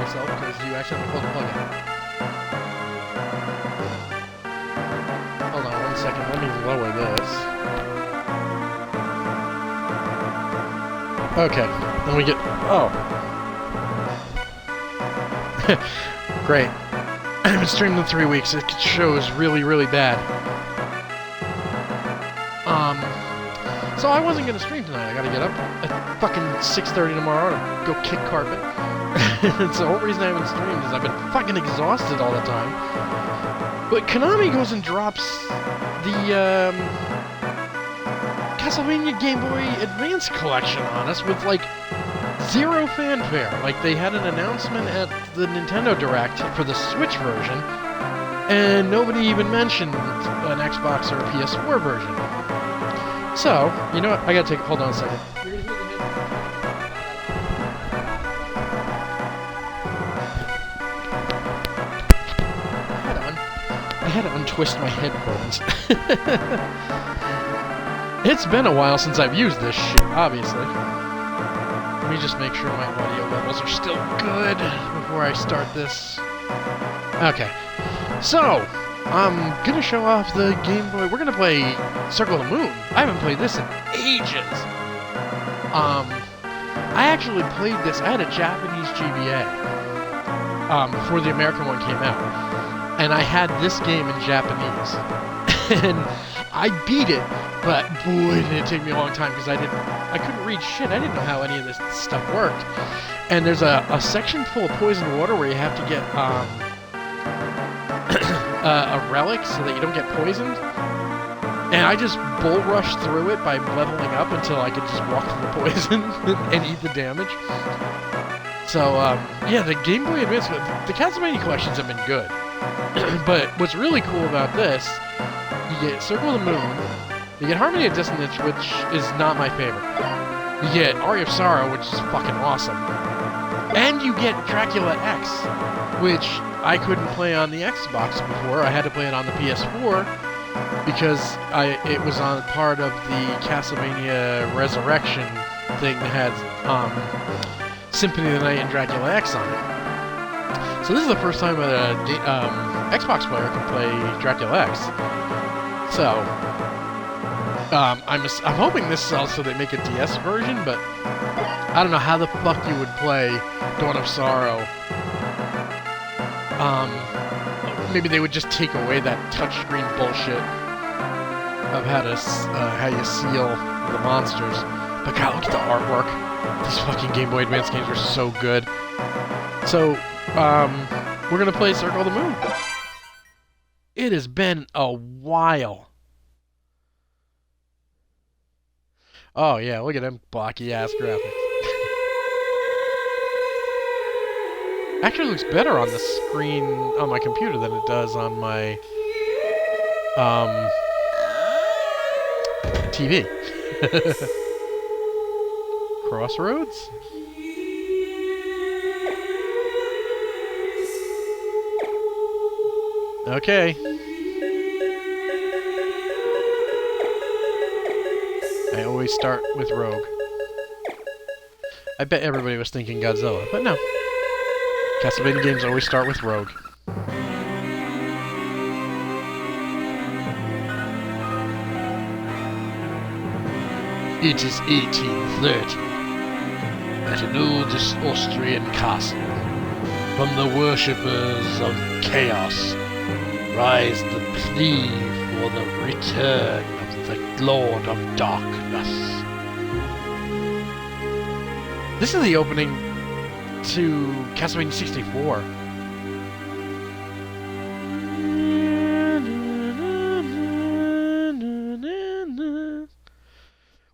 myself because you actually have to pull the plug in. Hold on 1 second, let me lower this. Okay, then we get... Oh. Great. I haven't streamed in 3 weeks. It shows really, really bad. So I wasn't gonna stream tonight. I gotta get up at fucking 6:30 tomorrow to go kick carpet. It's the whole reason I haven't streamed is I've been fucking exhausted all the time. But Konami goes and drops the Castlevania Game Boy Advance Collection on us with like zero fanfare. Like they had an announcement at the Nintendo Direct for the Switch version, and nobody even mentioned an Xbox or a PS4 version. So, you know what? I gotta take... Hold on a second. I had to untwist my headphones. It's been a while since I've used this shit, obviously. Let me just make sure my audio levels are still good before I start this. Okay. So, I'm gonna show off the Game Boy. We're gonna play Circle of the Moon. I haven't played this in ages. I actually played this. I had a Japanese GBA before the American one came out, and I had this game in Japanese, and I beat it. But boy, did it take me a long time because I couldn't read shit. I didn't know how any of this stuff worked. And there's a section full of poison water where you have to get a relic so that you don't get poisoned. And I just bull rushed through it by leveling up until I could just walk through the poison and eat the damage. So, yeah, the Game Boy Advance, the Castlevania collections have been good. But what's really cool about this, you get Circle of the Moon, you get Harmony of Dissonance, which is not my favorite. You get Aria of Sorrow, which is fucking awesome. And you get Dracula X, which I couldn't play on the Xbox before. I had to play it on the PS4 because it was on part of the Castlevania Resurrection thing that had Symphony of the Night and Dracula X on it. So this is the first time a Xbox player can play Dracula X. So I'm hoping this sells so they make a DS version, but I don't know how the fuck you would play Dawn of Sorrow. Maybe they would just take away that touchscreen bullshit of how you seal the monsters. But God, look at the artwork. These fucking Game Boy Advance games are so good. So, we're gonna play Circle of the Moon. It has been a while. Oh yeah, look at them blocky ass graphics. Actually looks better on the screen on my computer than it does on my TV. Crossroads? Okay. I always start with Rogue. I bet everybody was thinking Godzilla, but no. Castlevania games always start with Rogue. It is 1830. At an old Austrian castle, from the worshippers of chaos, rise the plea for the return of the Lord of Darkness. This is the opening to Castlevania 64.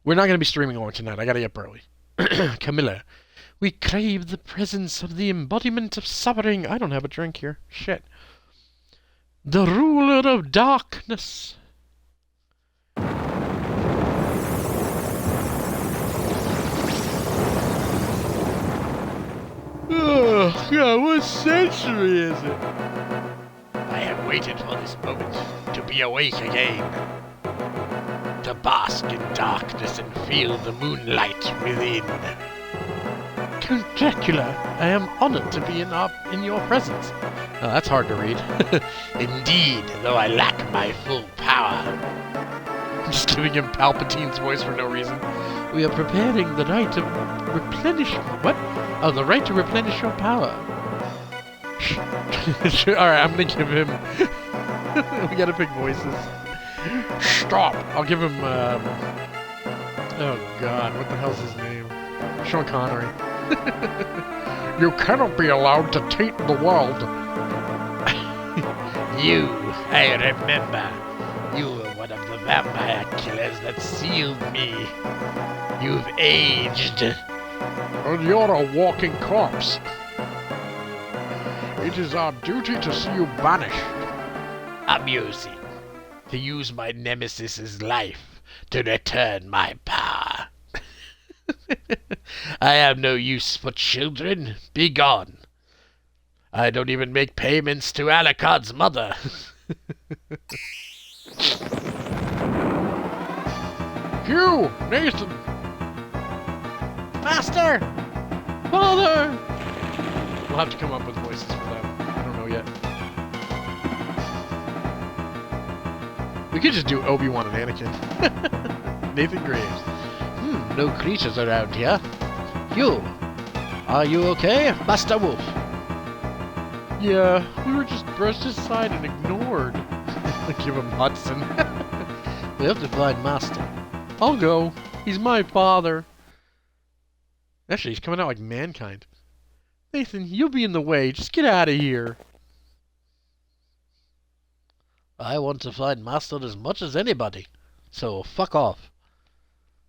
We're not going to be streaming long tonight. I got to get up early. Camilla, we crave the presence of the embodiment of suffering. I don't have a drink here. Shit. The ruler of darkness. Oh, God, what century is it? I have waited for this moment to be awake again. To bask in darkness and feel the moonlight within. Count Dracula, I am honored to be in your presence. Oh, that's hard to read. Indeed, though I lack my full power. I'm just giving him Palpatine's voice for no reason. We are preparing the rite to replenish... What? Oh, the rite to replenish your power. Alright, I'm gonna give him... we gotta pick voices. Stop! I'll give him, oh god, what the hell's his name? Sean Connery. You cannot be allowed to taint the world. You, I remember. You were one of the vampire killers that sealed me. You've aged. And you're a walking corpse. It is our duty to see you banished. Amusing. To use my nemesis's life to return my power. I have no use for children. Be gone. I don't even make payments to Alucard's mother. Hugh! Nathan! Master! Father! We'll have to come up with voices for them. I don't know yet. We could just do Obi-Wan and Anakin. Nathan Graves. No creatures around here. Hugh, are you okay, Master Wolf? Yeah, we were just brushed aside and ignored. Give him Hudson. We have to find Master. I'll go. He's my father. Actually, he's coming out like Mankind. Nathan, you'll be in the way. Just get out of here. I want to find Master as much as anybody. So, fuck off.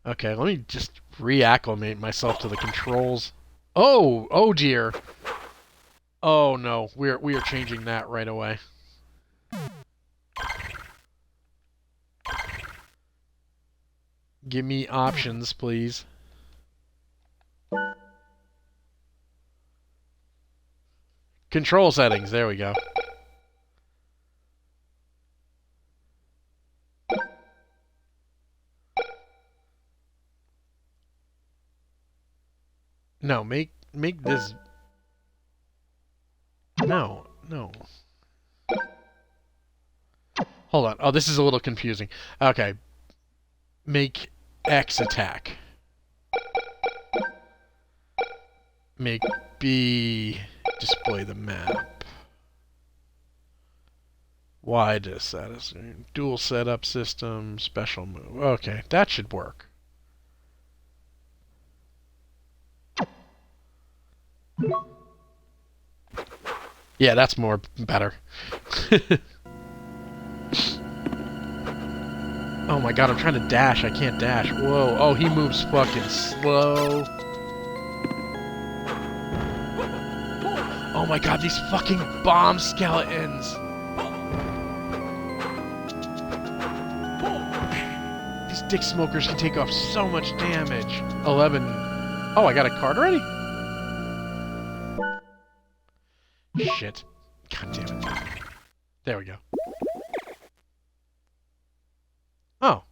Okay, let me just reacclimate myself to the controls. Oh! Oh dear. Oh no, we are changing that right away. Give me options, please. Control settings, there we go. No, make this... No. Hold on. Oh, this is a little confusing. Okay. Make X attack. Make B display the map. Y to satisfy. Dual setup system, special move. Okay, that should work. Yeah, that's more better. Oh my god, I'm trying to dash. I can't dash. Whoa. Oh, he moves fucking slow. Oh my god, these fucking bomb skeletons. These dick smokers can take off so much damage. 11. Oh, I got a card already? Shit. God damn it. There we go. Oh.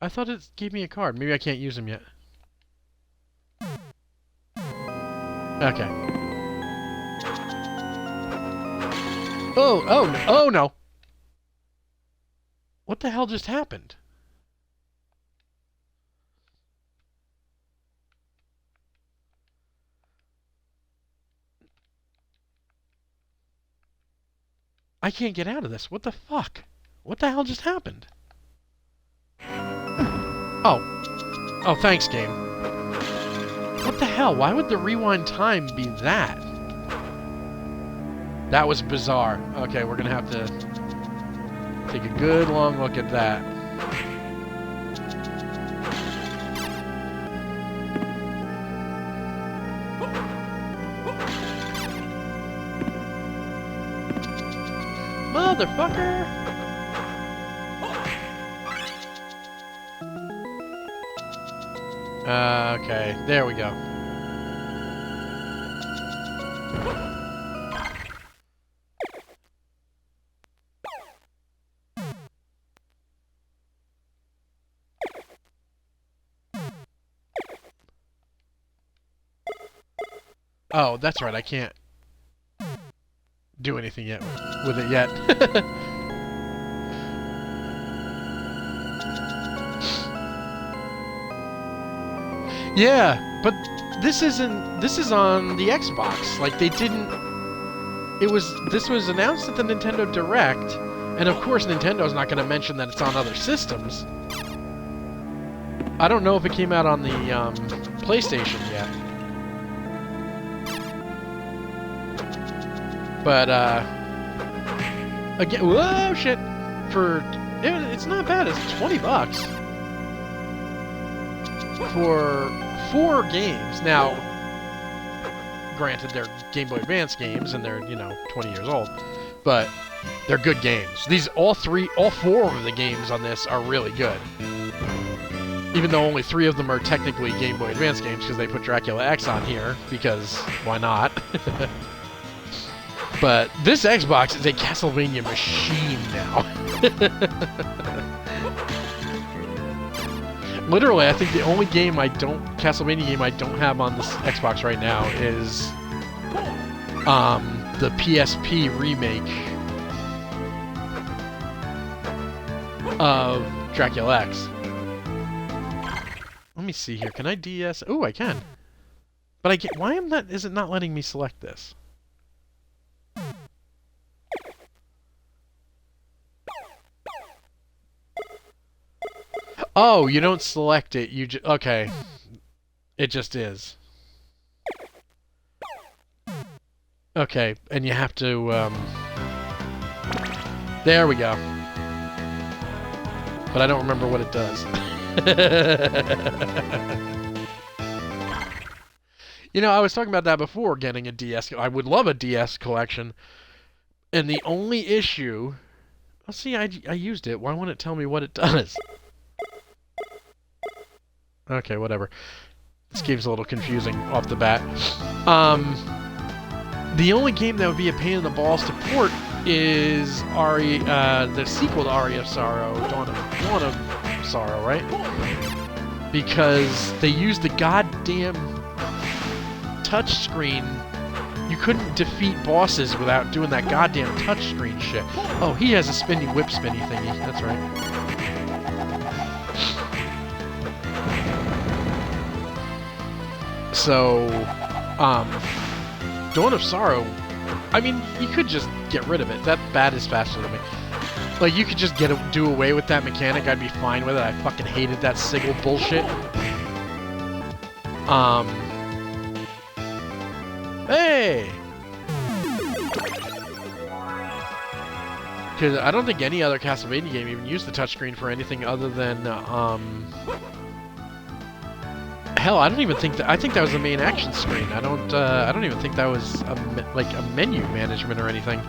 I thought it gave me a card. Maybe I can't use him yet. Okay. Oh no. What the hell just happened? I can't get out of this. What the fuck? What the hell just happened? Oh. Oh, thanks, game. What the hell? Why would the rewind time be that? That was bizarre. Okay, we're gonna have to take a good long look at that. Motherfucker! Okay, there we go. Oh, that's right, I can't do anything yet with it yet. Yeah, but this is on the Xbox. Like, they didn't... This was announced at the Nintendo Direct, and of course Nintendo's not going to mention that it's on other systems. I don't know if it came out on the PlayStation yet. But, again, whoa, shit! It's not bad, it's $20 for 4 games. Now, granted, they're Game Boy Advance games, and they're, 20 years old, but they're good games. All 4 of the games on this are really good. Even though only 3 of them are technically Game Boy Advance games, because they put Dracula X on here, because why not? But this Xbox is a Castlevania machine now. Literally, I think the only Castlevania game I don't have on this Xbox right now is the PSP remake of Dracula X. Let me see here. Can I DS? Ooh, I can. But why is it not letting me select this? Oh, you don't select it. Okay. It just is. Okay, and you have to, there we go. But I don't remember what it does. I was talking about that before, getting a DS. I would love a DS collection. And the only issue... Let's see, I used it. Why won't it tell me what it does? Okay, whatever. This game's a little confusing off the bat. The only game that would be a pain in the balls to port is the sequel to Aria of Sorrow, Dawn of Sorrow, right? Because they used the goddamn touchscreen. You couldn't defeat bosses without doing that goddamn touchscreen shit. Oh, he has a spinny thingy. That's right. So, Dawn of Sorrow, I mean, you could just get rid of it. That bat is faster than me. Like, you could just do away with that mechanic. I'd be fine with it. I fucking hated that sigil bullshit. Hey! Because I don't think any other Castlevania game even used the touchscreen for anything other than, hell, I don't even think that... I think that was the main action screen. I don't even think that was, a menu management or anything.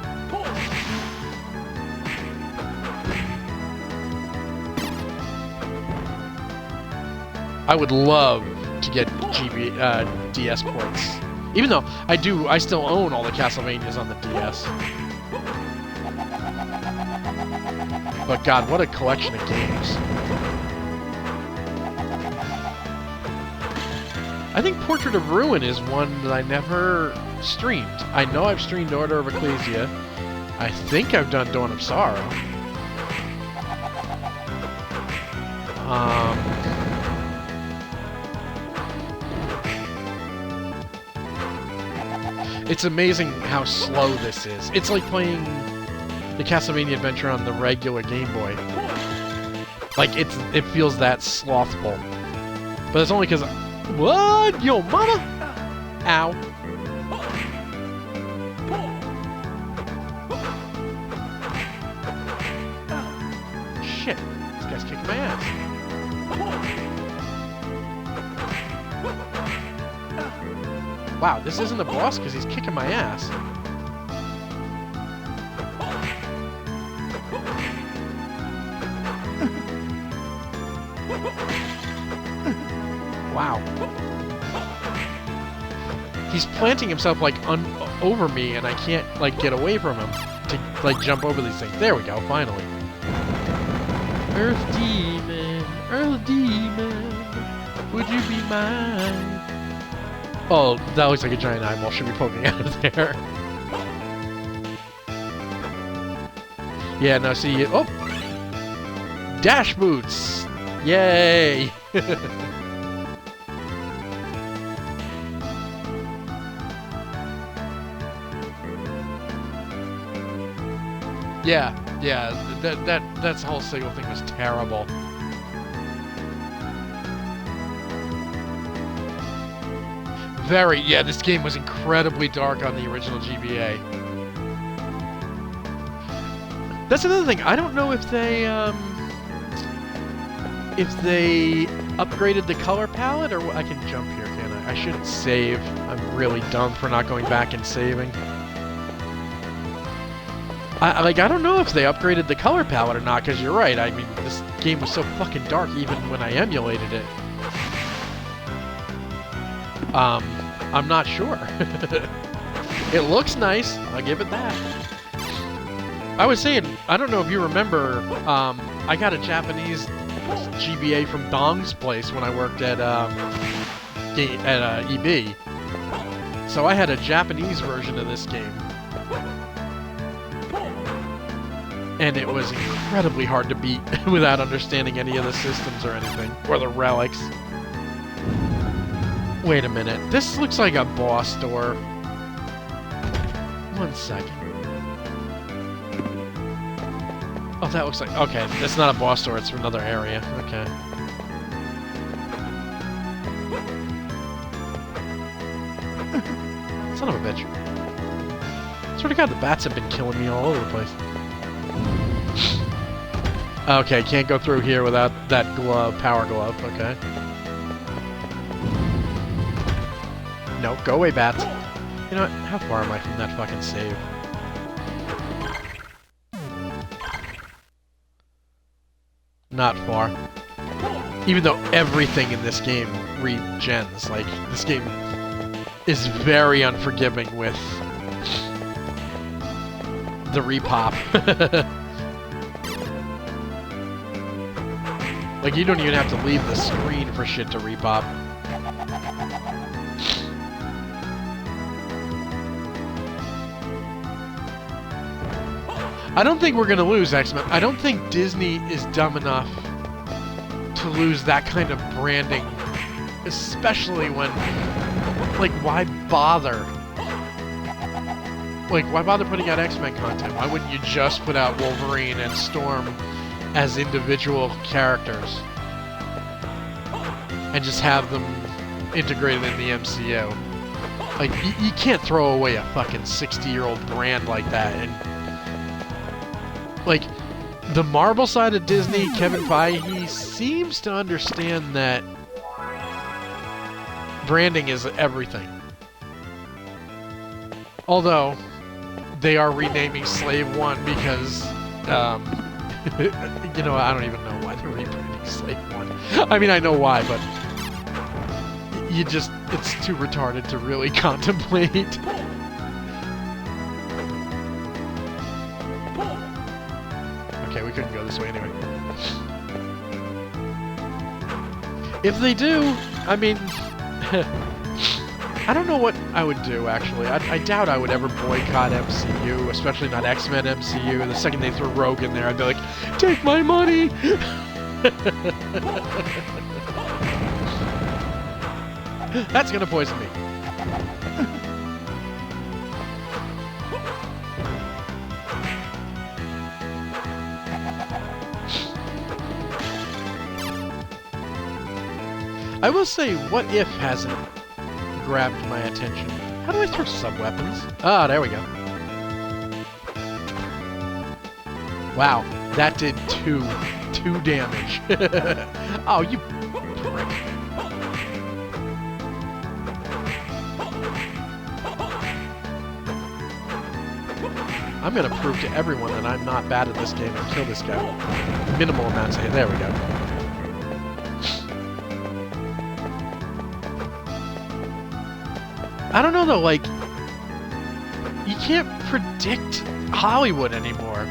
I would love to get DS ports. Even though I still own all the Castlevanias on the DS. But God, what a collection of games. I think Portrait of Ruin is one that I never streamed. I know I've streamed Order of Ecclesia. I think I've done Dawn of Sorrow. It's amazing how slow this is. It's like playing the Castlevania Adventure on the regular Game Boy. Like, it feels that slothful. But it's only because... What? Yo, mama? Ow. Shit. This guy's kicking my ass. Wow, this isn't a boss because he's kicking my ass. Wow. He's planting himself like over me, and I can't like get away from him to like jump over these things. There we go, finally. Earth Demon, would you be mine? Oh, that looks like a giant eyeball should be poking out of there. Yeah, no, see, oh! Dash boots! Yay! Yeah, that whole single thing was terrible. Yeah, this game was incredibly dark on the original GBA. That's another thing. I don't know if they upgraded the color palette, or I can jump here, can I? I shouldn't save. I'm really dumb for not going back and saving. I don't know if they upgraded the color palette or not, because you're right. I mean, this game was so fucking dark even when I emulated it. I'm not sure. It looks nice. I'll give it that. I was saying, I don't know if you remember, I got a Japanese GBA from Dong's place when I worked at EB. So I had a Japanese version of this game. And it was incredibly hard to beat without understanding any of the systems or anything. Or the relics. Wait a minute. This looks like a boss door. 1 second. Oh, that looks like... Okay, that's not a boss door. It's from another area. Okay. Son of a bitch. Swear to God, the bats have been killing me all over the place. Okay, can't go through here without that glove, power glove, okay. No, go away, bats. You know what, how far am I from that fucking save? Not far. Even though everything in this game regens, like, this game is very unforgiving with the repop. Like, you don't even have to leave the screen for shit to repop. I don't think we're gonna lose X-Men. I don't think Disney is dumb enough to lose that kind of branding. Especially when... Like, why bother? Like, why bother putting out X-Men content? Why wouldn't you just put out Wolverine and Storm as individual characters and just have them integrated in the MCU? Like, you can't throw away a fucking 60-year-old brand like that. And like, the Marvel side of Disney, Kevin Feige seems to understand that branding is everything. Although they are renaming Slave 1 because you know, I don't even know why they're rebranding Slave 1. I mean, I know why, but you just, it's too retarded to really contemplate. Okay, we couldn't go this way anyway. If they do, I mean, I don't know what I would do, actually. I doubt I would ever boycott MCU, especially not X-Men MCU. The second they threw Rogue in there, I'd be like, take my money! That's gonna poison me. I will say, What If hasn't grabbed my attention. How do I throw sub-weapons? Ah, there we go. Wow, that did two damage. Oh, you prick. I'm gonna prove to everyone that I'm not bad at this game and kill this guy. Minimal amounts of hit. There we go. I don't know though, like, you can't predict Hollywood anymore.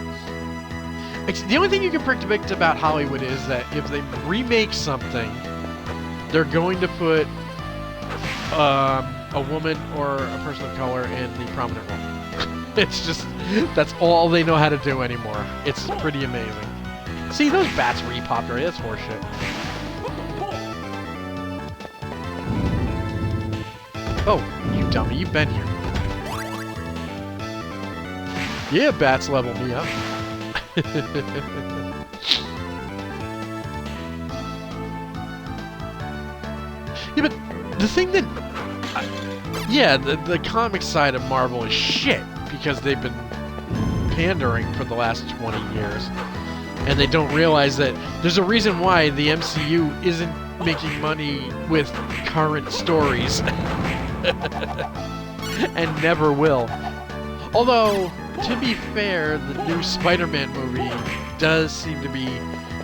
The only thing you can predict about Hollywood is that if they remake something, they're going to put a woman or a person of color in the prominent role. It's just, that's all they know how to do anymore. It's pretty amazing. See, those bats repopped already. That's horseshit. Oh, you dummy, you've been here. Yeah, bats level me up. Yeah, but the thing that... yeah, the comic side of Marvel is shit, because they've been pandering for the last 20 years. And they don't realize that there's a reason why the MCU isn't making money with current stories. And never will. Although, to be fair, the new Spider-Man movie does seem to be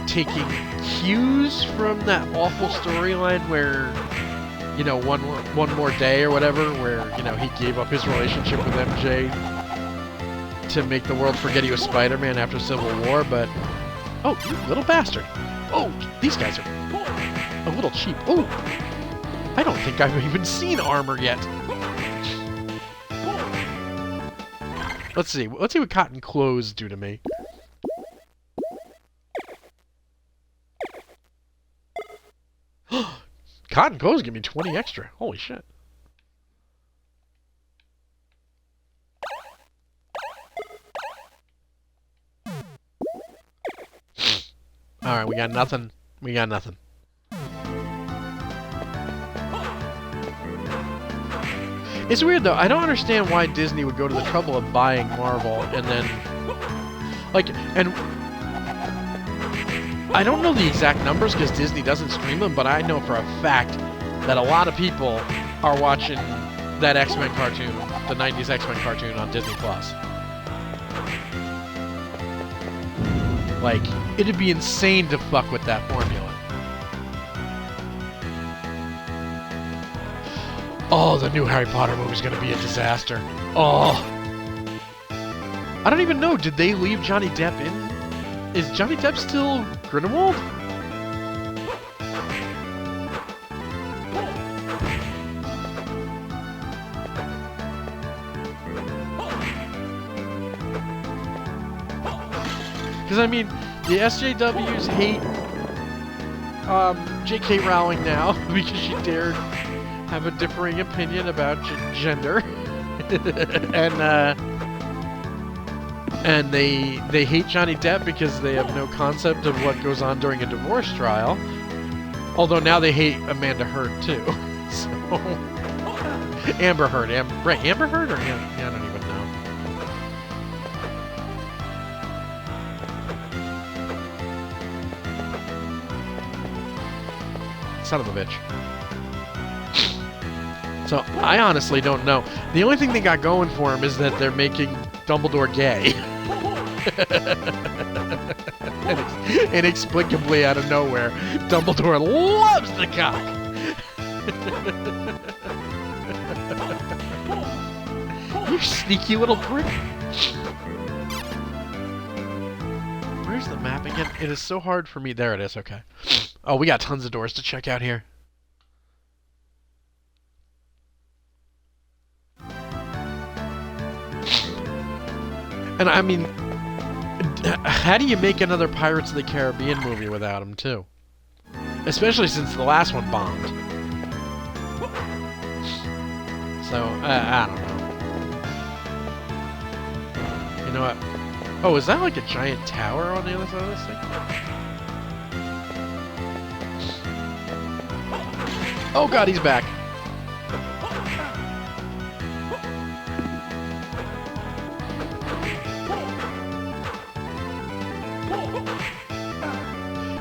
taking cues from that awful storyline where, you know, one more day or whatever, where, you know, he gave up his relationship with MJ to make the world forget he was Spider-Man after Civil War, but... oh, you little bastard! Oh, these guys are a little cheap. Oh! I don't think I've even seen armor yet. Let's see. Let's see what cotton clothes do to me. Cotton clothes give me 20 extra. Holy shit. Alright, we got nothing. We got nothing. It's weird though, I don't understand why Disney would go to the trouble of buying Marvel and then... like, and... I don't know the exact numbers because Disney doesn't stream them, but I know for a fact that a lot of people are watching that X-Men cartoon, the 90s X-Men cartoon on Disney+. Like, it'd be insane to fuck with that formula. Oh, the new Harry Potter movie's gonna be a disaster. Oh. I don't even know, did they leave Johnny Depp in? Is Johnny Depp still Grindelwald? Because, I mean, the SJWs hate J.K. Rowling now because she dared have a differing opinion about gender. And they hate Johnny Depp because they have no concept of what goes on during a divorce trial. Although now they hate Amanda Heard too. So Amber Heard, right? Amber Heard or yeah, I don't even know. Son of a bitch. So I honestly don't know. The only thing they got going for him is that they're making Dumbledore gay. Inexplicably out of nowhere, Dumbledore loves the cock. You sneaky little prick. Where's the map again? It is so hard for me. There it is, okay. Oh, we got tons of doors to check out here. And I mean, how do you make another Pirates of the Caribbean movie without him, too? Especially since the last one bombed. So, I don't know. You know what? Oh, is that like a giant tower on the other side of this thing? Oh god, he's back.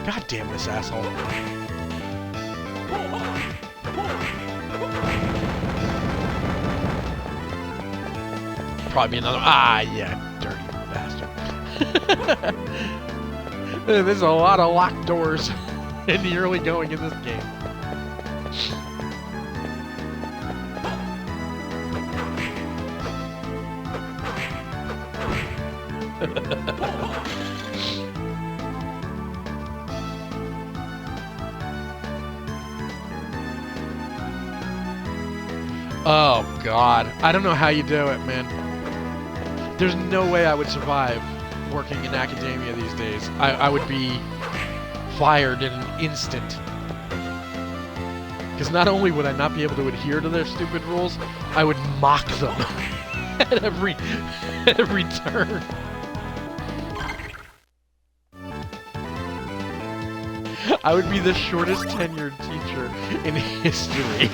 God damn this asshole. Probably another... ah, yeah, dirty bastard. There's a lot of locked doors in the early going in this game. Oh, God. I don't know how you do it, man. There's no way I would survive working in academia these days. I would be fired in an instant. Because not only would I not be able to adhere to their stupid rules, I would mock them at every turn. I would be the shortest tenured teacher in history.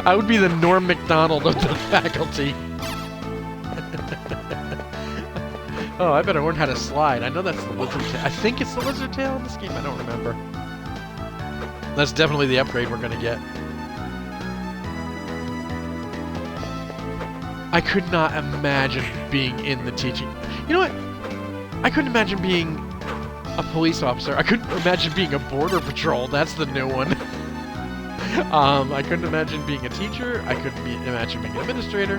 I would be the Norm Macdonald of the faculty. Oh, I better learn how to slide. I know that's the lizard tail. I think it's the lizard tail in this game. I don't remember. That's definitely the upgrade we're gonna get. I could not imagine being in the teaching. You know what? I couldn't imagine being a police officer. I couldn't imagine being a border patrol. That's the new one. I couldn't imagine being a teacher. I couldn't imagine being an administrator.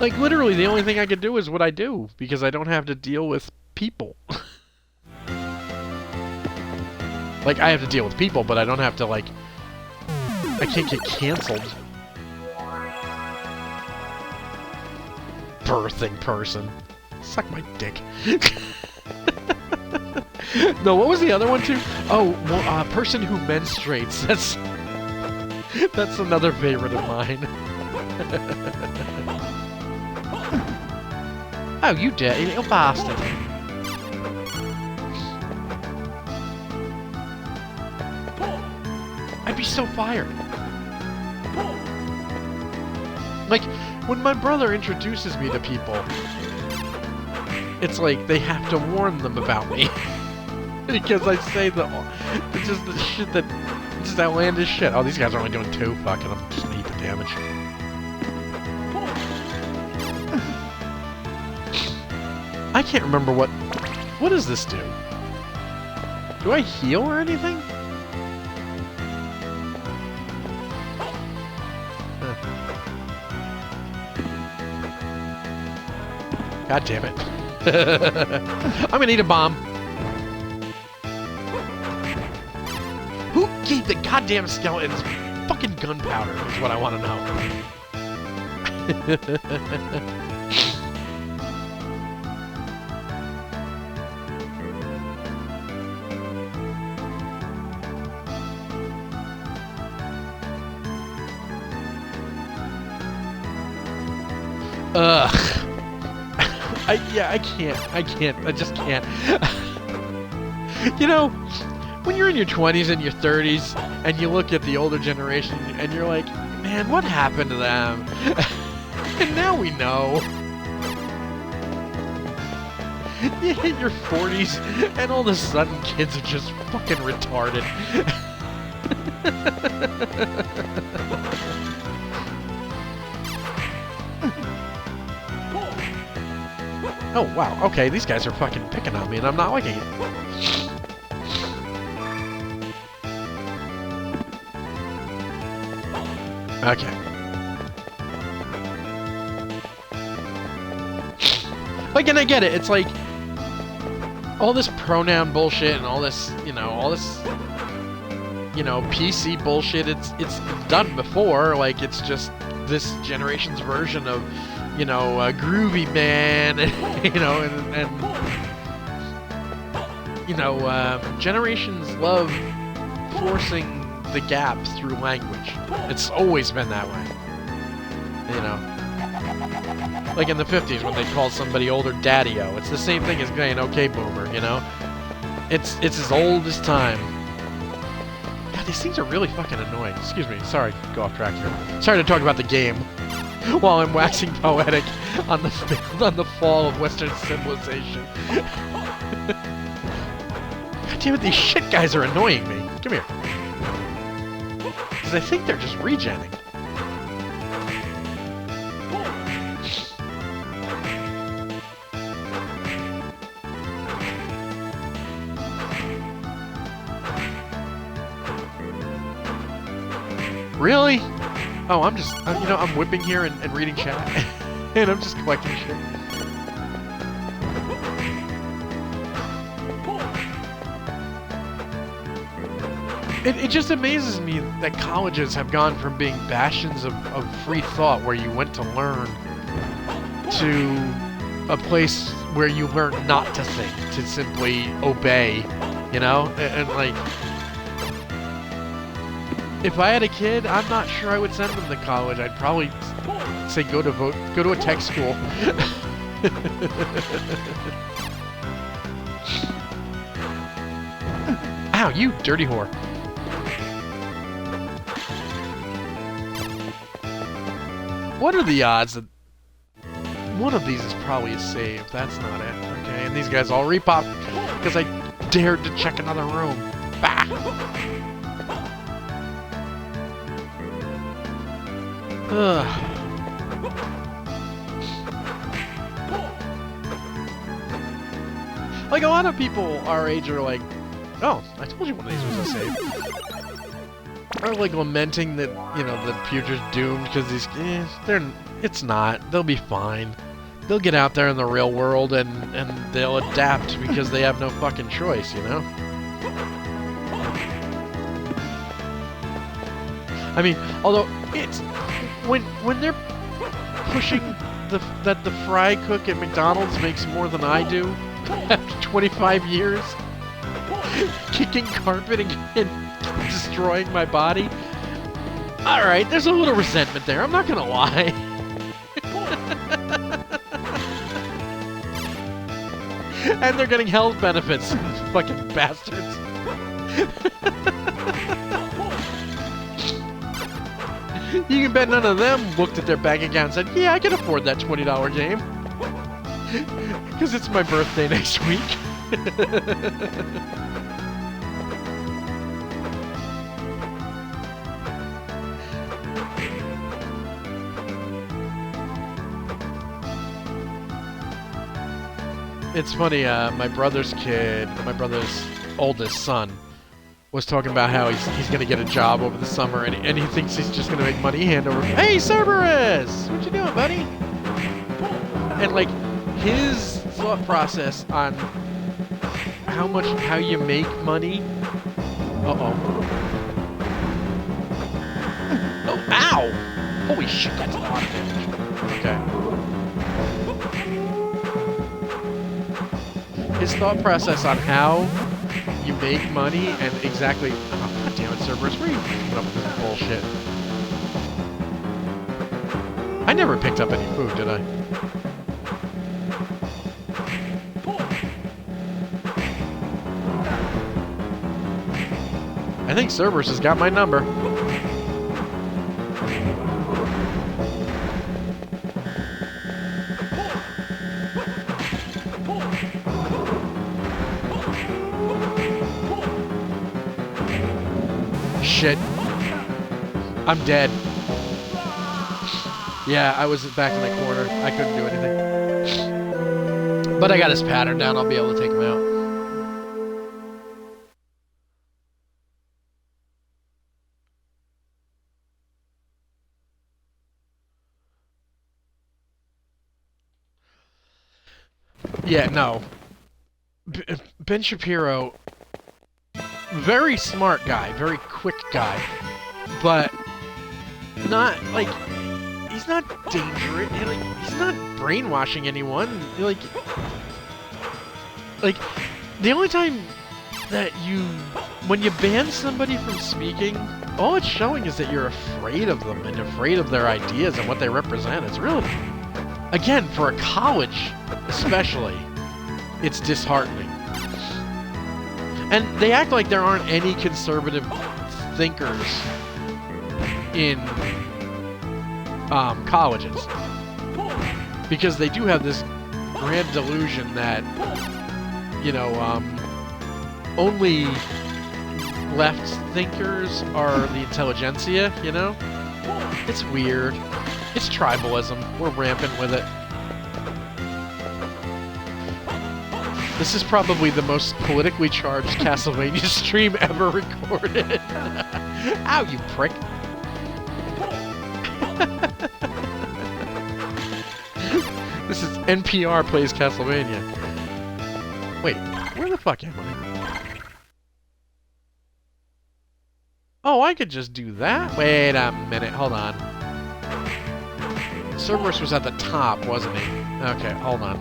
Like, literally, the only thing I could do is what I do, because I don't have to deal with people. Like, I have to deal with people, but I don't have to, like... I can't get canceled. Birthing person. Suck my dick. No, what was the other one, too? Oh, well, person who menstruates. That's another favorite of mine. Oh, you dirty little bastard. I'd be so fired. Like, when my brother introduces me to people, it's like they have to warn them about me. Because I say it's just the shit that... It's just outlandish shit. Oh, these guys are only doing 2. Fuck it, I'm just gonna eat the damage. I can't remember what does this do? Do I heal or anything? Huh. God damn it. I'm gonna eat a bomb. Who gave the goddamn skeletons fucking gunpowder is what I want to know. Ugh. I just can't. You know, when you're in your 20s and your 30s, and you look at the older generation, and you're like, man, what happened to them? And now we know. You hit your 40s, and all of a sudden kids are just fucking retarded. Oh, wow. Okay, these guys are fucking picking on me, and I'm not liking it. Okay. Like, and I get it. It's like all this pronoun bullshit and all this, you know, PC bullshit. It's done before. Like, it's just this generation's version of, you know, groovy man, you know, and you know, generations love forcing the gap through language. It's always been that way, you know. Like in the 50s when they called somebody older daddy-o. It's the same thing as saying, okay, boomer, you know. It's as old as time. God, these things are really fucking annoying. Excuse me, sorry, go off track here. Sorry to talk about the game while I'm waxing poetic on the fall of Western civilization. God damn it, these shit guys are annoying me. Come here. Because I think they're just regenning. Really? Oh, I'm just, you know, I'm whipping here and reading chat. And I'm just collecting shit. It just amazes me that colleges have gone from being bastions of free thought where you went to learn to a place where you learn not to think, to simply obey, you know? And like, if I had a kid, I'm not sure I would send them to college. I'd probably say go to a tech school. Ow, you dirty whore. What are the odds that one of these is probably a save? That's not it. Okay, and these guys all repop because I dared to check another room. Bah! Ugh. Like, a lot of people our age are like, oh, I told you one of these was a save. Are like lamenting that, you know, the future's doomed because these, it's not. They'll be fine. They'll get out there in the real world and they'll adapt because they have no fucking choice, you know? I mean, although it's when they're pushing that the fry cook at McDonald's makes more than I do after 25 years, kicking carpet and destroying my body. All right, there's a little resentment there. I'm not gonna lie. And they're getting health benefits, fucking bastards. You can bet none of them looked at their bank account and said, yeah, I can afford that $20 game. Because it's my birthday next week. It's funny, my brother's oldest son, was talking about how he's going to get a job over the summer, and he thinks he's just going to make money hand over... Hey, Cerberus! What you doing, buddy? And, like, his thought process on how you make money... Uh-oh. Oh, ow! Holy shit, that's a lot of damage. Okay. His thought process on how you make money and exactly... Oh, God damn it, Cerberus, where are you coming up with this bullshit? I never picked up any food, did I? I think Cerberus has got my number. Shit. I'm dead. Yeah, I was back in the corner. I couldn't do anything. But I got his pattern down. I'll be able to take him out. Yeah, no. Ben Shapiro... Very smart guy, very quick guy, but not, like, he's not dangerous, like, he's not brainwashing anyone, like, the only time that when you ban somebody from speaking, all it's showing is that you're afraid of them and afraid of their ideas and what they represent. It's really, again, for a college, especially, it's disheartening. And they act like there aren't any conservative thinkers in colleges. Because they do have this grand delusion that, you know, only left thinkers are the intelligentsia, you know? It's weird. It's tribalism. We're rampant with it. This is probably the most politically charged Castlevania stream ever recorded. Ow, you prick. This is NPR Plays Castlevania. Wait, where the fuck am I? Oh, I could just do that? Wait a minute, hold on. Cerberus was at the top, wasn't he? Okay, hold on.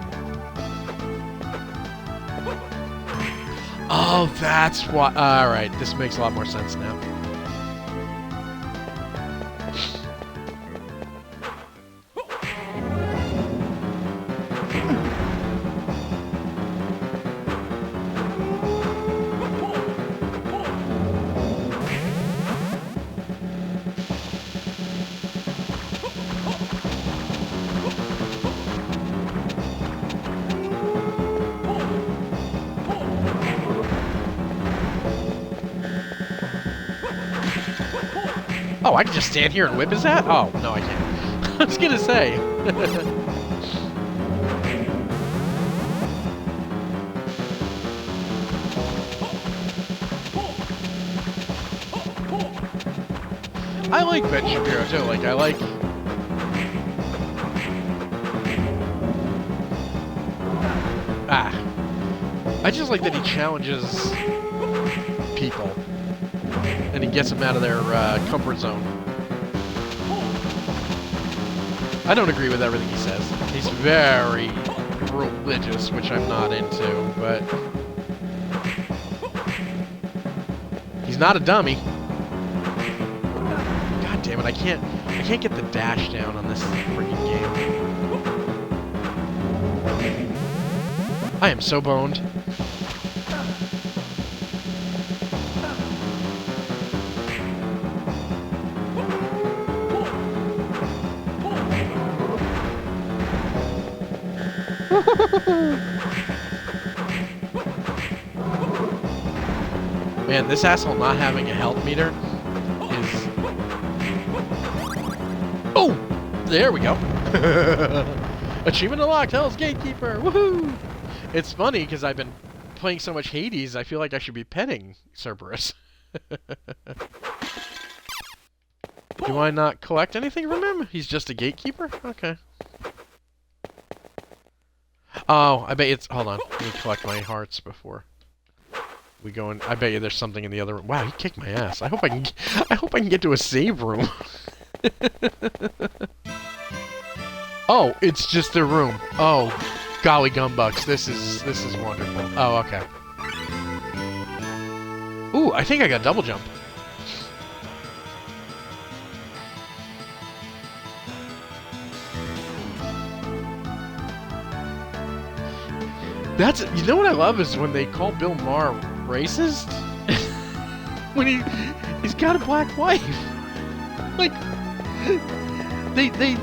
Oh, that's why. Alright, this makes a lot more sense now. Oh, I can just stand here and whip his ass? Oh, no, I can't. I was gonna say. I like Ben Shapiro, too. Like, I like... I just like that he challenges people. And he gets them out of their comfort zone. I don't agree with everything he says. He's very religious, which I'm not into, but... he's not a dummy. God damn it, I can't get the dash down on this freaking game. I am so boned. Man, this asshole not having a health meter is... Oh! There we go. Achievement unlocked, Hell's Gatekeeper! Woohoo! It's funny, because I've been playing so much Hades, I feel like I should be petting Cerberus. Do I not collect anything from him? He's just a gatekeeper? Okay. Oh, I bet it's... Hold on. Let me collect my hearts before we go in. I bet you there's something in the other room. Wow, he kicked my ass. I hope I can get to a save room. Oh, it's just a room. Oh, golly gumbucks. This is wonderful. Oh, okay. Ooh, I think I got double jump. That's, you know what I love is when they call Bill Maher racist? When he's got a black wife. Like, they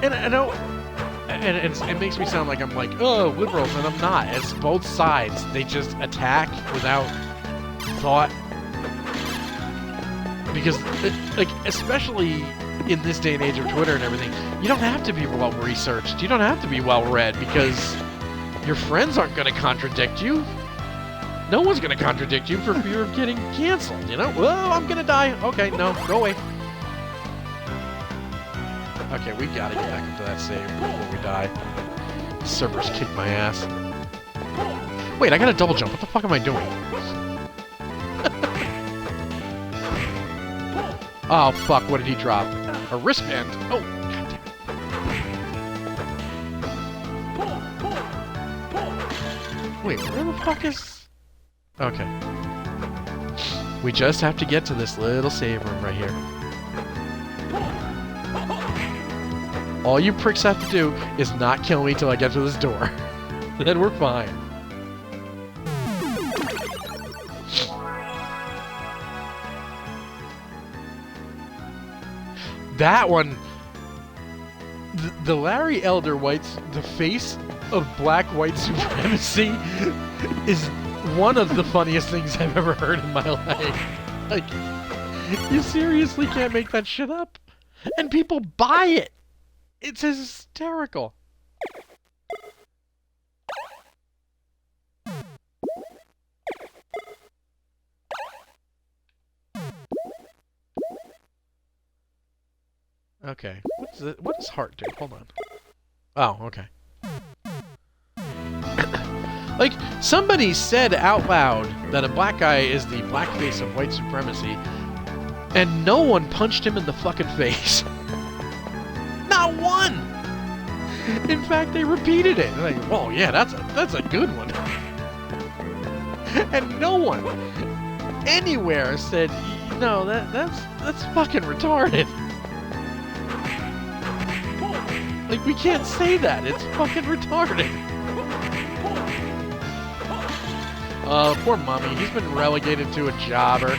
and I know, and it makes me sound like I'm like, oh, liberals, and I'm not. It's both sides. They just attack without thought. Because, like, especially in this day and age of Twitter and everything, you don't have to be well-researched. You don't have to be well-read, because your friends aren't going to contradict you. No one's going to contradict you for fear of getting canceled, you know? Well, I'm going to die. Okay, no, go away. Okay, we got to get back into that save before we die. Cerberus kicked my ass. Wait, I got a double jump. What the fuck am I doing? Oh, fuck, what did he drop? A wristband? Oh, god damn it. Wait, where the fuck is... Okay. We just have to get to this little save room right here. All you pricks have to do is not kill me till I get to this door. Then we're fine. That one... The Larry Elder White's... The face of black-white supremacy is one of the funniest things I've ever heard in my life. Like, you seriously can't make that shit up? And people buy it! It's hysterical. Okay. What does heart do? Hold on. Oh, okay. Like, somebody said out loud that a black guy is the blackface of white supremacy, and no one punched him in the fucking face. Not one! In fact, they repeated it. They're like, whoa, yeah, that's a good one. And no one anywhere said, no, that's fucking retarded. Like, we can't say that. It's fucking retarded. Poor Mummy. He's been relegated to a jobber.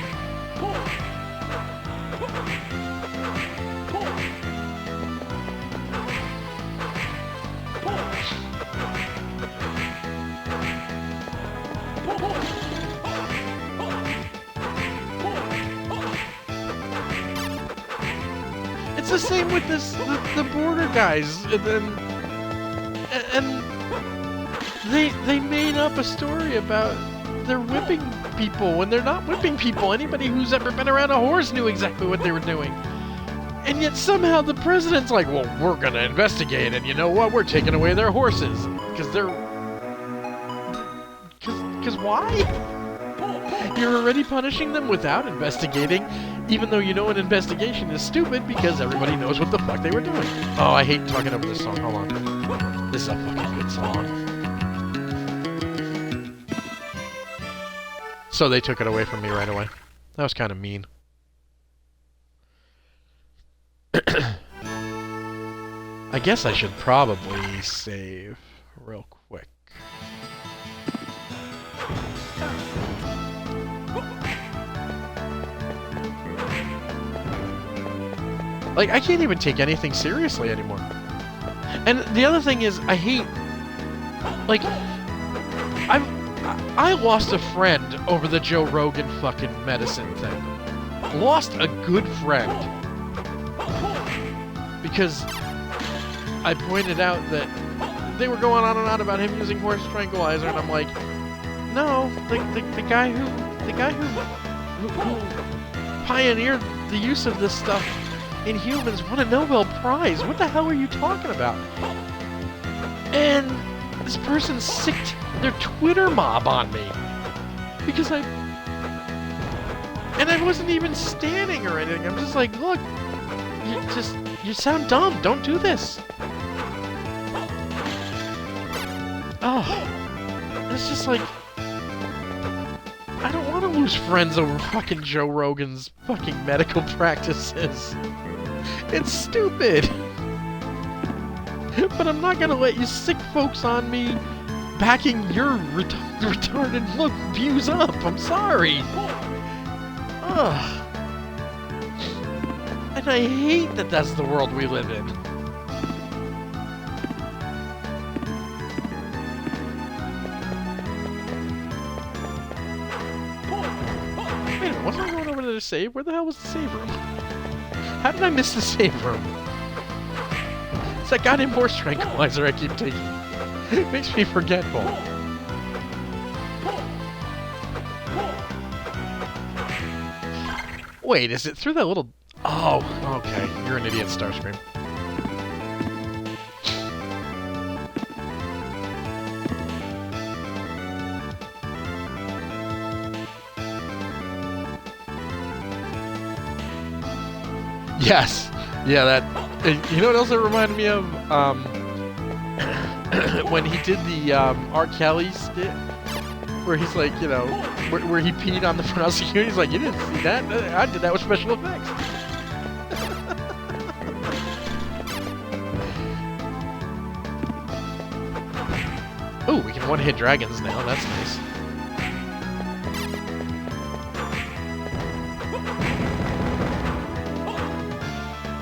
It's the same with the border guys, and they made up a story about they're whipping people when they're not whipping people. Anybody who's ever been around a horse knew exactly what they were doing. And yet somehow the president's like, well, we're gonna investigate, and you know what? We're taking away their horses. Because why? You're already punishing them without investigating, even though you know an investigation is stupid because everybody knows what the fuck they were doing. Oh, I hate talking over this song. Hold on. This is a fucking good song. So they took it away from me right away. That was kind of mean. I guess I should probably save real quick. Like, I can't even take anything seriously anymore. And the other thing is, I hate... Like, I lost a friend over the Joe Rogan fucking medicine thing. Lost a good friend. Because I pointed out that they were going on and on about him using horse tranquilizer, and I'm like, no, the guy who pioneered the use of this stuff in humans won a Nobel Prize. What the hell are you talking about? And this person sicked their Twitter mob on me because I wasn't even standing or anything. I'm just like, look, you sound dumb. Don't do this. Oh, it's just like, I don't want to lose friends over fucking Joe Rogan's fucking medical practices. It's stupid. But I'm not gonna let you sick folks on me backing your retarded look views up. I'm sorry. Ugh. And I hate that that's the world we live in. Wait a minute, wasn't I going over there to save? Where the hell was the save room? How did I miss the save room? It's that goddamn horse tranquilizer I keep taking. It makes me forgetful. Wait, is it through that little... Oh, okay. You're an idiot, Starscream. Yes. Yeah, that... You know what else it reminded me of? When he did the R. Kelly skit, where he's like, you know, where he peed on the prosecutor. He's like, you didn't see that? I did that with special effects. Ooh, we can one-hit dragons now. That's nice.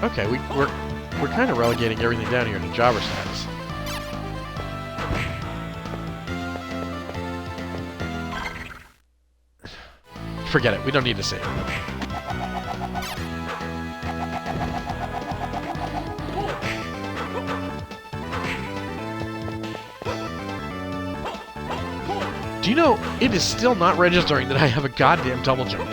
Okay, we're kind of relegating everything down here to jobber status. Forget it. We don't need to save. Do you know, it is still not registering that I have a goddamn double jump.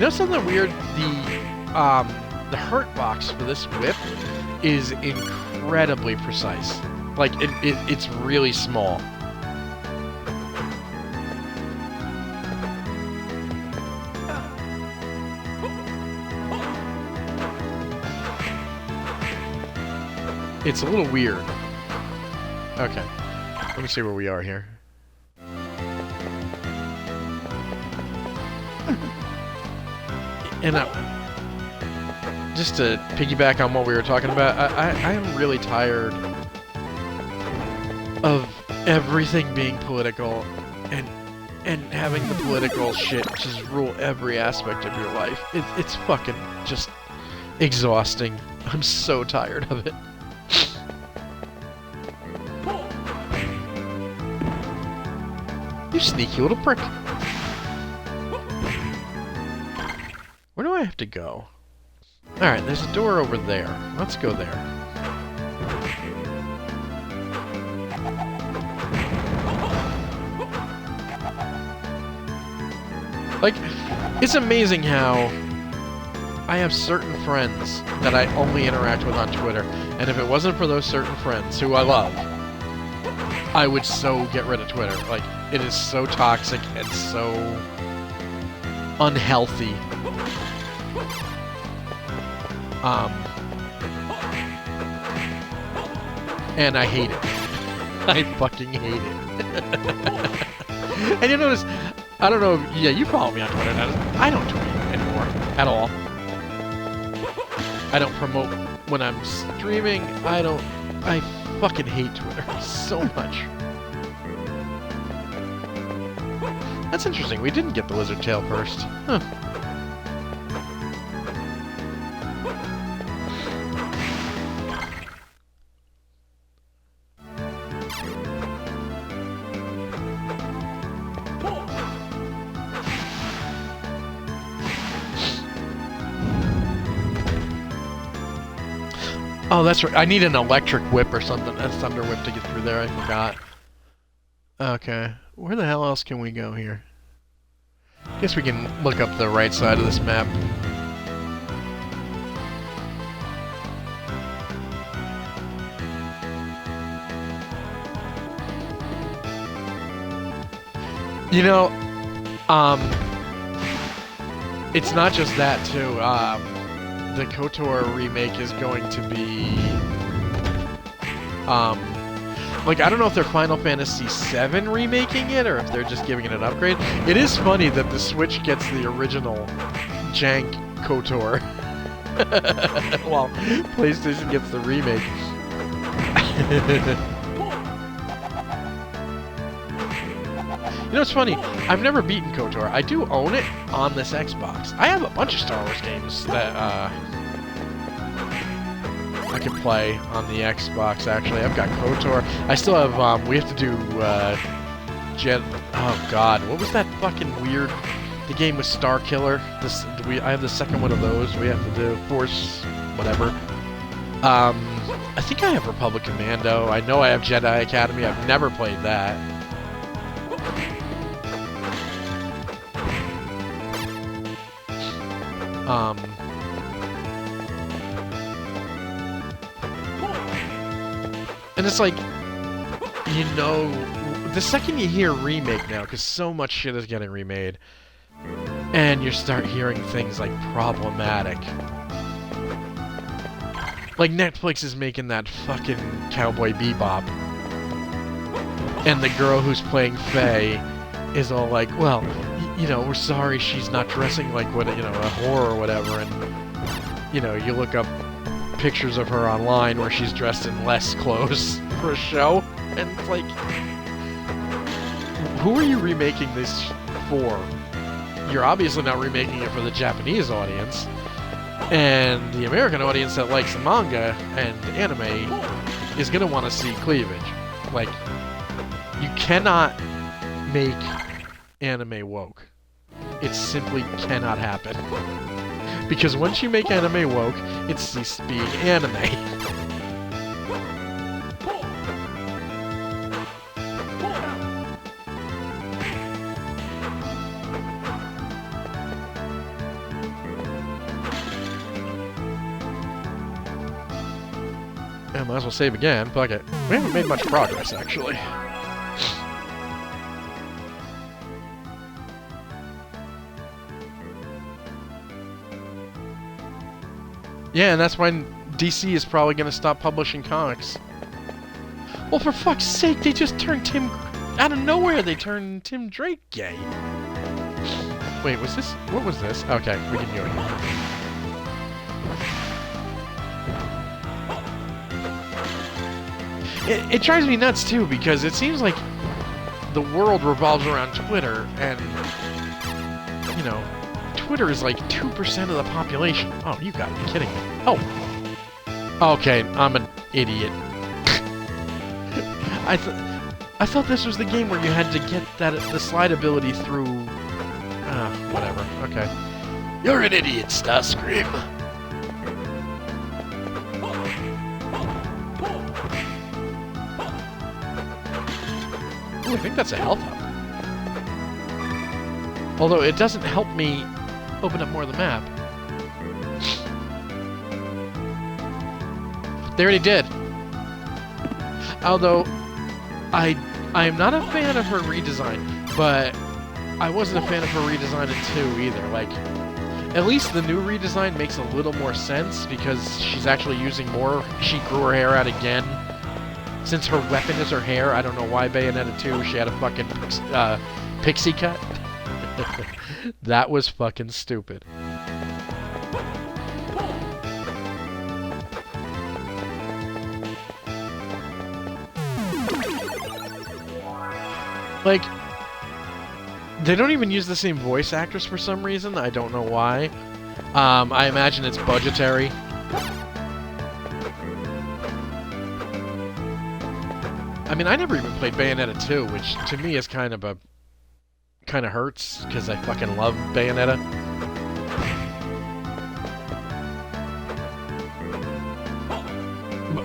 know something weird? The hurt box for this whip is incredibly precise. Like, it's really small. It's a little weird. Okay. Let me see where we are here. And just to piggyback on what we were talking about, I am really tired of everything being political and having the political shit just rule every aspect of your life. It's fucking just exhausting. I'm so tired of it. You sneaky little prick. Where do I have to go? Alright, there's a door over there. Let's go there. Like, it's amazing how I have certain friends that I only interact with on Twitter, and if it wasn't for those certain friends, who I love, I would so get rid of Twitter. Like, it is so toxic and so unhealthy. And I hate it. I fucking hate it. And you notice, I don't know, yeah, you follow me on Twitter. I don't tweet anymore, at all. I don't promote when I'm streaming. I fucking hate Twitter so much. That's interesting. We didn't get the lizard tail first. Huh. Oh, that's right. I need an electric whip or something. A thunder whip to get through there. I forgot. Okay. Where the hell else can we go here? Guess we can look up the right side of this map. You know, it's not just that, too. The KOTOR remake is going to be, like, I don't know if they're Final Fantasy VII remaking it, or if they're just giving it an upgrade. It is funny that the Switch gets the original jank KOTOR, while PlayStation gets the remake. You know, it's funny, I've never beaten KOTOR. I do own it on this Xbox. I have a bunch of Star Wars games that, I can play on the Xbox, actually. I've got KOTOR. I still have, we have to do, oh god, what was that fucking weird, the game with Star Killer? I have the second one of those we have to do, Force, whatever. I think I have Republic Commando. I know I have Jedi Academy. I've never played that. And it's like, you know, the second you hear remake now, because so much shit is getting remade, and you start hearing things like problematic. Like Netflix is making that fucking Cowboy Bebop, and the girl who's playing Faye is all like, well, you know, we're sorry she's not dressing like what, you know, a whore or whatever, and, you know, you look up pictures of her online where she's dressed in less clothes for a show, and it's like, who are you remaking this for? You're obviously not remaking it for the Japanese audience, and the American audience that likes manga and anime is gonna want to see cleavage. Like, you cannot make anime woke. It simply cannot happen. Because once you make anime woke, it ceases being anime. Yeah, might as well save again. Fuck it. We haven't made much progress, actually. Yeah, and that's why DC is probably going to stop publishing comics. Well, for fuck's sake, they just turned Tim... Out of nowhere, they turned Tim Drake gay. Wait, was this... What was this? Okay, we can go here. It drives me nuts, too, because it seems like the world revolves around Twitter, and... You know... Twitter is like 2% of the population. Oh, you gotta be kidding me. Oh. Okay, I'm an idiot. I thought this was the game where you had to get the slide ability through... whatever. Okay. You're an idiot, Starscream. Ooh, I think that's a health up. Although it doesn't help me open up more of the map. They already did. Although, I am not a fan of her redesign, but I wasn't a fan of her redesign in 2 either. Like, at least the new redesign makes a little more sense because she's actually using more. She grew her hair out again. Since her weapon is her hair, I don't know why Bayonetta 2, she had a fucking pixie cut. That was fucking stupid. Like, they don't even use the same voice actress for some reason. I don't know why. I imagine it's budgetary. I mean, I never even played Bayonetta 2, which to me is kind of hurts, because I fucking love Bayonetta.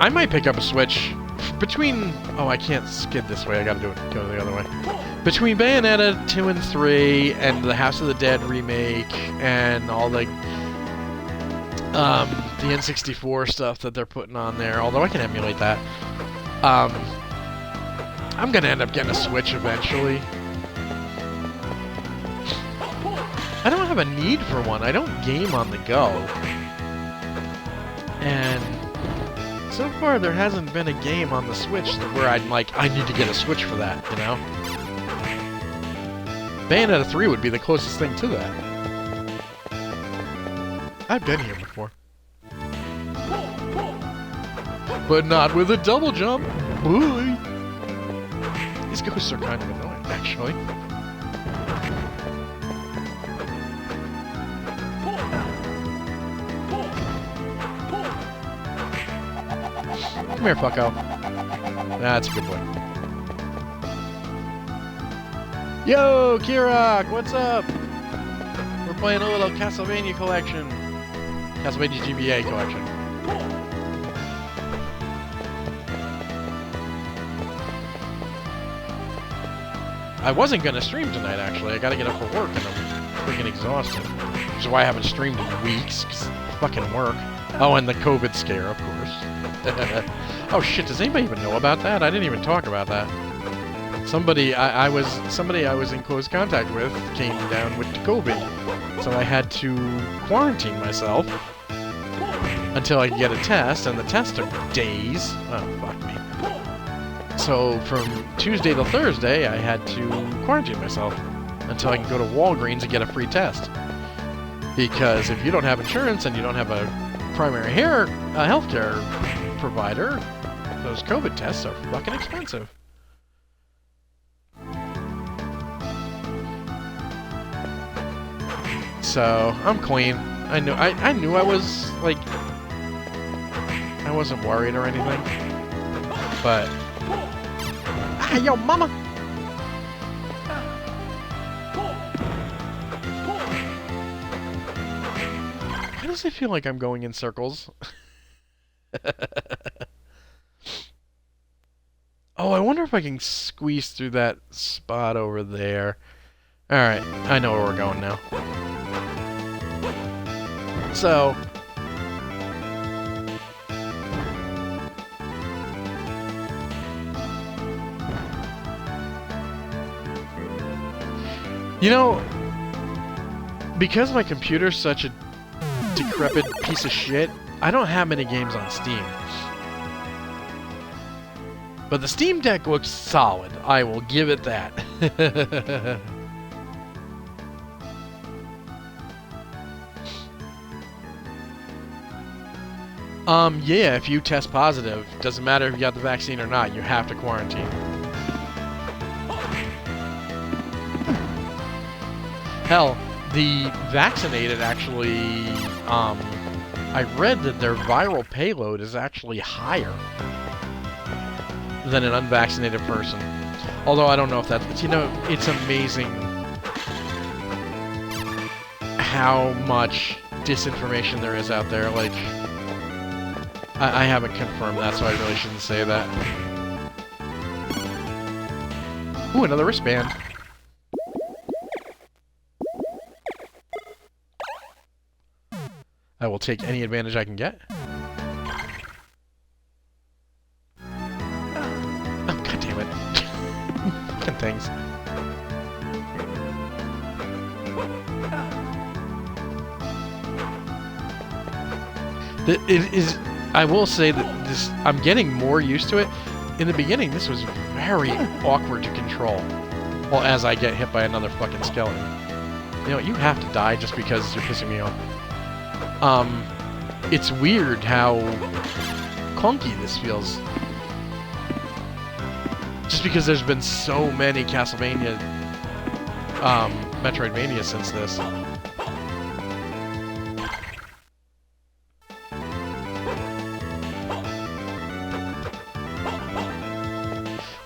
I might pick up a Switch between... Oh, I can't skid this way. I gotta go the other way. Between Bayonetta 2 and 3, and the House of the Dead remake, and all the N64 stuff that they're putting on there, although I can emulate that. I'm gonna end up getting a Switch eventually. I don't have a need for one. I don't game on the go. And so far there hasn't been a game on the Switch where I'm like, I need to get a Switch for that, you know? Bayonetta 3 would be the closest thing to that. I've been here before. But not with a double jump. Boy. These ghosts are kind of annoying, actually. Come here, fucko. That's a good boy. Yo, Kirok, what's up? We're playing a little Castlevania Collection. Castlevania GBA Collection. I wasn't gonna stream tonight, actually. I gotta get up for work, and I'm freaking exhausted. Which is why I haven't streamed in weeks, because fucking work. Oh, and the COVID scare, of course. Oh shit, does anybody even know about that? I didn't even talk about that. Somebody I was in close contact with came down with COVID. So I had to quarantine myself until I could get a test, and the test took days. Oh, fuck me. So from Tuesday to Thursday, I had to quarantine myself until I can go to Walgreens and get a free test. Because if you don't have insurance and you don't have a primary healthcare provider, those COVID tests are fucking expensive. So I'm clean. I knew I was like, I wasn't worried or anything, but yo, mama. Why does it feel like I'm going in circles? Oh, I wonder if I can squeeze through that spot over there. Alright, I know where we're going now. So... You know, because my computer's such a decrepit piece of shit, I don't have many games on Steam. But the Steam Deck looks solid. I will give it that. Yeah, if you test positive, doesn't matter if you got the vaccine or not, you have to quarantine. Hell, the vaccinated actually, I read that their viral payload is actually higher than an unvaccinated person. Although I don't know if that's, you know, it's amazing how much disinformation there is out there. Like, I haven't confirmed that, so I really shouldn't say that. Ooh, another wristband. I will take any advantage I can get. Oh, god damn it. Fucking things. It is... I will say that this... I'm getting more used to it. In the beginning, this was very awkward to control. Well, as I get hit by another fucking skeleton. You know, you have to die just because you're pissing me off. It's weird how clunky this feels. Just because there's been so many Castlevania, Metroidvania since this.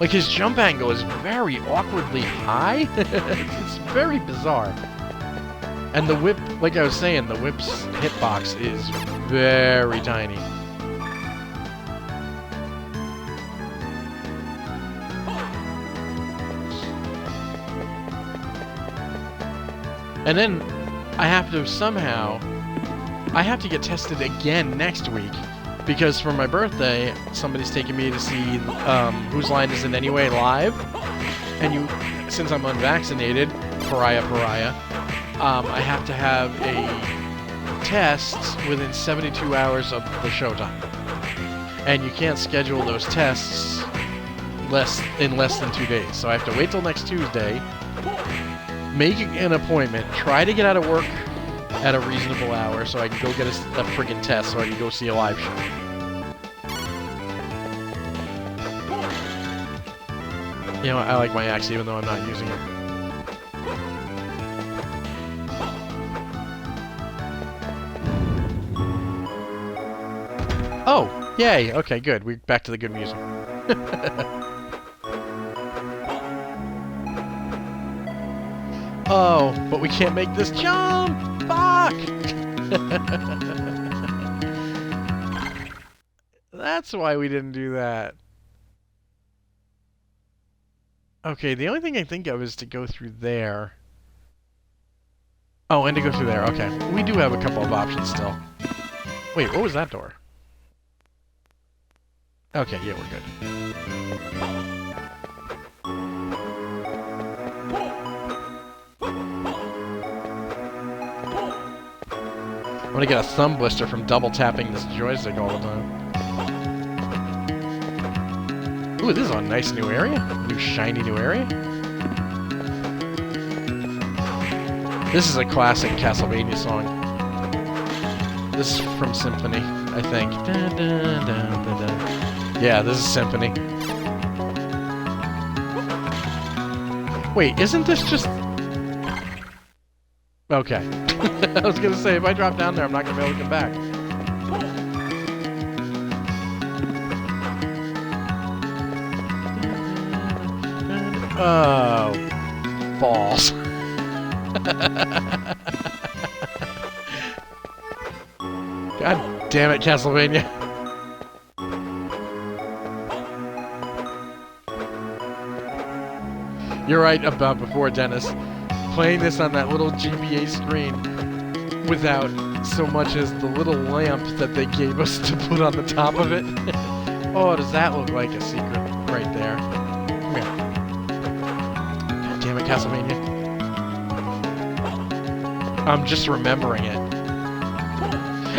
Like, his jump angle is very awkwardly high. It's very bizarre. And the whip, like I was saying, the whip's hitbox is very tiny. And then I have to somehow... I have to get tested again next week. Because for my birthday, somebody's taking me to see Whose Line Is It Anyway live. And since I'm unvaccinated, pariah, I have to have a test within 72 hours of the showtime. And you can't schedule those tests in less than 2 days. So I have to wait till next Tuesday, make an appointment, try to get out of work at a reasonable hour so I can go get a friggin' test so I can go see a live show. You know, I like my axe even though I'm not using it. Oh, yay! Okay, good. We're back to the good music. Oh, but we can't make this jump! Fuck! That's why we didn't do that. Okay, the only thing I think of is to go through there. Oh, and to go through there. Okay. We do have a couple of options still. Wait, what was that door? Okay, yeah, we're good. I'm gonna get a thumb blister from double tapping this joystick all the time. Ooh, this is a nice new area. New shiny new area. This is a classic Castlevania song. This is from Symphony, I think. Da, da, da, da, da. Yeah, this is Symphony. Wait, isn't this just... Okay. I was gonna say, if I drop down there, I'm not gonna be able to come back. Oh, balls. God damn it, Castlevania. You're right about before, Dennis. Playing this on that little GBA screen without so much as the little lamp that they gave us to put on the top of it. Oh, does that look like a secret right there? Come here. God damn it, Castlevania. I'm just remembering it.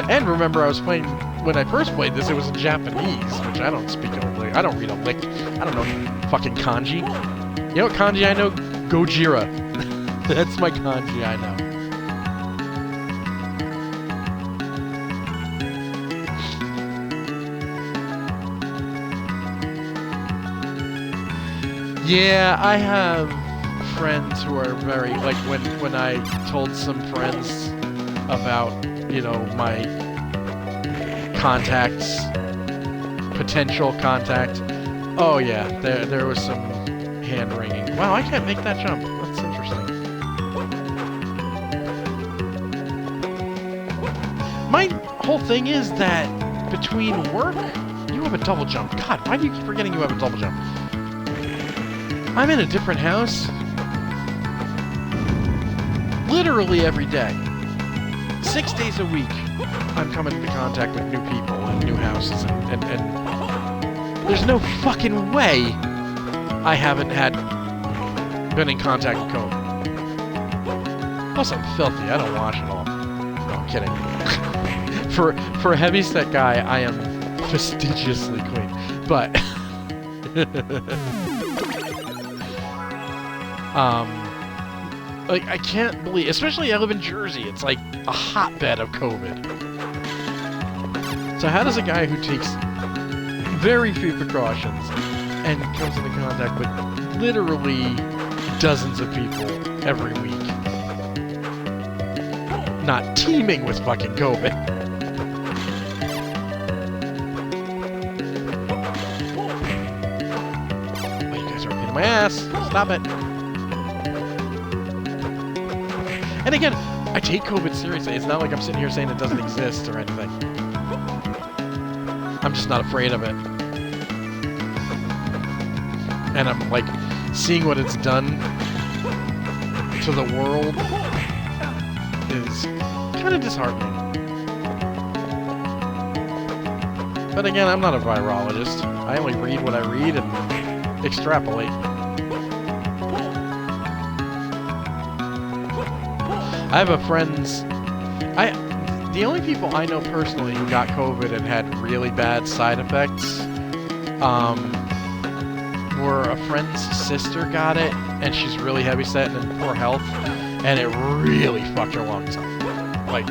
And remember, I was playing, when I first played this, it was in Japanese, which I don't speak a lick. I don't read a lick. I don't know fucking kanji. You know what kanji I know? Gojira. That's my kanji I know. Yeah, I have friends who are very, like, when I told some friends about, you know, my contacts, potential contact, oh yeah, there was some hand-wringing. Wow, I can't make that jump. That's interesting. My whole thing is that between work, you have a double jump. God, why do you keep forgetting you have a double jump? I'm in a different house literally every day. 6 days a week, I'm coming into contact with new people and new houses, and there's no fucking way I haven't been in contact with COVID. Plus, I'm filthy. I don't wash at all. No, I'm kidding. For a heavyset guy, I am fastidiously clean. But like, I can't believe, especially I live in Jersey, it's like a hotbed of COVID. So how does a guy who takes very few precautions and comes into contact with literally dozens of people every week, not teeming with fucking COVID? Oh, you guys are a pain in my ass. Stop it. And again, I take COVID seriously. It's not like I'm sitting here saying it doesn't exist or anything. I'm just not afraid of it. And I'm, like, seeing what it's done to the world is kind of disheartening. But again, I'm not a virologist. I only read what I read and extrapolate. I have a friend's... The only people I know personally who got COVID and had really bad side effects were a friend's sister got it, and she's really heavyset and in poor health, and it really fucked her lungs up. Like,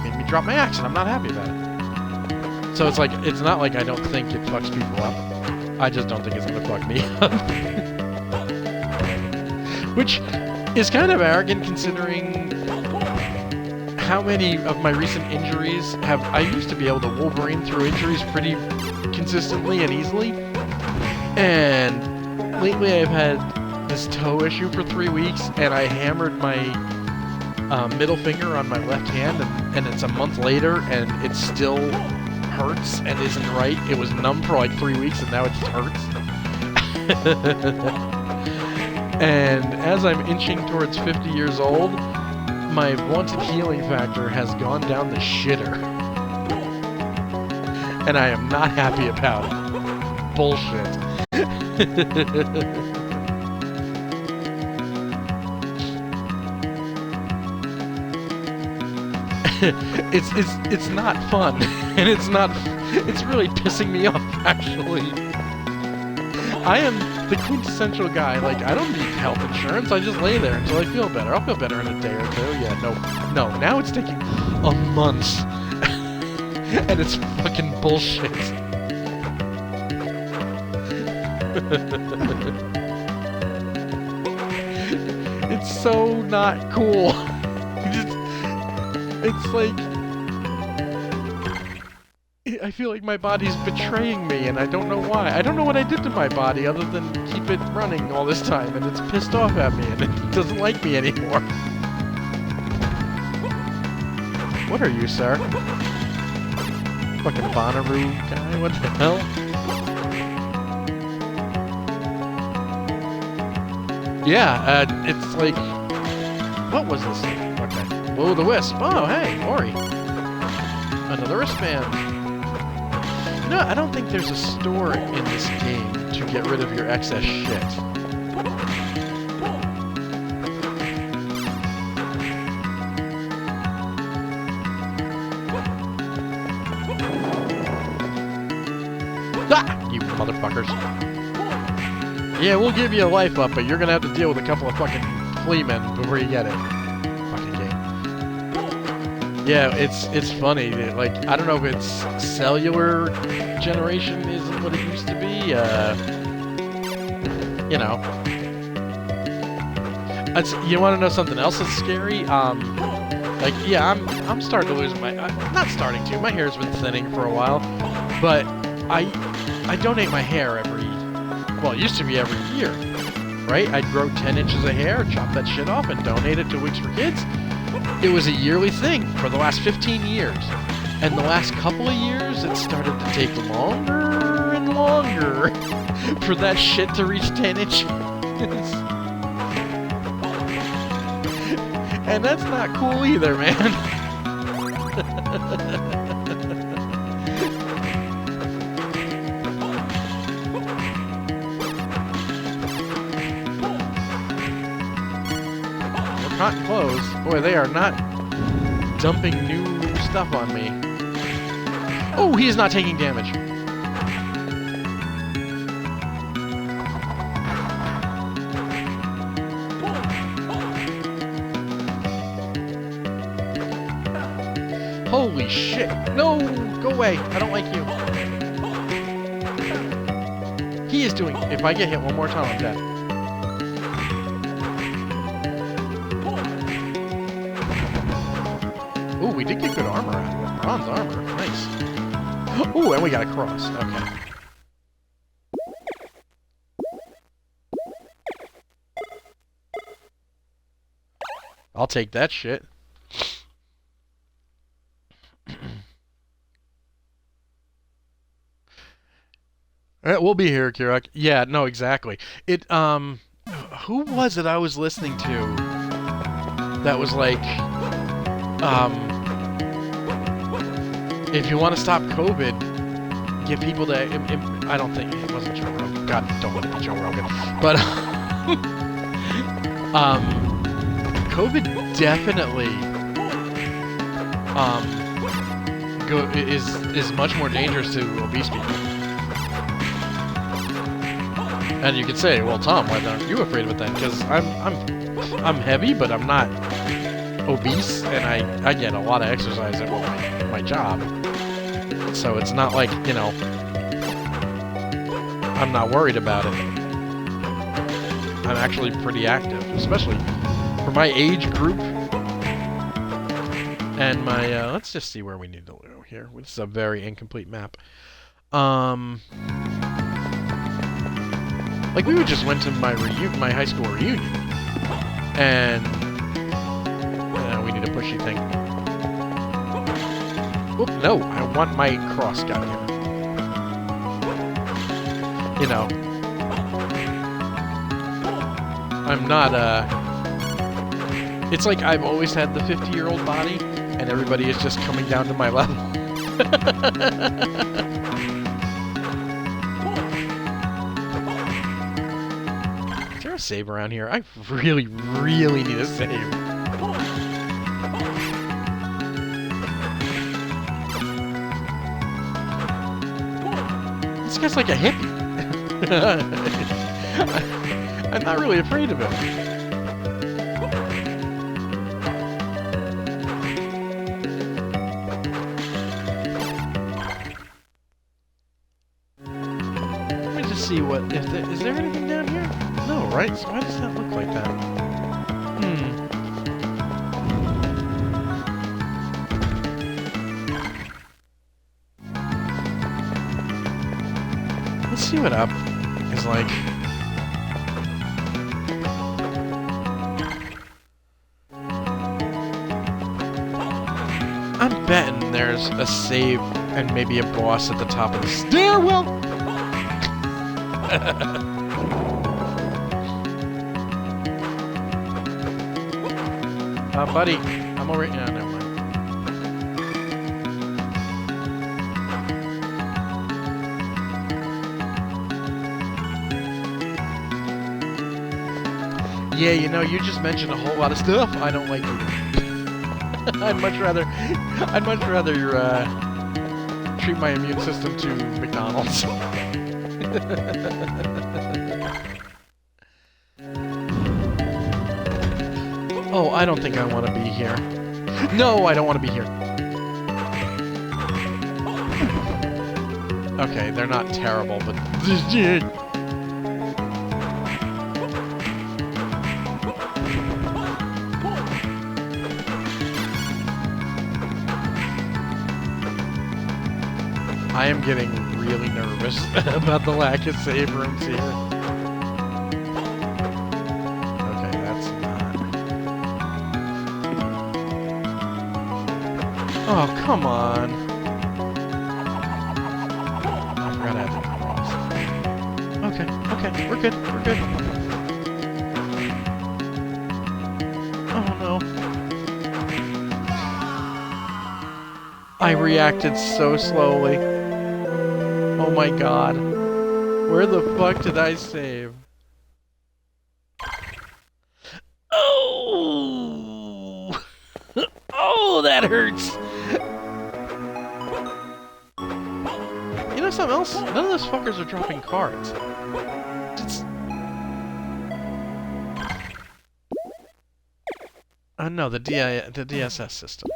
made me drop my axe, and I'm not happy about it. So it's like, it's not like I don't think it fucks people up. I just don't think it's gonna fuck me up. Which is kind of arrogant considering how many of my recent injuries I used to be able to Wolverine through injuries pretty consistently and easily. And lately I've had this toe issue for 3 weeks, and I hammered my middle finger on my left hand, and it's a month later, and it still hurts and isn't right. It was numb for like 3 weeks, and now it just hurts. And as I'm inching towards 50 years old, my wanted healing factor has gone down the shitter. And I am not happy about it. Bullshit. It's not fun. And it's really pissing me off, actually. I am the quintessential guy, like, I don't need health insurance, I just lay there until I feel better. I'll feel better in a day or two. Yeah, no, now it's taking a month. And it's fucking bullshit. It's so not cool. It's like, I feel like my body's betraying me, and I don't know why. I don't know what I did to my body other than keep it running all this time, and it's pissed off at me, and it doesn't like me anymore. What are you, sir? Fucking Bonnaroo guy? What the hell? Yeah, it's like... What was this? Okay. Will-o'-the-wisp. Oh, hey, Ori. Another wristband. No, I don't think there's a store in this game to get rid of your excess shit. you motherfuckers. Yeah, we'll give you a life up, but you're gonna have to deal with a couple of fucking flea men before you get it. Fucking game. Yeah, it's funny. Like, I don't know if it's cellular generation isn't what it used to be. You know. You want to know something else that's scary? Like, yeah, I'm starting to lose my... not starting to. My hair's been thinning for a while. But I donate my hair every... Well, it used to be every year. Right? I'd grow 10 inches of hair, chop that shit off, and donate it to Wigs for Kids. It was a yearly thing for the last 15 years. And the last couple of years, it started to take longer and longer for that shit to reach 10 inches. And that's not cool either, man. We're cotton clothes. Boy, they are not dumping new stuff on me. Oh, he is not taking damage. Holy shit! No! Go away! I don't like you. He is doing... If I get hit one more time, I'm dead. Ooh, we did get good armor out of it. Bronze armor. Nice. Ooh, and we got a cross. Okay. I'll take that shit. We'll be here, Kirak. Yeah, no, exactly. It, who was it I was listening to that was like, if you want to stop COVID, get people to, I don't think, it wasn't Joe Rogan. God, don't let it be Joe Rogan. But, COVID definitely, is much more dangerous to obese people. And you could say, well, Tom, why aren't you afraid of it then? Because I'm heavy, but I'm not obese, and I get a lot of exercise at my job. So it's not like, you know, I'm not worried about it. I'm actually pretty active, especially for my age group. And my, let's just see where we need to go here. This is a very incomplete map. Like, we just went to my high school reunion, and we need a pushy thing. Oop, no, I want my cross guy here. You know, I'm not, it's like I've always had the 50-year-old body, and everybody is just coming down to my level. Is there a save around here? I really, really need a save. This guy's like a hippie. I'm not really afraid of him. Let me just see what... is there anything down here? No, right? So why does that look like that? Let's see what up is like. I'm betting there's a save and maybe a boss at the top of the stairwell. Buddy, I'm already... No, never mind. Yeah, you know, you just mentioned a whole lot of stuff I don't like to do. I'd much rather treat my immune system to McDonald's. Oh, I don't think I want to be here. No, I don't want to be here. Okay, they're not terrible, but... I am getting really nervous about the lack of save rooms here. Okay, that's not... Oh, come on. I forgot I had to cross. Okay, okay, we're good, we're good. Oh no. I reacted so slowly. Oh my god. Where the fuck did I save? Oh! Oh, that hurts! You know something else? None of those fuckers are dropping cards. It's... no, the DSS system.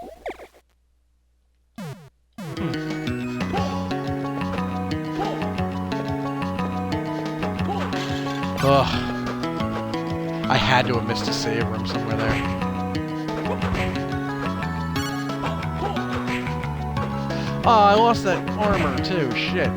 Ugh. I had to have missed a save room somewhere there. Oh, I lost that armor too. Shit.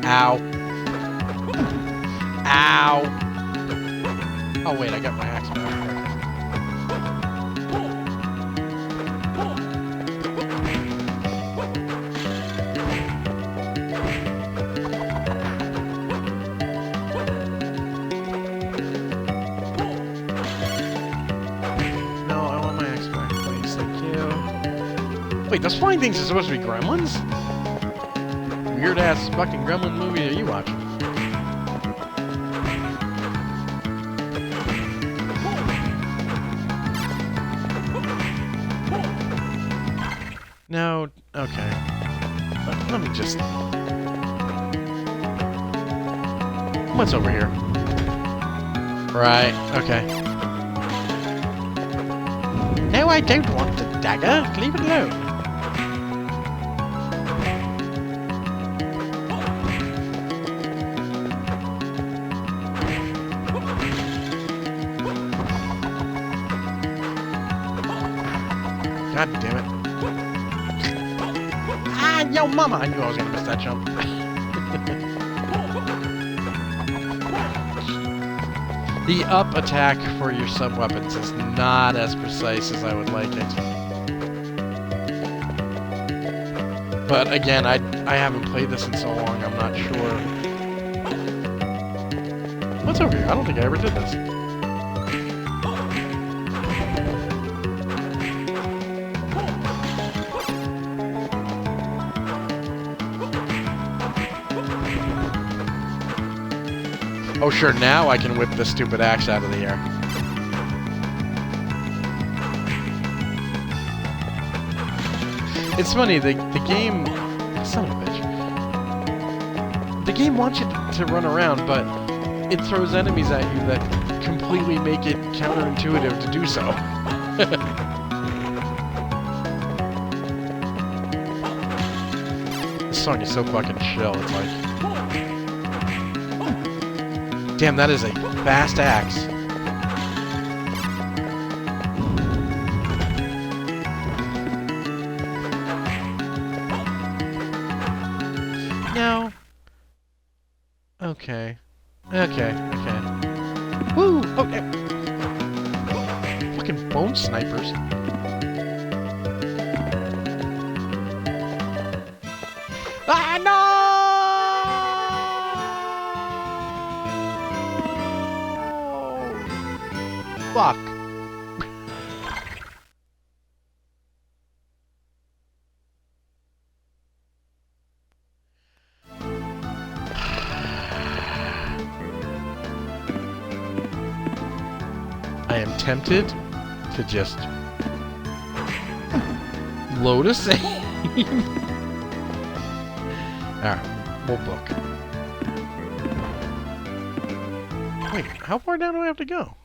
Ow. Ow. Oh wait, I got my axe back. Wait, those flying things are supposed to be gremlins? Weird-ass fucking gremlin movie are you watching? No, okay. Let me just... What's over here? Right, okay. No, I don't want the dagger. Leave it alone. God damn it. Ah, yo mama! I knew I was gonna miss that jump. The up attack for your sub-weapons is not as precise as I would like it. But again, I haven't played this in so long, I'm not sure. What's over here? I don't think I ever did this. Oh sure, now I can whip this stupid axe out of the air. It's funny, the game... Son of a bitch. The game wants you to run around, but it throws enemies at you that completely make it counterintuitive to do so. This song is so fucking chill, it's like... Damn, that is a fast axe. No. Okay. Okay, okay. Woo! Okay. Fucking bone snipers. Ah, no! Fuck. I am tempted to just load a save. Alright, we'll book. Wait, how far down do I have to go?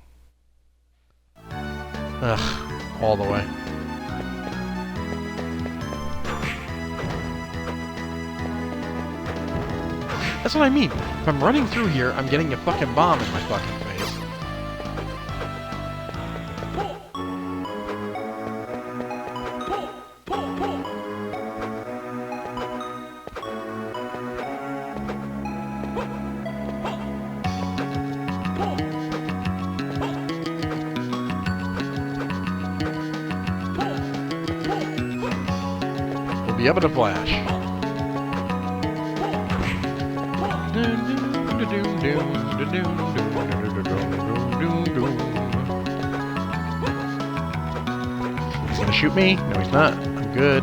Ugh, all the way. That's what I mean. If I'm running through here, I'm getting a fucking bomb in my fucking face. We'll be able to flash. He's gonna shoot me? No, he's not. I'm good.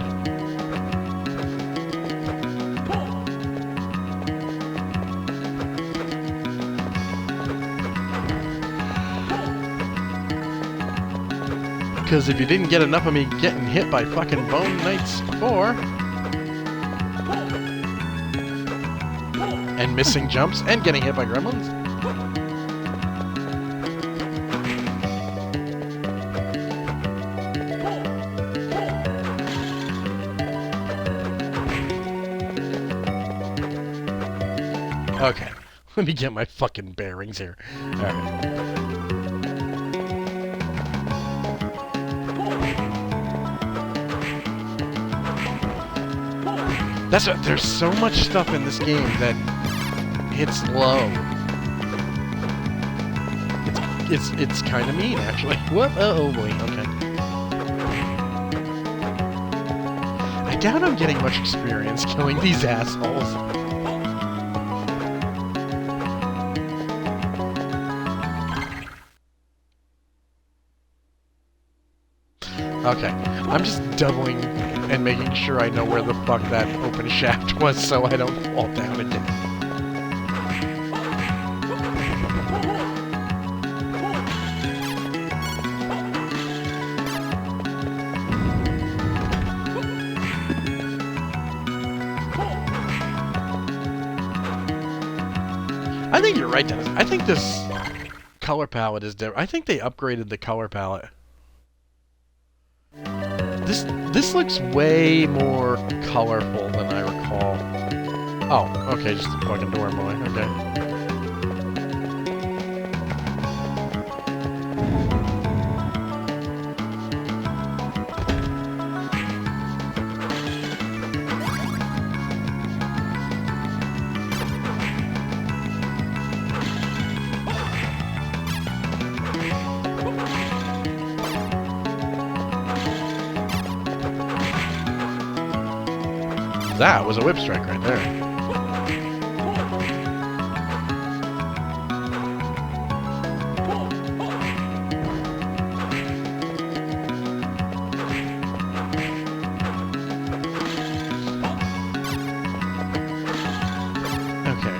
Because if you didn't get enough of me getting hit by fucking Bone Knights before, and missing jumps, and getting hit by gremlins. Okay, let me get my fucking bearings here. Alright. That's what, there's so much stuff in this game that hits low. It's kind of mean, actually. What? Oh boy. Okay. I doubt I'm getting much experience killing these assholes. Okay, I'm just doubling and making sure I know where the fuck that open shaft was so I don't fall down again. I think you're right, Dennis. I think this color palette is different. I think they upgraded the color palette. This looks way more colorful than I recall. Oh, okay, just a fucking door boy. Okay. That was a whip strike right there. Okay.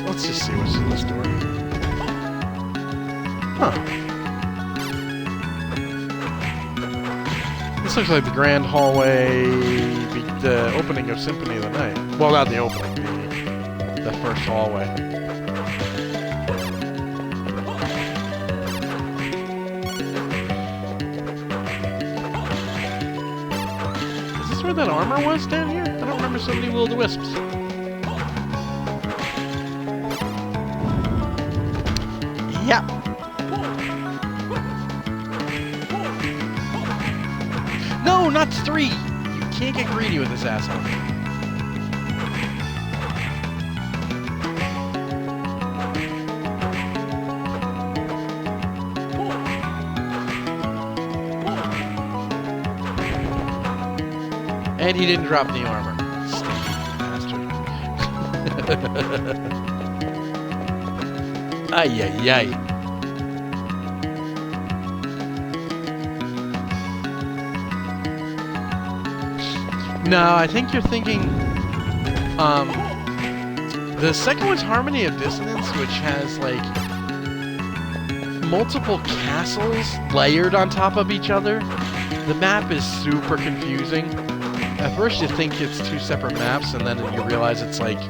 Let's just see what's in this door. Huh. This looks like the grand hallway, the opening of Symphony of the Night. Well, not the opening, the first hallway. Is this where that armor was down here? I don't remember so many will-o-the-wisps. Yep. No, not 3! You can't get greedy with this asshole. And he didn't drop the armor. Stinky bastard. Ay, ay, ay. No, I think you're thinking, the second one's Harmony of Dissonance, which has, like, multiple castles layered on top of each other. The map is super confusing. At first you think it's two separate maps, and then you realize it's like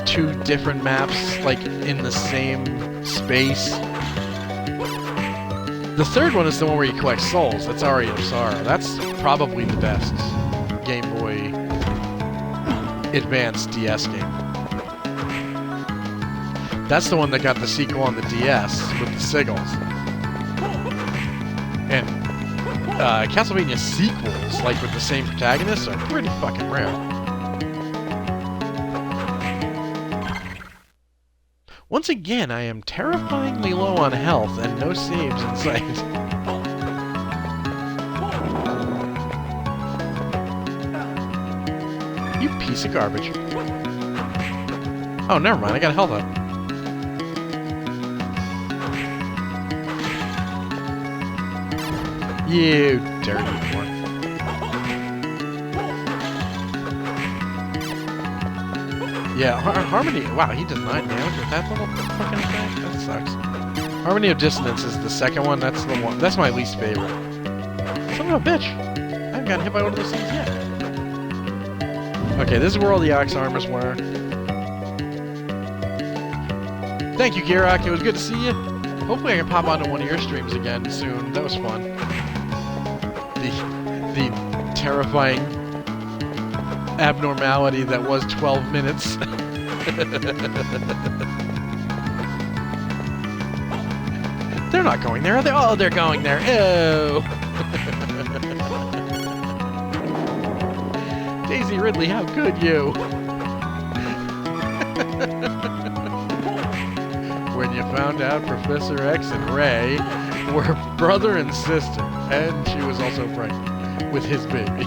two different maps, like in the same space. The third one is the one where you collect souls. That's Aria of Sorrow. That's probably the best Game Boy Advance DS game. That's the one that got the sequel on the DS with the Siggles. And Castlevania sequels, like with the same protagonists, are pretty fucking rare. Once again, I am terrifyingly low on health and no saves in sight. You piece of garbage. Oh, never mind, I got health up. You dirty one. Yeah, Harmony... Wow, he does 9 damage with that little fucking attack? That sucks. Harmony of Dissonance is the second one. That's the one... That's my least favorite. Son of a bitch! I haven't gotten hit by one of those things yet. Okay, this is where all the Ox armors were. Thank you, Girak. It was good to see you. Hopefully I can pop onto one of your streams again soon. That was fun. The terrifying abnormality that was 12 minutes. They're not going there, are they? Oh, they're going there. Ew. Daisy Ridley, how could you? When you found out Professor X and Ray were brother and sister, and she was also pregnant with his baby.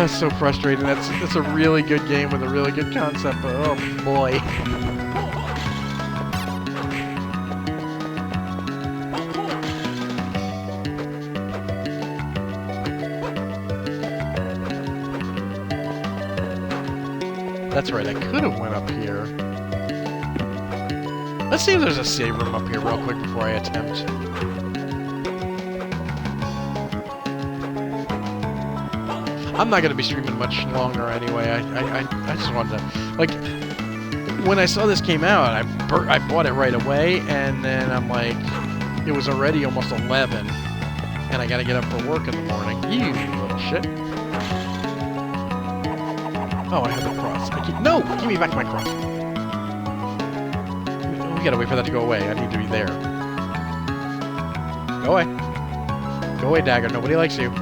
So frustrating. That's a really good game with a really good concept, but oh boy. That's right, I could have went up here. Let's see if there's a save room up here real quick before I attempt. I'm not going to be streaming much longer anyway. I just wanted to... Like, when I saw this came out, I bought it right away, and then I'm like... It was already almost 11, and I got to get up for work in the morning. You little shit. Oh, I have the cross. No! Give me back my cross. We gotta wait for that to go away. I need to be there. Go away. Go away, Dagger. Nobody likes you.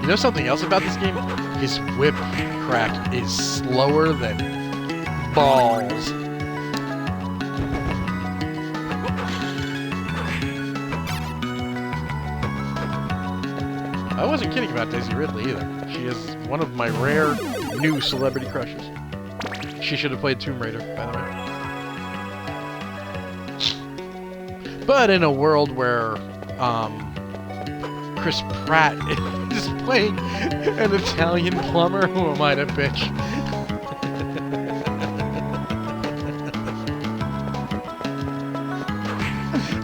You know something else about this game? His whip crack is slower than balls. I wasn't kidding about Daisy Ridley either. She is one of my rare new celebrity crushes. She should have played Tomb Raider, by the way. But in a world where Chris Pratt is playing an Italian plumber, who am I to bitch?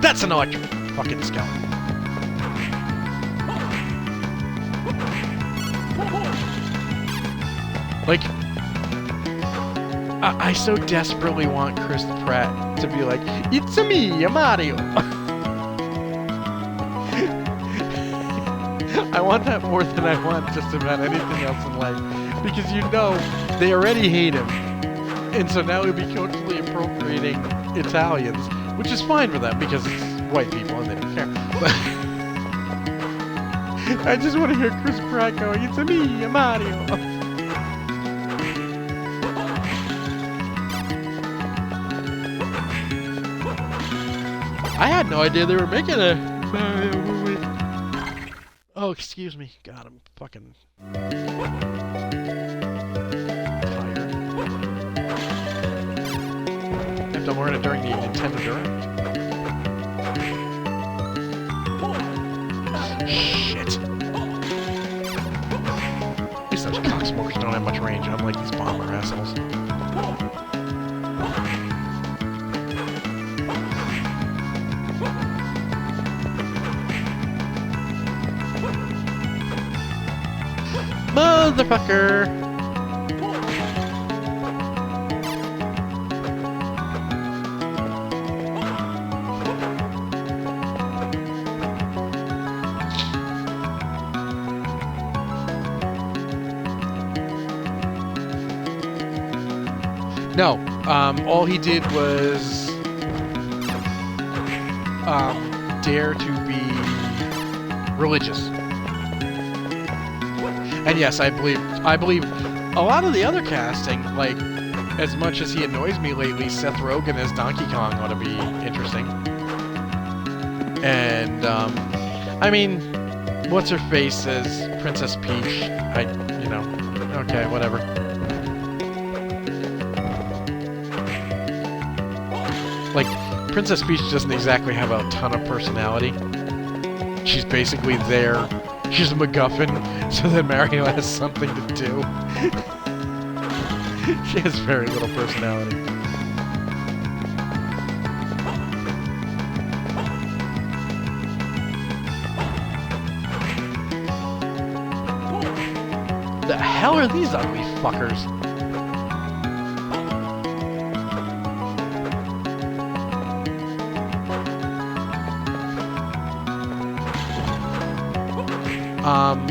That's an electric fucking skeleton. Like, I so desperately want Chris Pratt to be like, "It's me, Mario." I want that more than I want just about anything else in life. Because you know, they already hate him. And so now he'll be culturally appropriating Italians, which is fine for them because it's white people and they don't care. But I just want to hear Chris Pratt going, "It's me, Mario." I had no idea they were making a Mario movie. Oh, excuse me. God, I'm fucking tired. learn it during the Nintendo Direct. Shit. At least those cocksmokers don't have much range, unlike these bomber assholes. Motherfucker! No, all he did was dare to be religious. And yes, I believe a lot of the other casting, like, as much as he annoys me lately, Seth Rogen as Donkey Kong ought to be interesting. And, I mean, what's her face as Princess Peach? You know, okay, whatever. Like, Princess Peach doesn't exactly have a ton of personality. She's basically there. She's a MacGuffin, so that Mario has something to do. She has very little personality. The hell are these ugly fuckers?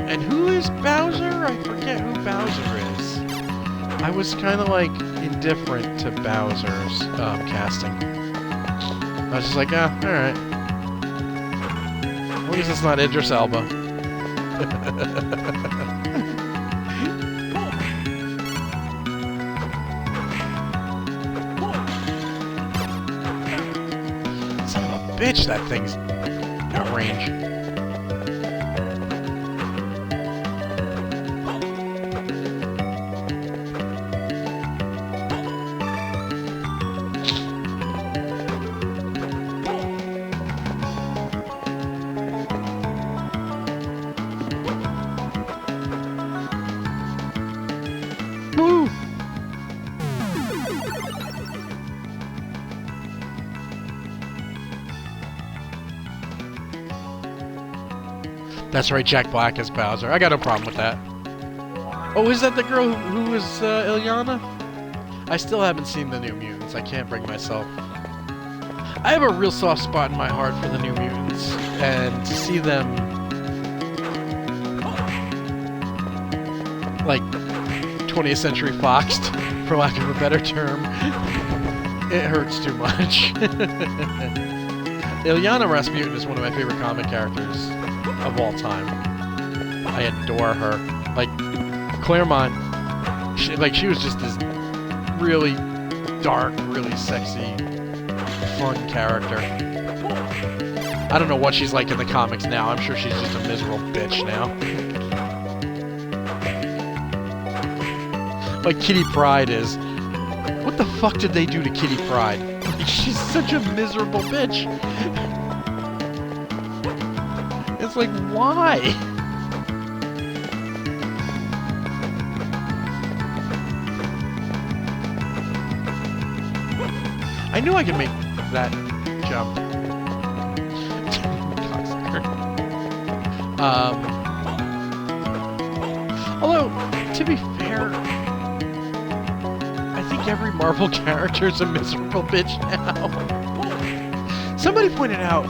And who is Bowser? I forget who Bowser is. I was kind of, like, indifferent to Bowser's casting. I was just like, ah, alright. At least it's not Idris Elba. Son of a bitch, that thing's got range. That's right, Jack Black as Bowser. I got no problem with that. Oh, is that the girl who was Ilyana? I still haven't seen the New Mutants. I can't bring myself. I have a real soft spot in my heart for the New Mutants, and to see them, like, 20th Century Foxed, for lack of a better term, it hurts too much. Ilyana Rasputin is one of my favorite comic characters of all time. I adore her. Like, Claremont, she was just this really dark, really sexy, fun character. I don't know what she's like in the comics now. I'm sure she's just a miserable bitch now. Like Kitty Pryde is. What the fuck did they do to Kitty Pryde? She's such a miserable bitch. It's like, why? I knew I could make that jump. Although, to be fair, I think every Marvel character is a miserable bitch now. Somebody pointed out,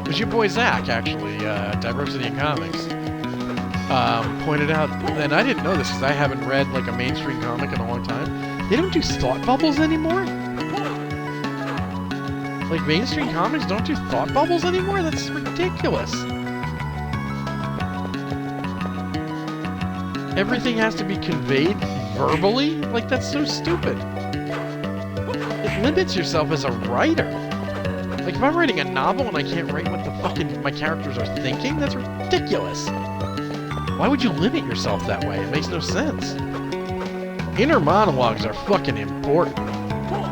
it was your boy Zach, actually, Diversity in Comics, pointed out, and I didn't know this because I haven't read, like, a mainstream comic in a long time, they don't do thought bubbles anymore? Like, mainstream comics don't do thought bubbles anymore? That's ridiculous. Everything has to be conveyed verbally? Like, that's so stupid. It limits yourself as a writer. Like, if I'm writing a novel and I can't write what the fucking my characters are thinking, that's ridiculous. Why would you limit yourself that way? It makes no sense. Inner monologues are fucking important.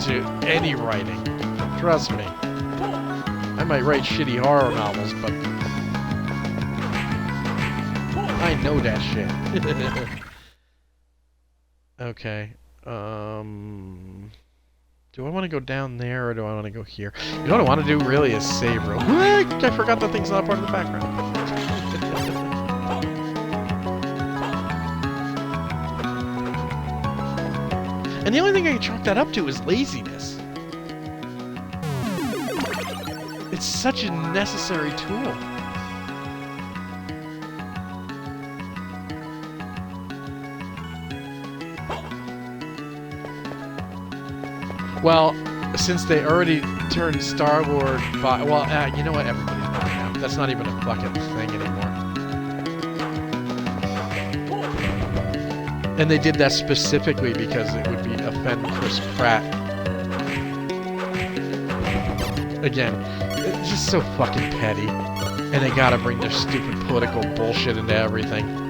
to any writing. Trust me. I might write shitty horror novels, but I know that shit. Okay. Do I want to go down there, or do I want to go here? You know what I want to do, really, is save real quick. I forgot that thing's not part of the background. And the only thing I can chalk that up to is laziness. It's such a necessary tool. Well, since they already turned Star-Lord by... Well, you know what? Everybody's by now. That's not even a fucking thing anymore. And they did that specifically because it would be offend Chris Pratt. Again, it's just so fucking petty. And they gotta bring their stupid political bullshit into everything.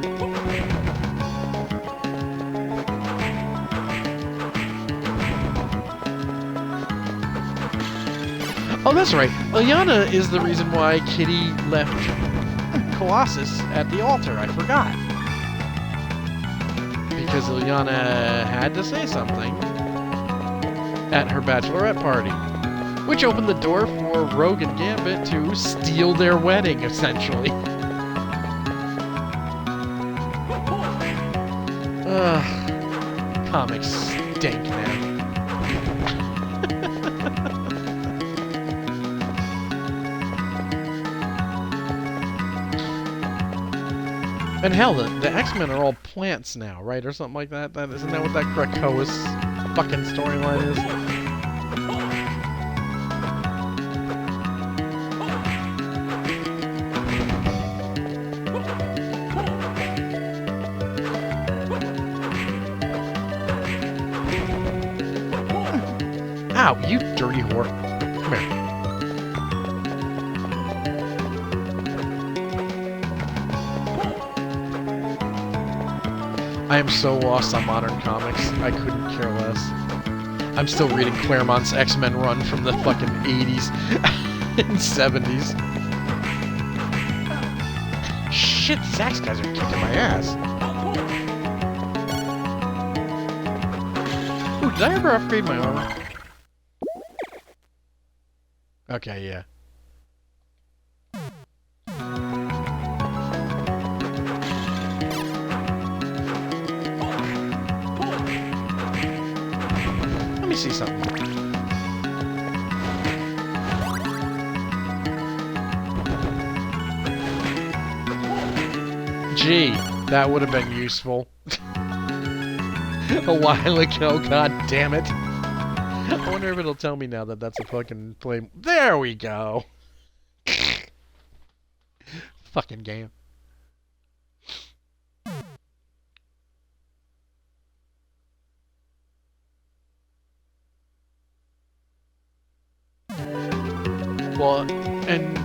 Oh, that's right. Ilyana is the reason why Kitty left Colossus at the altar. I forgot. Because Ilyana had to say something at her bachelorette party, which opened the door for Rogue and Gambit to steal their wedding, essentially. Comics stink, man. And hell, the X-Men are all plants now, right? Or something like that? Isn't that what that Krakoa's fucking storyline is? Ow, you dirty whore. Come here. I am so lost on modern comics, I couldn't care less. I'm still reading Claremont's X-Men run from the fucking 80s and 70s. Shit, these X guys are kicking my ass. Ooh, did I ever upgrade my armor? Okay, yeah. See something. Gee, that would have been useful. A while ago, god damn it. I wonder if it'll tell me now that that's a fucking play. There we go. Fucking game. Well, and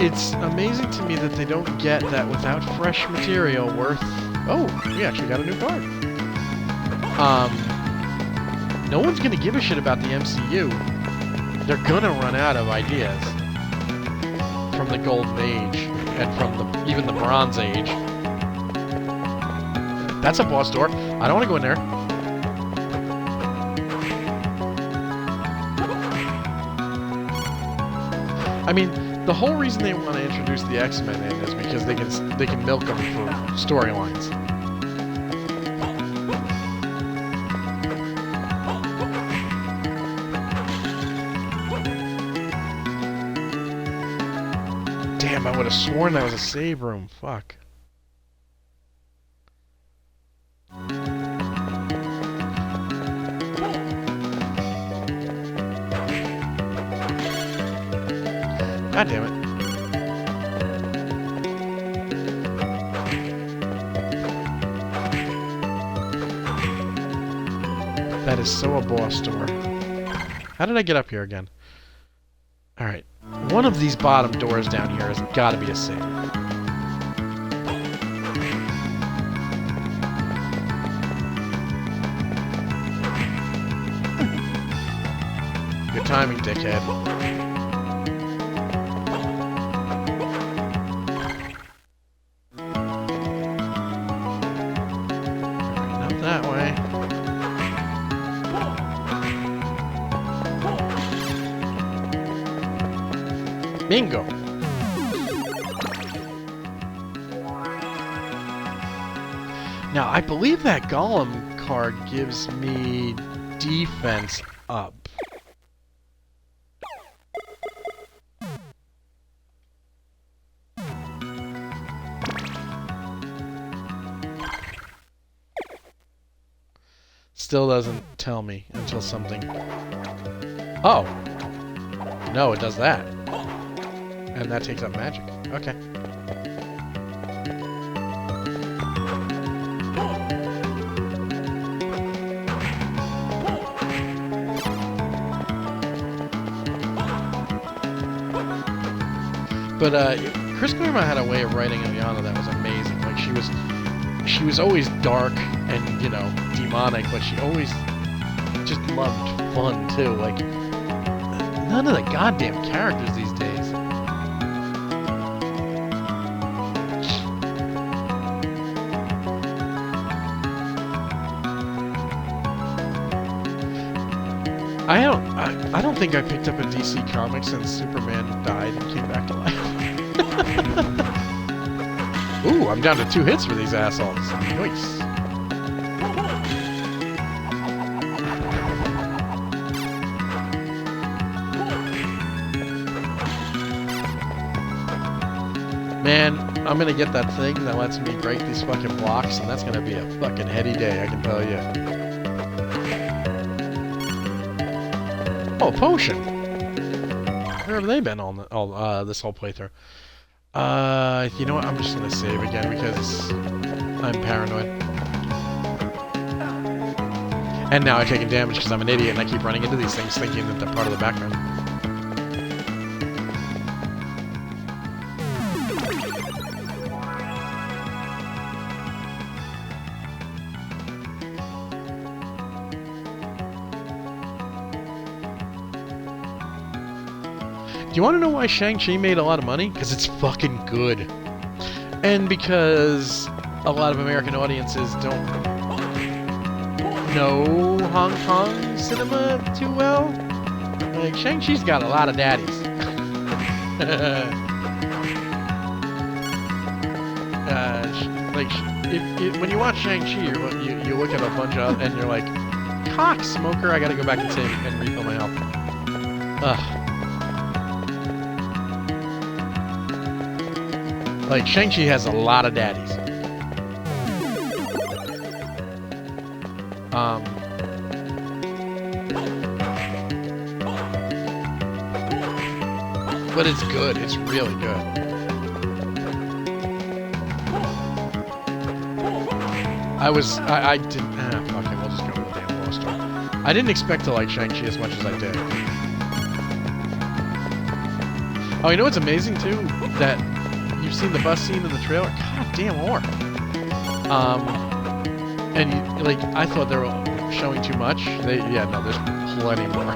it's amazing to me that they don't get that without fresh material worth... Oh, we actually got a new card. No one's gonna give a shit about the MCU. They're gonna run out of ideas. From the Golden Age, and from even the Bronze Age. That's a boss door. I don't want to go in there. I mean, the whole reason they want to introduce the X-Men in is because they can milk them for storylines. Damn, I would have sworn that was a save room. Fuck. God damn it. That is so a boss door. How did I get up here again? Alright. One of these bottom doors down here has got to be a save. Good timing, dickhead. Not that way. Bingo! Now, I believe that Golem card gives me defense up. Still doesn't tell me until something... Oh! No, it does that. And that takes up magic. Okay. But Chris Claremont had a way of writing Eliana that was amazing. Like she was always dark and, you know, demonic, but she always just loved fun too. Like none of the goddamn characters these days. I don't think I picked up a DC comic since Superman died and came back to life. Ooh, I'm down to 2 hits for these assholes. Nice. Man, I'm gonna get that thing that lets me break these fucking blocks, and that's gonna be a fucking heady day, I can tell you. Oh, potion! Where have they been all this whole playthrough? You know what? I'm just gonna save again because I'm paranoid. And now I'm taking damage because I'm an idiot and I keep running into these things thinking that they're part of the background. Do you want to know why Shang-Chi made a lot of money? Because it's fucking good. And because a lot of American audiences don't know Hong Kong cinema too well. Like, Shang-Chi's got a lot of daddies. When you watch Shang-Chi, you look at a bunch of, and you're like, cock smoker, I gotta go back and save and refill my health. Ugh. Like, Shang-Chi has a lot of daddies. But it's good. It's really good. I didn't... okay, we'll just go to the damn boss door. I didn't expect to like Shang-Chi as much as I did. Oh, you know what's amazing, too? That... You've seen the bus scene in the trailer? God damn whore. And I thought they were showing too much. Yeah, no, there's plenty more.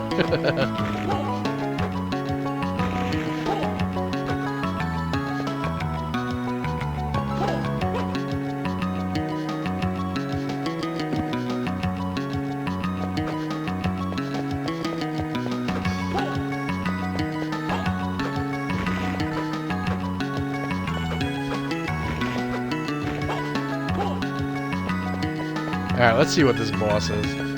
Alright, let's see what this boss is.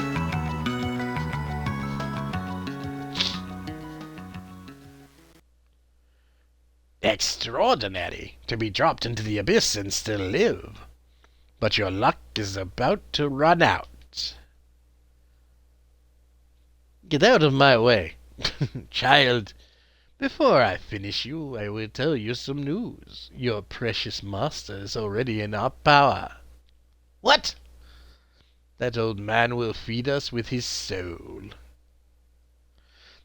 Extraordinary to be dropped into the abyss and still live. But your luck is about to run out. Get out of my way. Child, before I finish you, I will tell you some news. Your precious master is already in our power. What? That old man will feed us with his soul.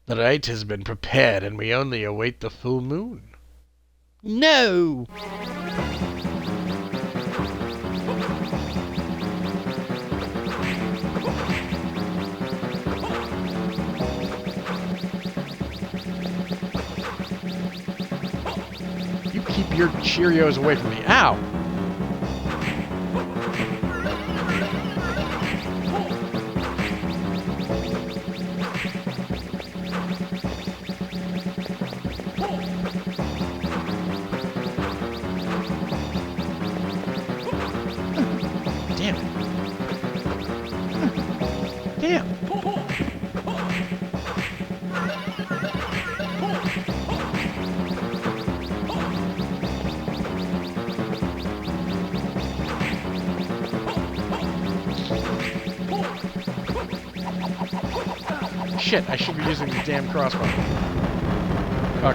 The rite has been prepared, and we only await the full moon. No! keep your Cheerios away from me. Ow! Damn it. Damn. Shit, I should be using the damn crossbow.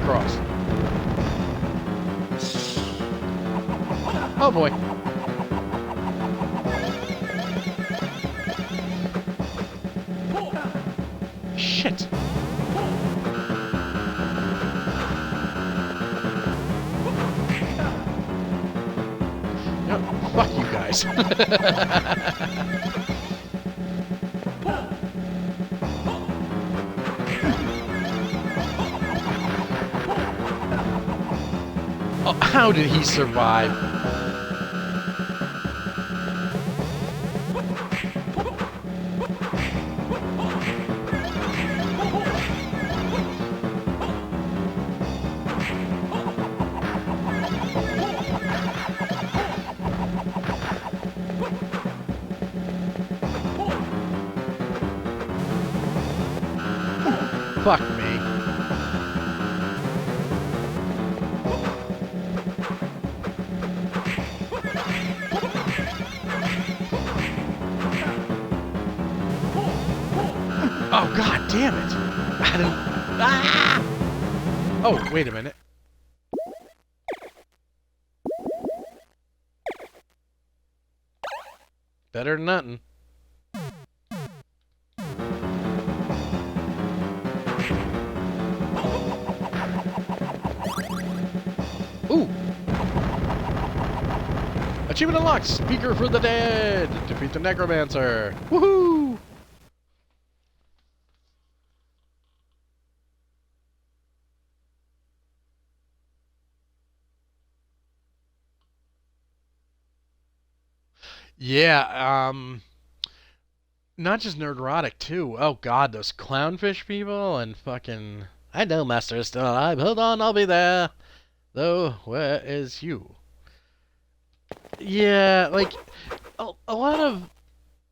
Cross. Oh boy. Shit. No, fuck you guys. Oh, how did he survive? Fuck me. Oh, god damn it! I don't... Ah! Oh, wait a minute. Better than nothing. Ooh! Achievement unlocked! Speaker for the dead! Defeat the necromancer! Woohoo! Yeah, not just nerdrotic too. Oh god, those clownfish people and fucking... I know Master is still alive. Hold on, I'll be there. Though, where is you? Yeah, like a lot of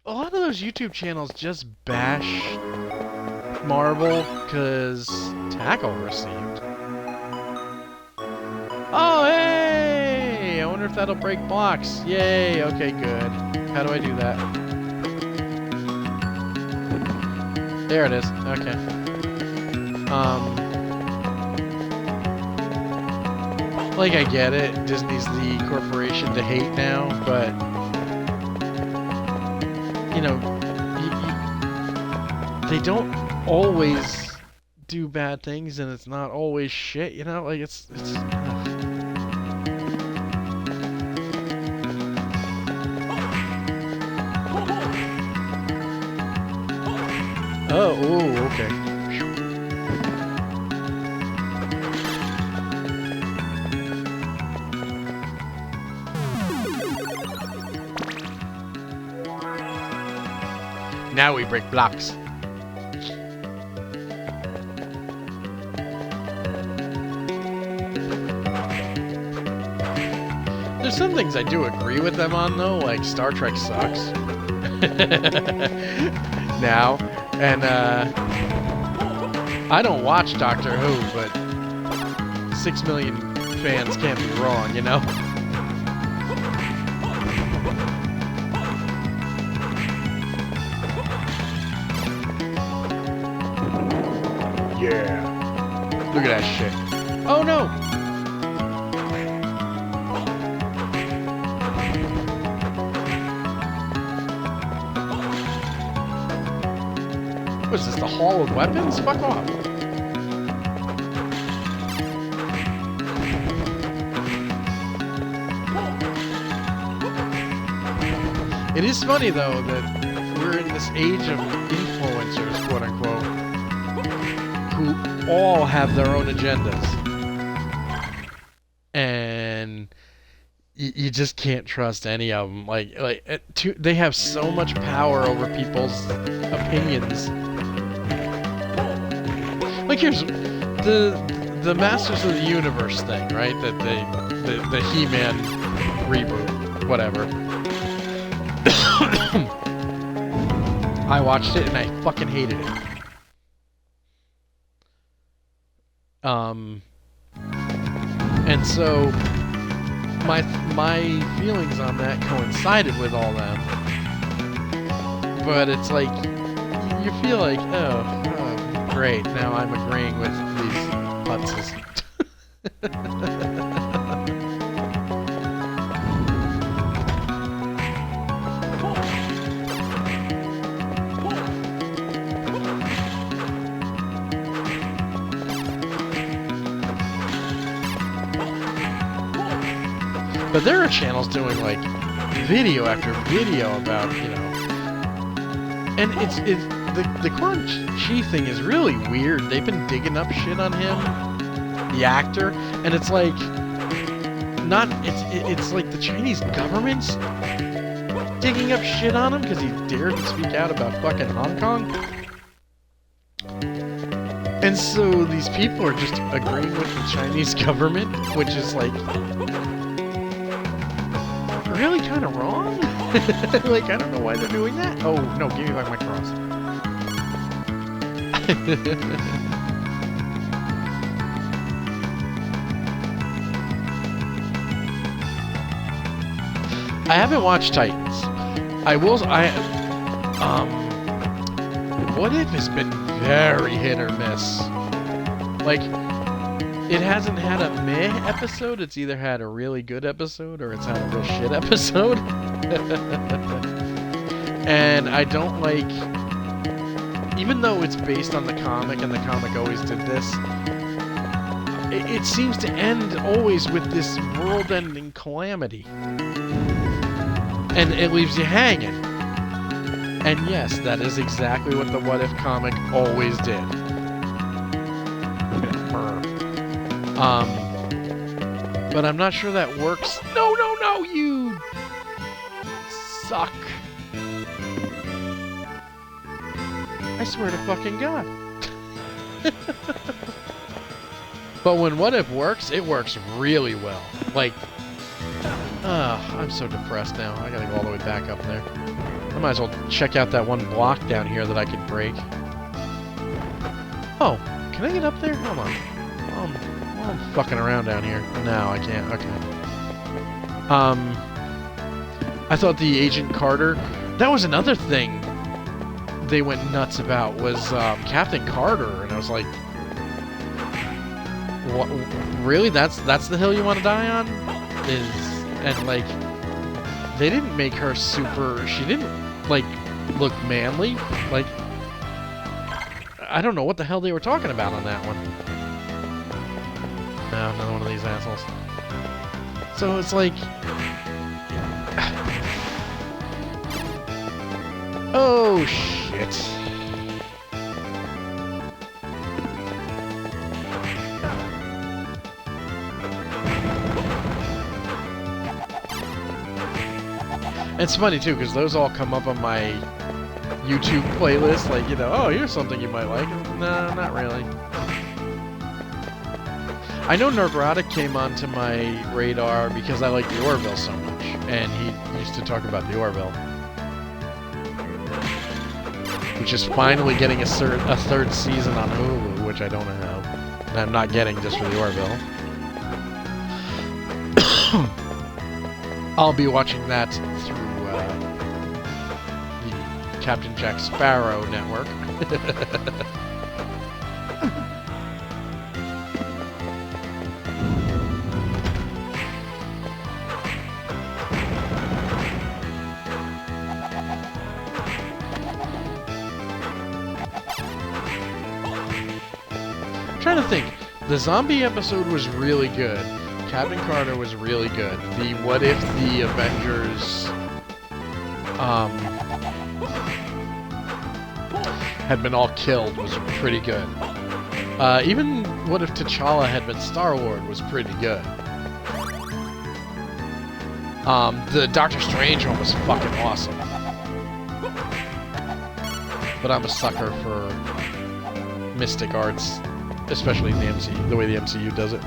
those YouTube channels just bash Marvel because Tackle received. Oh hey! I wonder if that'll break blocks. Yay! Okay, good. How do I do that? There it is. Okay. Like, I get it. Disney's the corporation to hate now, but... You know, they don't always do bad things, and it's not always shit, you know? Like, it's Oh, ooh, okay. Now we break blocks. There's some things I do agree with them on, though, like Star Trek sucks. Now, and I don't watch Doctor Who, but 6 million fans can't be wrong, you know? Yeah. Look at that shit. Oh no! What is this, the Hall of Weapons? Fuck off. It is funny, though, that we're in this age of influencers, quote-unquote, who all have their own agendas. and you just can't trust any of them. They have so much power over people's opinions. Like here's the Masters of the Universe thing, right? That the He-Man reboot, whatever. I watched it and I fucking hated it. And so my feelings on that coincided with all that. But it's like you feel like, oh great, now I'm agreeing with these putzes. But there are channels doing like video after video about, you know, and the Quan Chi thing is really weird. They've been digging up shit on him, the actor, and it's like it's like the Chinese government's digging up shit on him because he dared to speak out about fucking Hong Kong. And so these people are just agreeing with the Chinese government, which is like really kind of wrong. Like, I don't know why they're doing that. Oh, no, give me back my cross. I haven't watched Titans. What If has been very hit or miss. Like, it hasn't had a meh episode, it's either had a really good episode or it's had a real shit episode. And I don't like, even though it's based on the comic and the comic always did this, it seems to end always with this world-ending calamity. And it leaves you hanging. And yes, that is exactly what the What If comic always did. But I'm not sure that works. No, you suck. I swear to fucking God. But when What If works, it works really well. Like, I'm so depressed now. I gotta go all the way back up there. I might as well check out that one block down here that I could break. Oh, can I get up there? Hold on. I'm fucking around down here. No, I can't. Okay. I thought the Agent Carter... That was another thing they went nuts about, was Captain Carter, and I was like... What? Really? That's the hill you want to die on? And, like... They didn't make her super... She didn't, like, look manly. Like... I don't know what the hell they were talking about on that one. No, another one of these assholes. So it's like... Oh, shit. It's funny, too, because those all come up on my YouTube playlist. Like, you know, oh, here's something you might like. No, not really. I know Neurotic came onto my radar because I like the Orville so much, and he used to talk about the Orville, which is finally getting a third season on Hulu, which I don't have, and I'm not getting just for the Orville. I'll be watching that through the Captain Jack Sparrow network. Trying to think. The zombie episode was really good. Captain Carter was really good. The What If the Avengers had been all killed was pretty good. Even What If T'Challa had been Star-Lord was pretty good. The Doctor Strange one was fucking awesome. But I'm a sucker for mystic arts, especially in the MCU, the way the MCU does it.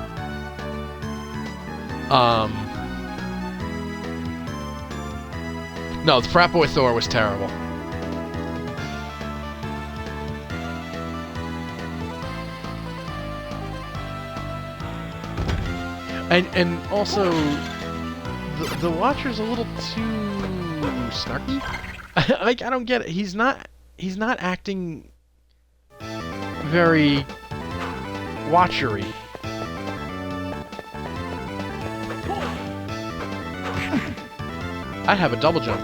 No, the Frat Boy Thor was terrible. And also, the Watcher's a little too snarky. Like, I don't get it. He's not acting very Watchery. I have a double jump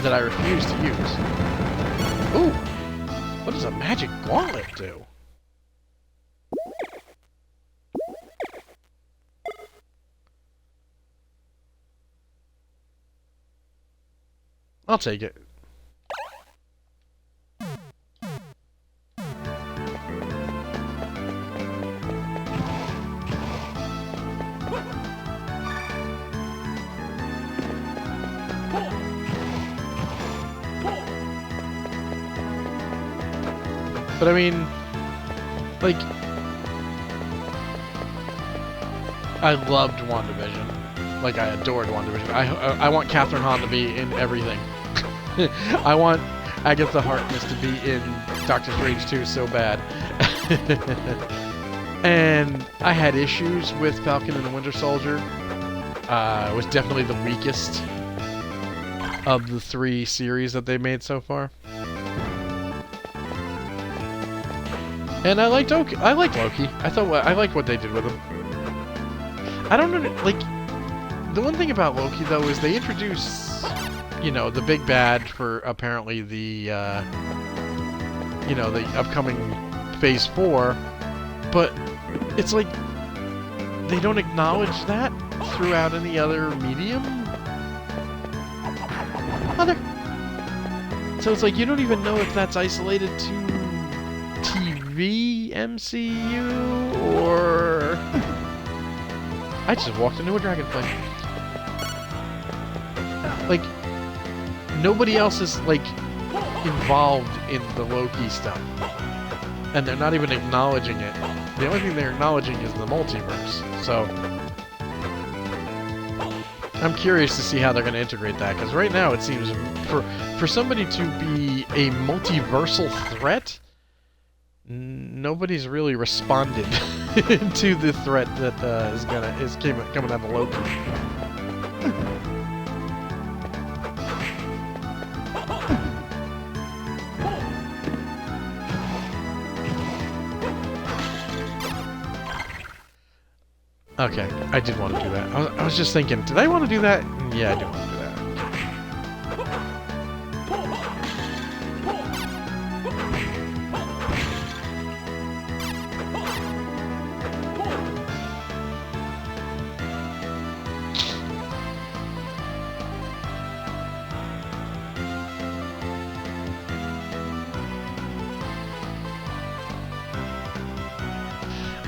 that I refuse to use. Ooh! What does a magic gauntlet do? I'll take it. But I mean, like, I loved WandaVision. Like, I adored WandaVision. I want Catherine Hahn to be in everything. I want Agatha Harkness to be in Doctor Strange 2 so bad. And I had issues with Falcon and the Winter Soldier. It was definitely the weakest of the 3 series that they made so far. And I liked Loki. I liked what they did with him. I don't know, like, the one thing about Loki though is they introduce, you know, the big bad for apparently the, you know, the upcoming Phase 4, but it's like they don't acknowledge that throughout any other medium. So it's like you don't even know if that's isolated to TV MCU or I just walked into a dragonfly. Like nobody else is like involved in the Loki stuff, and they're not even acknowledging it. The only thing they're acknowledging is the multiverse. So I'm curious to see how they're going to integrate that, because right now it seems for somebody to be a multiversal threat, nobody's really responded to the threat that is coming out of Loki. Okay, I did want to do that. I was just thinking, did I want to do that? Yeah, I do want to do that.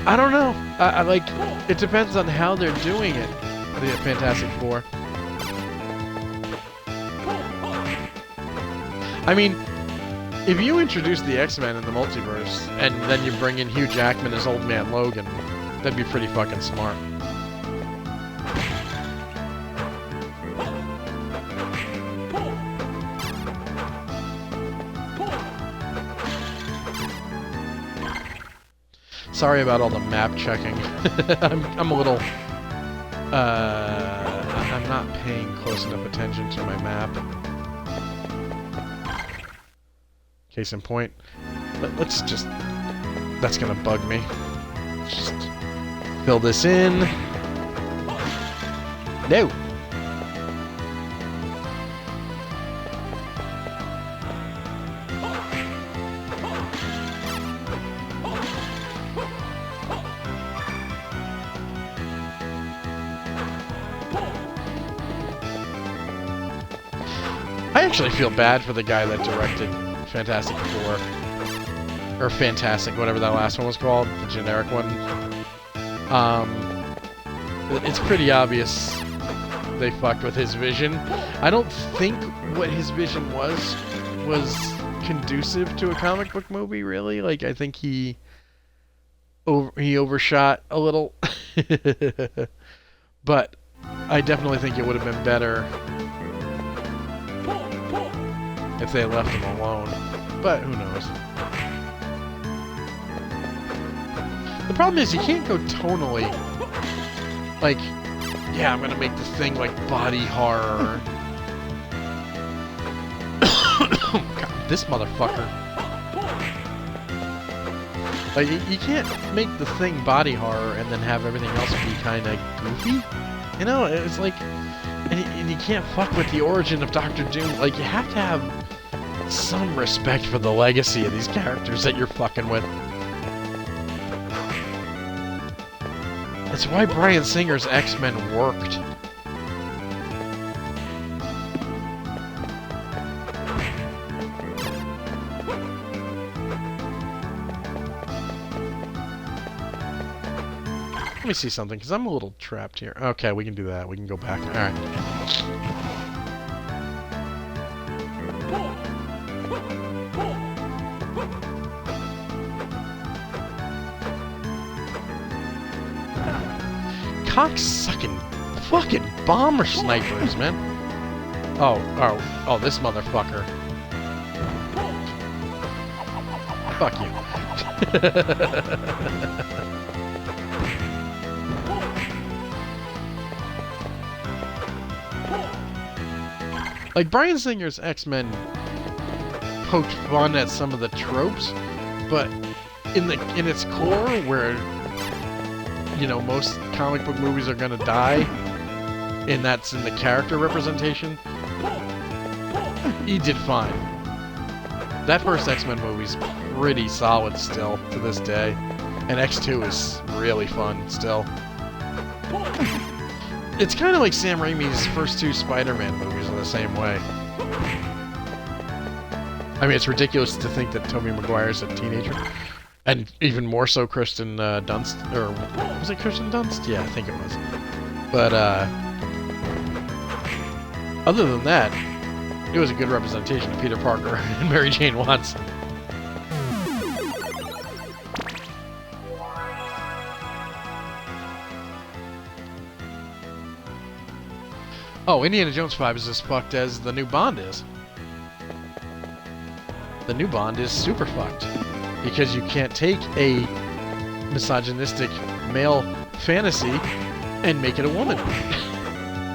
I don't know. I like, it depends on how they're doing it, the Fantastic Four. I mean, if you introduce the X-Men in the multiverse, and then you bring in Hugh Jackman as Old Man Logan, that'd be pretty fucking smart. Sorry about all the map checking. I'm a little... I'm not paying close enough attention to my map. Case in point. Let's just... That's gonna bug me. Let's just fill this in. No! I actually feel bad for the guy that directed Fantastic Four. Or Fantastic, whatever that last one was called, the generic one. It's pretty obvious they fucked with his vision. I don't think what his vision was conducive to a comic book movie, really. Like, I think he overshot a little. But I definitely think it would have been better if they had left him alone. But who knows? The problem is you can't go tonally. Like, yeah, I'm gonna make this thing like body horror. God, this motherfucker. Like, you can't make the thing body horror and then have everything else be kind of goofy. You know, it's like, and you can't fuck with the origin of Doctor Doom. Like, you have to have some respect for the legacy of these characters that you're fucking with. That's why Bryan Singer's X-Men worked. Let me see something, because I'm a little trapped here. Okay, we can do that. We can go back. Alright. Cocksucking fucking bomber snipers, man. Oh, this motherfucker. Fuck you. Like, Bryan Singer's X-Men poked fun at some of the tropes, but in its core, where, you know, most comic book movies are gonna die, and that's in the character representation, he did fine. That first X-Men movie's pretty solid still, to this day, and X2 is really fun still. It's kind of like Sam Raimi's first two Spider-Man movies in the same way. I mean, it's ridiculous to think that Tobey Maguire's a teenager. And even more so Kirsten Dunst. Or, was it Kirsten Dunst? Yeah, I think it was. But, other than that, it was a good representation of Peter Parker and Mary Jane Watson. Oh, Indiana Jones 5 is as fucked as the new Bond is. The new Bond is super fucked. Because you can't take a misogynistic male fantasy and make it a woman.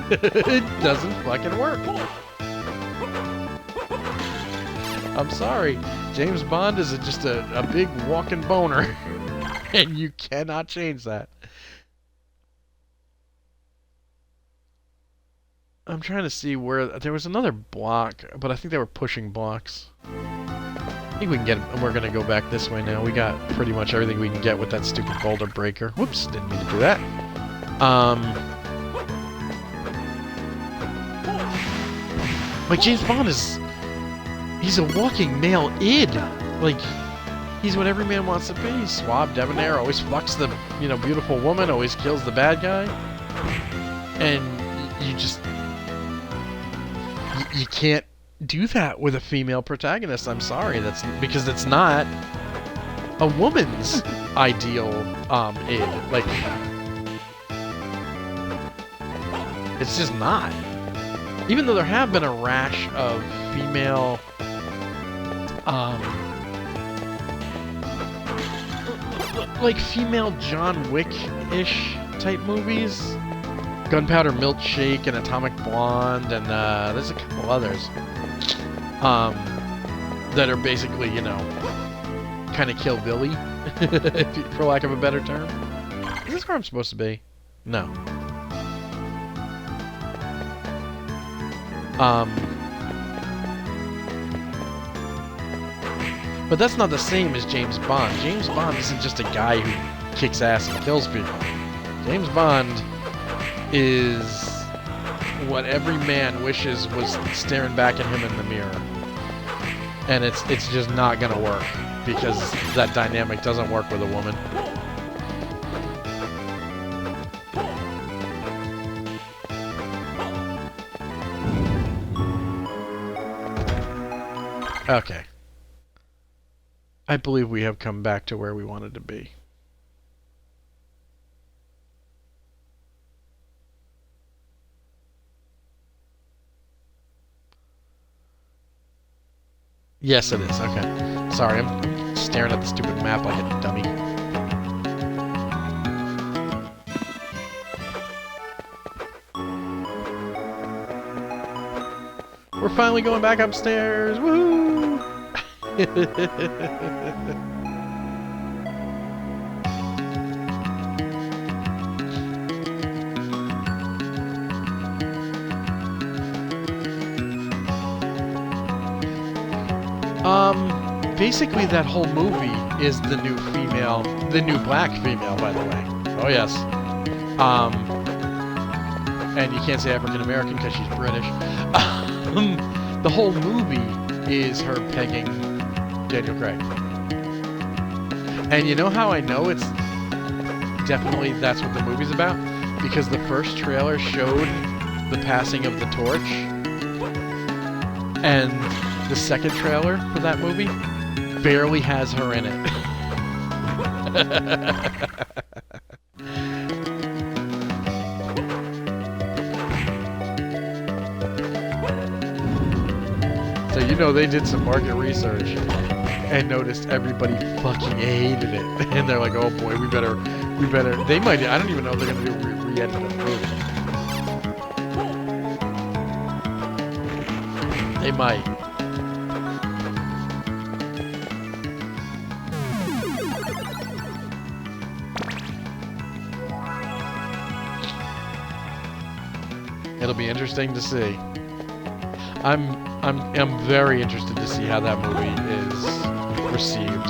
It doesn't fucking work. I'm sorry. James Bond is just a big walking boner. And you cannot change that. I'm trying to see where... There was another block, but I think they were pushing blocks. I think we can get... We're going to go back this way now. We got pretty much everything we can get with that stupid boulder breaker. Whoops, didn't mean to do that. Like, James Bond is... He's a walking male id. Like, he's what every man wants to be. He's suave, debonair, always fucks the, you know, beautiful woman, always kills the bad guy. And you just... You can't do that with a female protagonist. I'm sorry. That's because it's not a woman's ideal id. Like, it's just not. Even though there have been a rash of female like female John Wick-ish type movies. Gunpowder Milkshake and Atomic Blonde, and there's a couple others that are basically, you know, kind of Kill Billy, for lack of a better term. Is this where I'm supposed to be? No. But that's not the same as James Bond. James Bond isn't just a guy who kicks ass and kills people. James Bond is what every man wishes was staring back at him in the mirror. And it's just not gonna work, because that dynamic doesn't work with a woman. Okay. I believe we have come back to where we wanted to be. Yes, it is. Okay. Sorry, I'm staring at the stupid map like a dummy. We're finally going back upstairs. Woohoo! Basically that whole movie is the new black female, by the way. Oh yes. And you can't say African American because she's British. The whole movie is her pegging Daniel Craig. And you know how I know it's definitely that's what the movie's about? Because the first trailer showed the passing of the torch, and the second trailer for that movie barely has her in it. So you know they did some market research and noticed everybody fucking hated it. And they're like, oh boy, we better, they might, I don't even know if they're gonna do re-edit of the movie. They might. It'll be interesting to see. I'm very interested to see how that movie is received.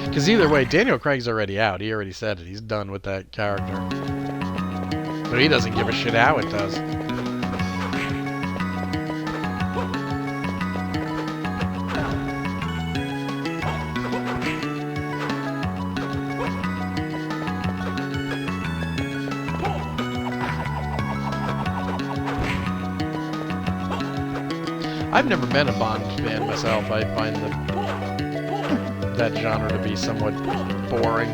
Because either way, Daniel Craig's already out. He already said it. He's done with that character. But he doesn't give a shit how it does. I've never been a Bond fan myself. I find that genre to be somewhat boring.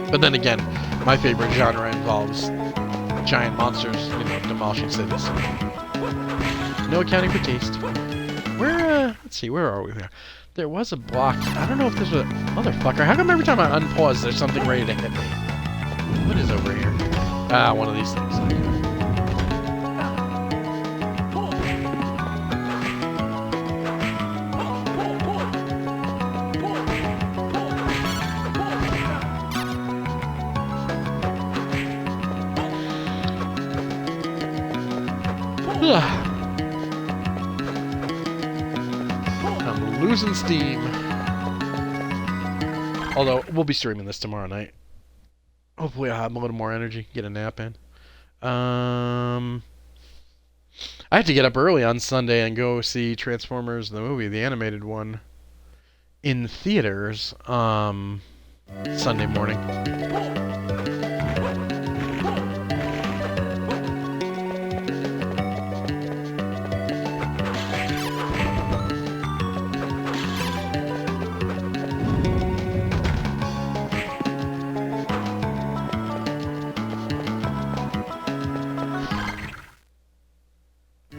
But then again, my favorite genre involves giant monsters, you know, demolishing cities. No accounting for taste. Where, let's see, where are we here? There was a block. I don't know if this was a... Motherfucker, how come every time I unpause, there's something ready to hit me? What is over here? Ah, one of these things. I'm losing steam. Although, we'll be streaming this tomorrow night. Hopefully I'll have a little more energy, get a nap in. I had to get up early on Sunday and go see Transformers the movie, the animated one, in theaters Sunday morning.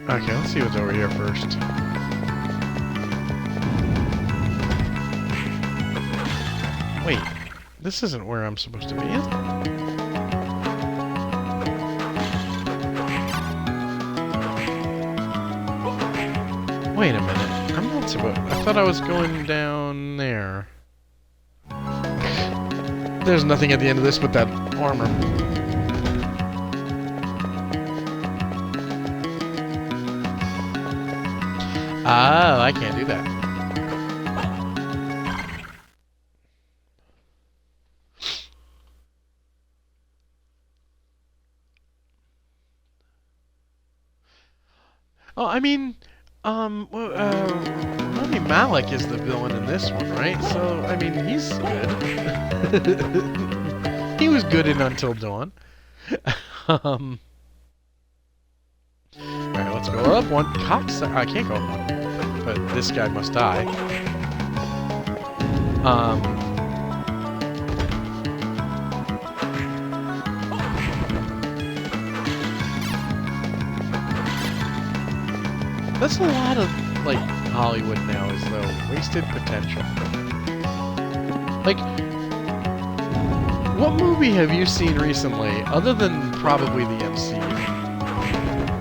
Okay, let's see what's over here first. Wait, this isn't where I'm supposed to be, is it? Wait a minute, I'm not supposed... I thought I was going down there. There's nothing at the end of this but that armor. Oh, I can't do that. Oh, I mean, Well, Rami Malek is the villain in this one, right? So, I mean, he's good. He was good in Until Dawn. Alright, let's go up one. I can't go up one. But this guy must die. That's a lot of, like, Hollywood now is, though. Wasted potential. Like, what movie have you seen recently, other than probably the MCU,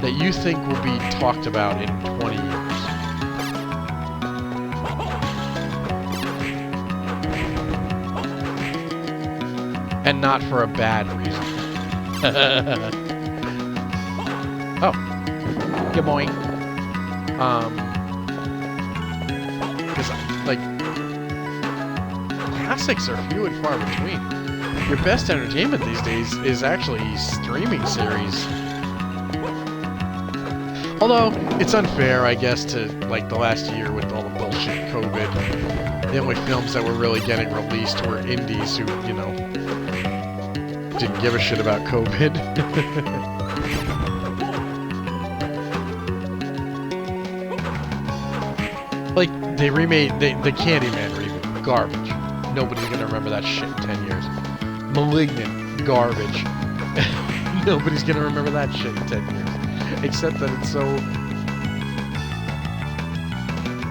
that you think will be talked about in 20 years? And not for a bad reason. Oh. Good morning. Because, like, classics are few and far between. Your best entertainment these days is actually streaming series. Although, it's unfair, I guess, to, like, the last year with all the bullshit COVID. The only films that were really getting released were indies who, you know, didn't give a shit about COVID. Like, they remade the Candyman reboot. Garbage. Nobody's gonna remember that shit in 10 years. Malignant. Garbage. Nobody's gonna remember that shit in 10 years. Except that it's so...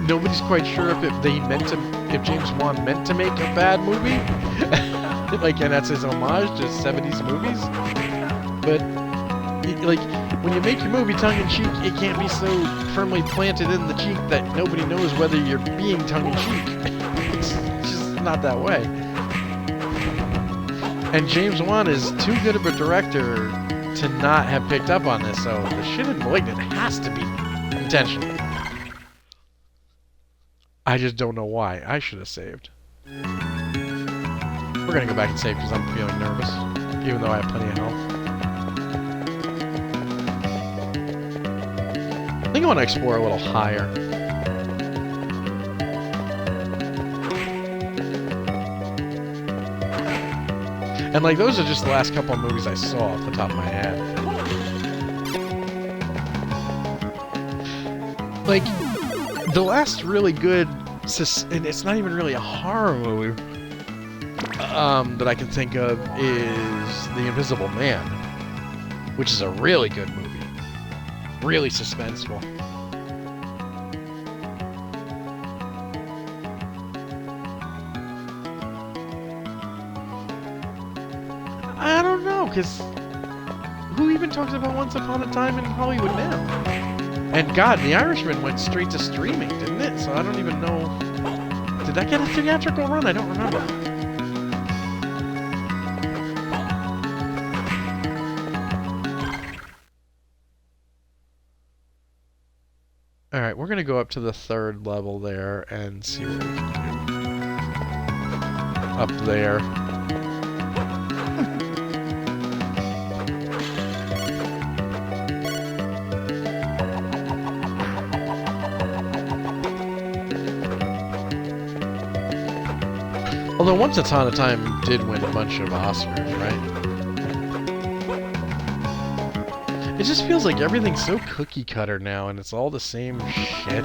Nobody's quite sure if if James Wan meant to make a bad movie. Like, and that's his homage to 70s movies. But, like, when you make your movie tongue-in-cheek, it can't be so firmly planted in the cheek that nobody knows whether you're being tongue-in-cheek. It's just not that way. And James Wan is too good of a director to not have picked up on this, so the shit in Malignant has to be intentional. I just don't know why. I should have saved. We're gonna go back and save because I'm feeling nervous, even though I have plenty of health. I think I want to explore a little higher. And, like, those are just the last couple of movies I saw off the top of my head. Like, the last really good, and it's not even really a horror movie, that I can think of is The Invisible Man, which is a really good movie. Really suspenseful. I don't know, because who even talks about Once Upon a Time in Hollywood now? And God, The Irishman went straight to streaming, didn't it? So I don't even know. Did that get a theatrical run? I don't remember. Alright, we're going to go up to the 3rd level there and see what we can do. Up there. Although Once Upon a Time did win a bunch of Oscars, right? It just feels like everything's so cookie cutter now, and it's all the same shit.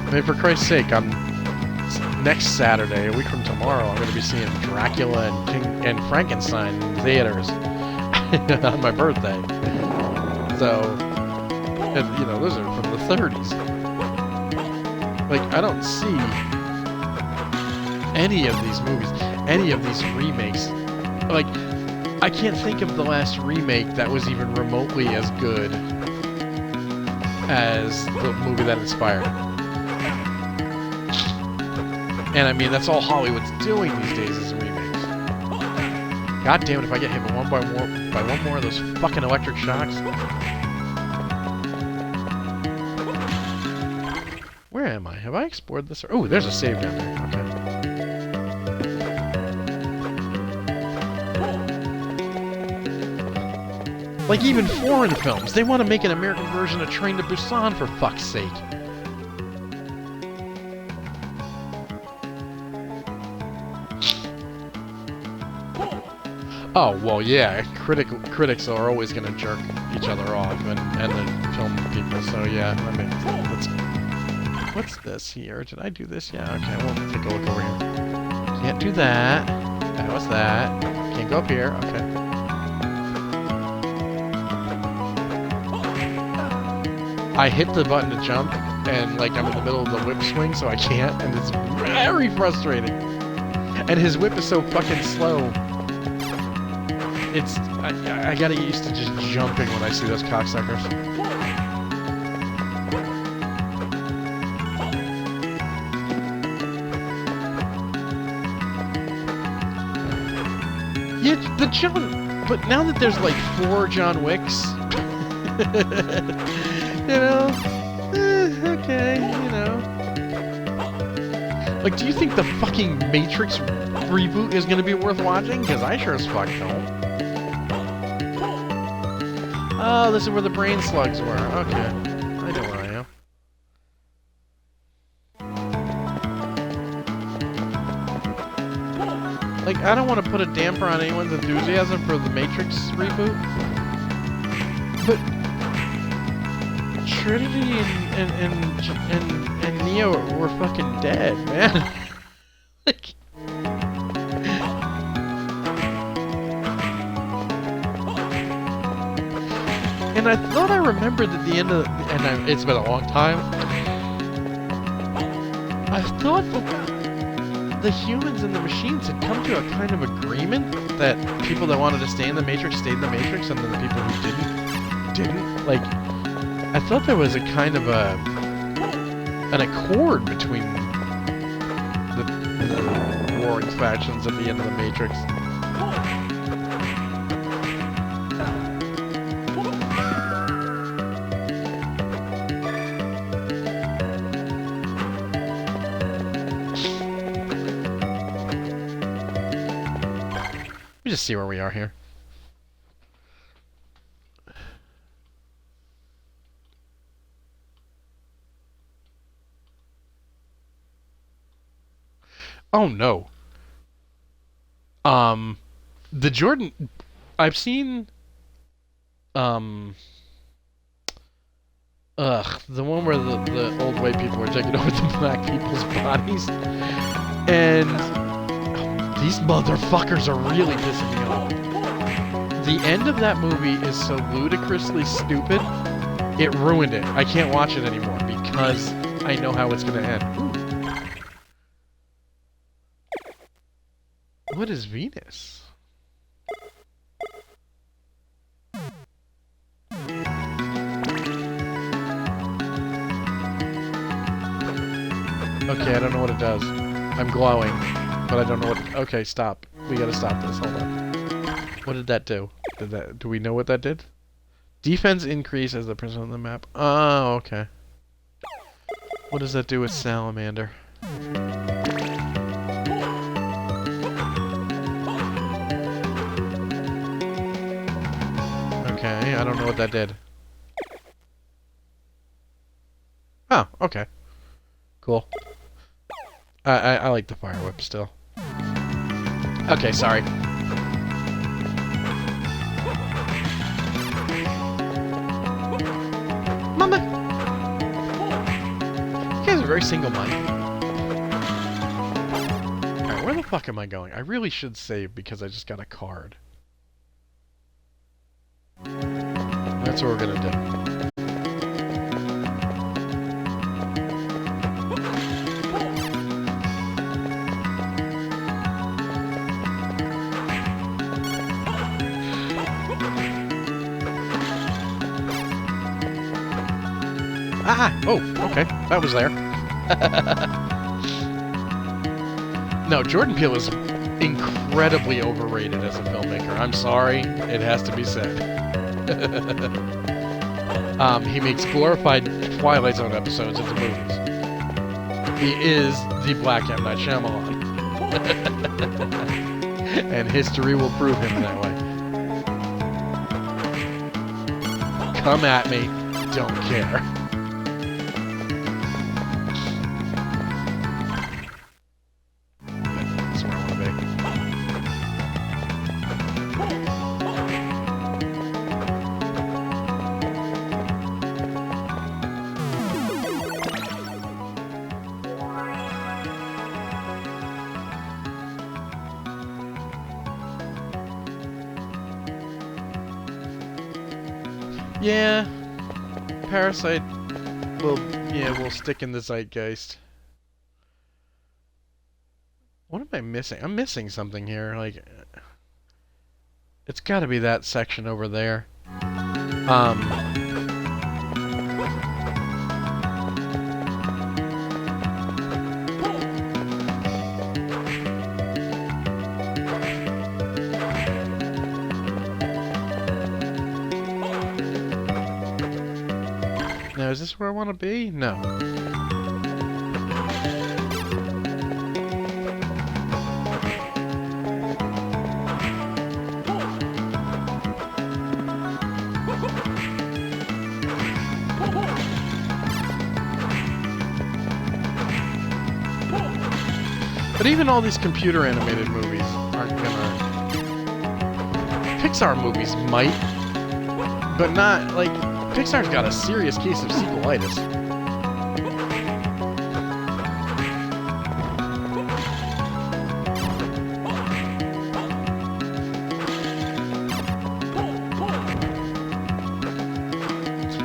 I mean, for Christ's sake, next Saturday, a week from tomorrow, I'm going to be seeing Dracula and Frankenstein in theaters on my birthday. So, and, you know, those are from the 30s. Like, I don't see any of these movies, any of these remakes. Like, I can't think of the last remake that was even remotely as good as the movie that inspired it. And I mean, that's all Hollywood's doing these days is remakes. God damn it, if I get hit by one more of those fucking electric shocks. Where am I? Have I explored this? Oh, there's a save down there. Okay. Like, even foreign films, they want to make an American version of Train to Busan, for fuck's sake. Oh, well, yeah, critics are always going to jerk each other off, and the film people, so yeah, I mean, what's this here? Did I do this? Yeah, okay, we'll take a look over here. Can't do that. That was that. Can't go up here, okay. I hit the button to jump, and, like, I'm in the middle of the whip swing, so I can't, and it's very frustrating. And his whip is so fucking slow. It's... I gotta get used to just jumping when I see those cocksuckers. Yeah, the John... But now that there's, like, 4 John Wicks... you know? Okay, you know. Like, do you think the fucking Matrix reboot is gonna be worth watching? Because I sure as fuck don't. Oh, this is where the brain slugs were. Okay. I know where I am. Like, I don't want to put a damper on anyone's enthusiasm for the Matrix reboot. But Trinity and Neo were fucking dead, man. Like, and I thought I remembered at the end of it's been a long time. I thought that the humans and the machines had come to a kind of agreement that people that wanted to stay in the Matrix stayed in the Matrix, and then the people who didn't. Like, I thought there was a kind of an accord between the warring factions at the end of the Matrix. Let me just see where we are here. Oh no. The Jordan... I've seen... the one where the old white people are taking over the black people's bodies. And... these motherfuckers are really pissing me off. The end of that movie is so ludicrously stupid, it ruined it. I can't watch it anymore because I know how it's gonna end. Ooh. What is Venus? Okay, I don't know what it does. I'm glowing, but I don't know what... Okay, stop. We gotta stop this. Hold on. What did that do? Do we know what that did? Defense increase as the person on the map. Oh, okay. What does that do with Salamander? Okay, I don't know what that did. Oh, okay. Cool. I like the fire whip still. Okay, sorry. Mama! You guys are very single-minded. Alright, where the fuck am I going? I really should save because I just got a card. That's what we're gonna do. Ah! Oh, okay. That was there. No, Jordan Peele is incredibly overrated as a filmmaker. I'm sorry. It has to be said. He makes glorified Twilight Zone episodes into movies. He is the Black M. Night Shyamalan. And history will prove him that way. Come at me. Don't care. That's where I want to be. Yeah, Parasite will stick in the zeitgeist. What am I missing? I'm missing something here. Like, it's got to be that section over there. Now, is this where I want to be? No. But even all these computer animated movies aren't gonna... Pixar movies might, but not, like... Pixar's got a serious case of sequelitis.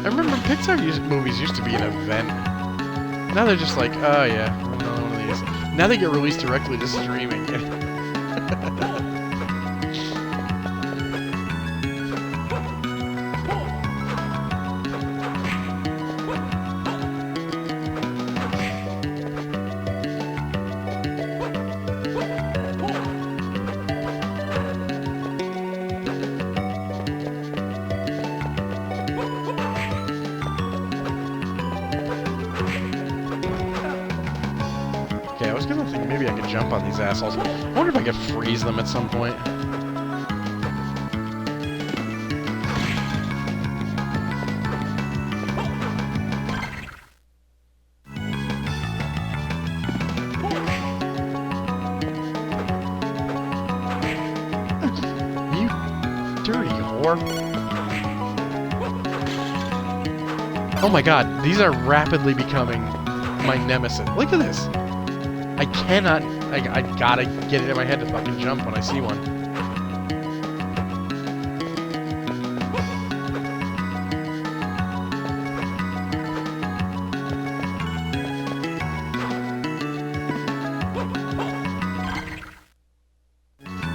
I remember Pixar movies used to be an event. Now they're just like, oh yeah, another one of these. Now they get released directly to streaming. Okay, I was gonna think maybe I could jump on these assholes. I wonder if I could freeze them at some point. You dirty whore. Oh my god, these are rapidly becoming my nemesis. Look at this. I cannot... I gotta get it in my head to fucking jump when I see one.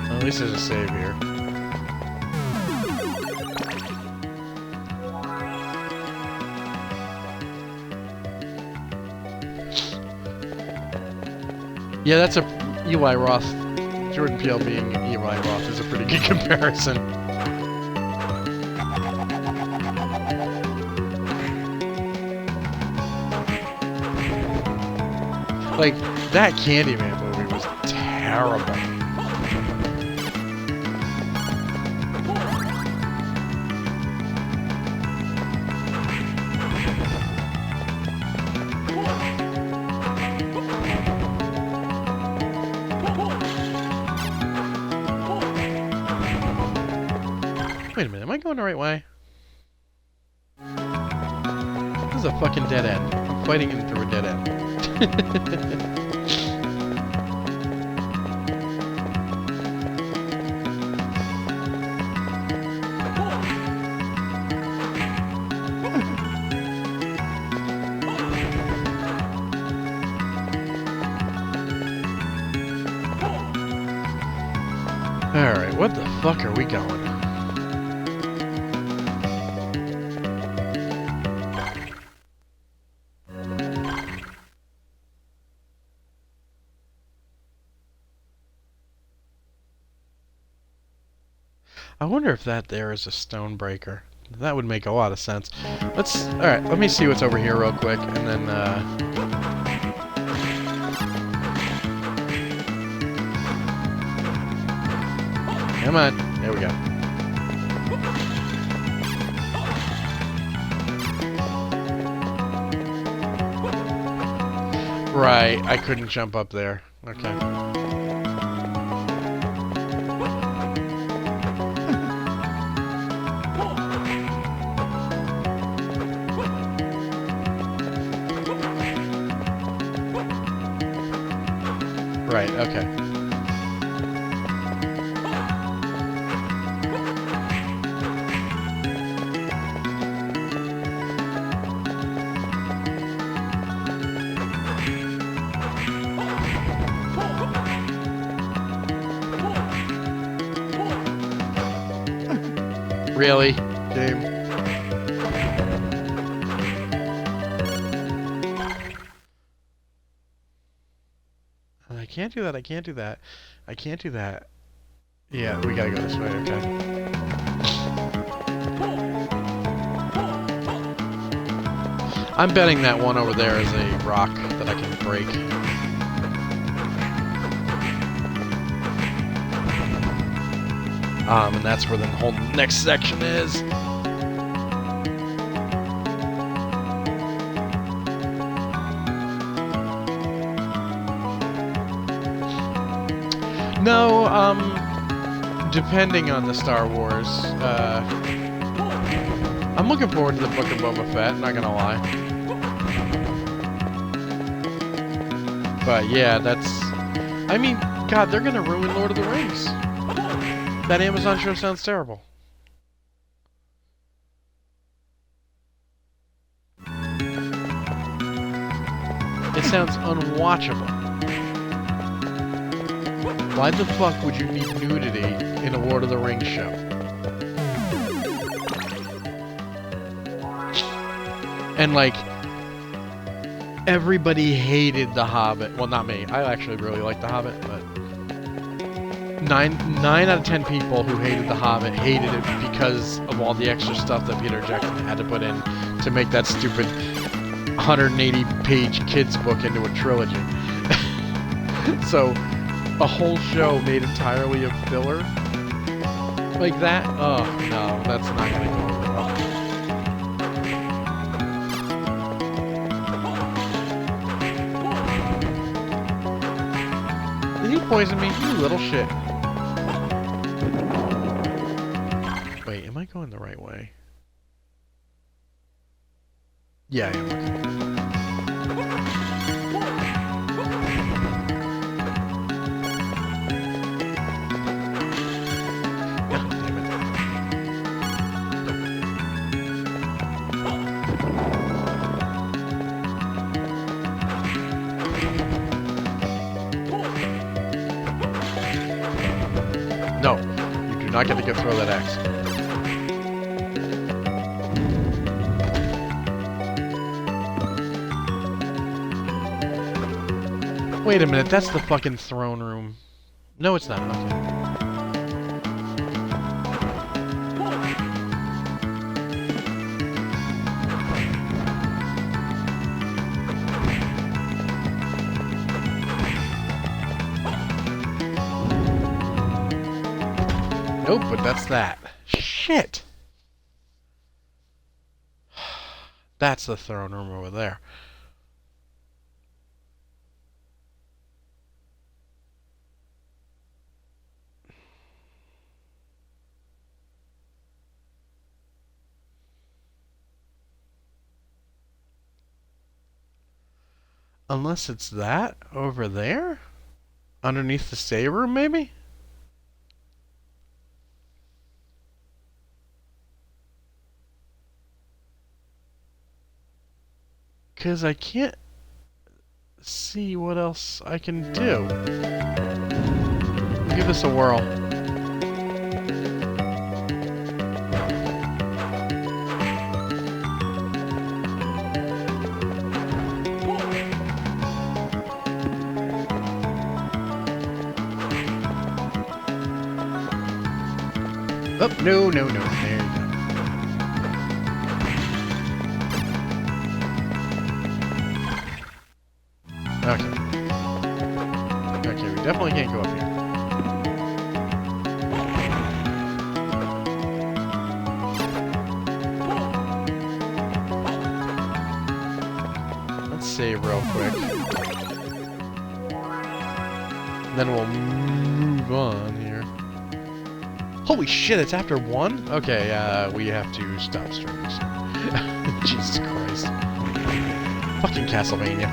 Well, at least there's a save here. Yeah, that's a Eli Roth. Jordan Peele being Eli Roth is a pretty good comparison. Like, that Candyman movie was terrible. Wait a minute, am I going the right way? This is a fucking dead end. I'm fighting in through a dead end. Alright, what the fuck are we going? I wonder if that there is a stone breaker. That would make a lot of sense. Alright, let me see what's over here real quick, and then, Come on. There we go. Right, I couldn't jump up there. Okay. Right, okay. Really? Game. I can't do that, I can't do that. I can't do that. Yeah, we gotta go this way, okay. I'm betting that one over there is a rock that I can break. And that's where the whole next section is. No, depending on the Star Wars, I'm looking forward to the Book of Boba Fett, not gonna lie. But yeah, that's... I mean, God, they're gonna ruin Lord of the Rings. That Amazon show sounds terrible. It sounds unwatchable. Why the fuck would you need nudity in a Lord of the Rings show? And like, everybody hated The Hobbit. Well, not me. I actually really like The Hobbit, but 9 out of 10 people who hated The Hobbit hated it because of all the extra stuff that Peter Jackson had to put in to make that stupid 180-page kids book into a trilogy. So, a whole show made entirely of filler like that? Oh, no, that's not gonna go over well. Did he poison me? You little shit. Wait, am I going the right way? Yeah, I am. God damn it. No, you do not get to go throw that axe. Wait a minute, that's the fucking throne room. No, it's not. Okay. Nope, but that's that. Shit! That's the throne room over there. Unless it's that over there? Underneath the stay room, maybe? Because I can't see what else I can do. Give this a whirl. Oh, no, no, no. There you go. Okay. Okay, we definitely can't go up here. Let's save real quick. And then we'll move on here. Holy shit, it's after 1? Okay, we have to stop streaming soon. Jesus Christ. Fucking Castlevania.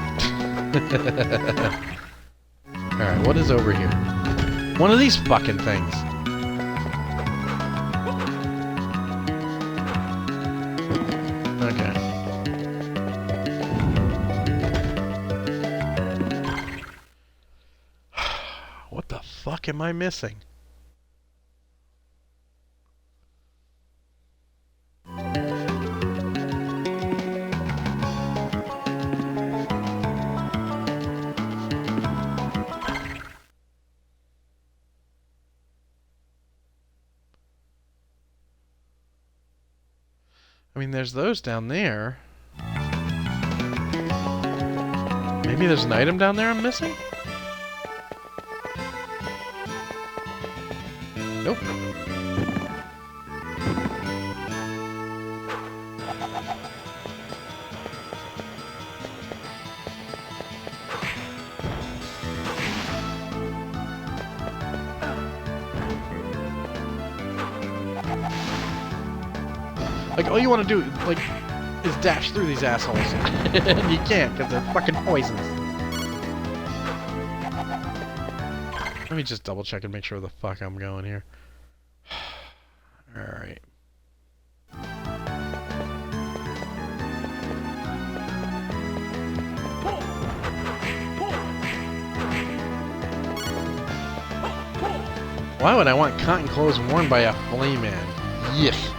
Alright, what is over here? One of these fucking things. Okay. What the fuck am I missing? I mean, there's those down there. Maybe there's an item down there I'm missing? Nope. Like, all you want to do, like, is dash through these assholes. And you can't, because they're fucking poisonous. Let me just double check and make sure the fuck I'm going here. Alright. Why would I want cotton clothes worn by a flame man? Yuck.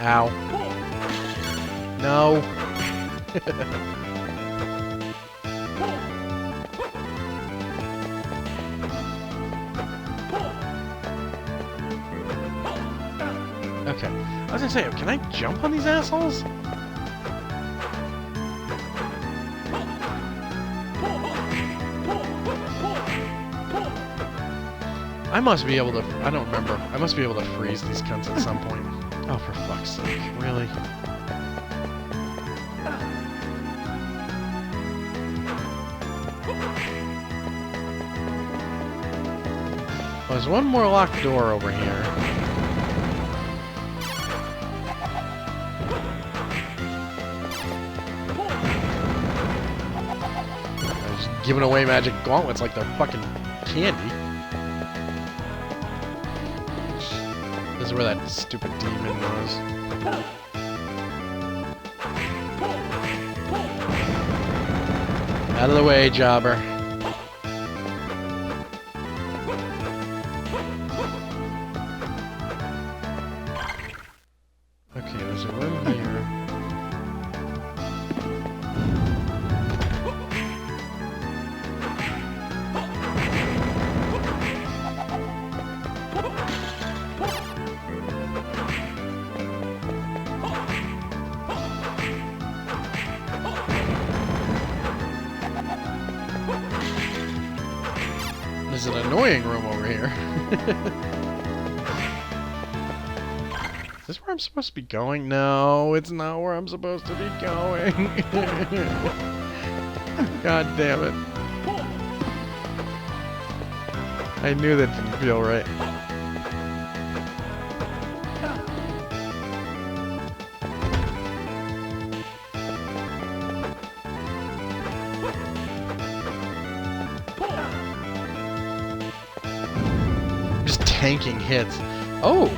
Ow. No. Okay. I was gonna say, can I jump on these assholes? I must be able to... I don't remember. I must be able to freeze these cunts at some point. Oh, for fuck's sake. Really? Well, there's one more locked door over here. I'm just giving away magic gauntlets like they're fucking candy. This is where that stupid demon was. Out of the way, jobber. Okay, there's a room here. There's an annoying room over here. Is this where I'm supposed to be going? No, it's not where I'm supposed to be going. God damn it. I knew that didn't feel right. Just tanking hits. Oh!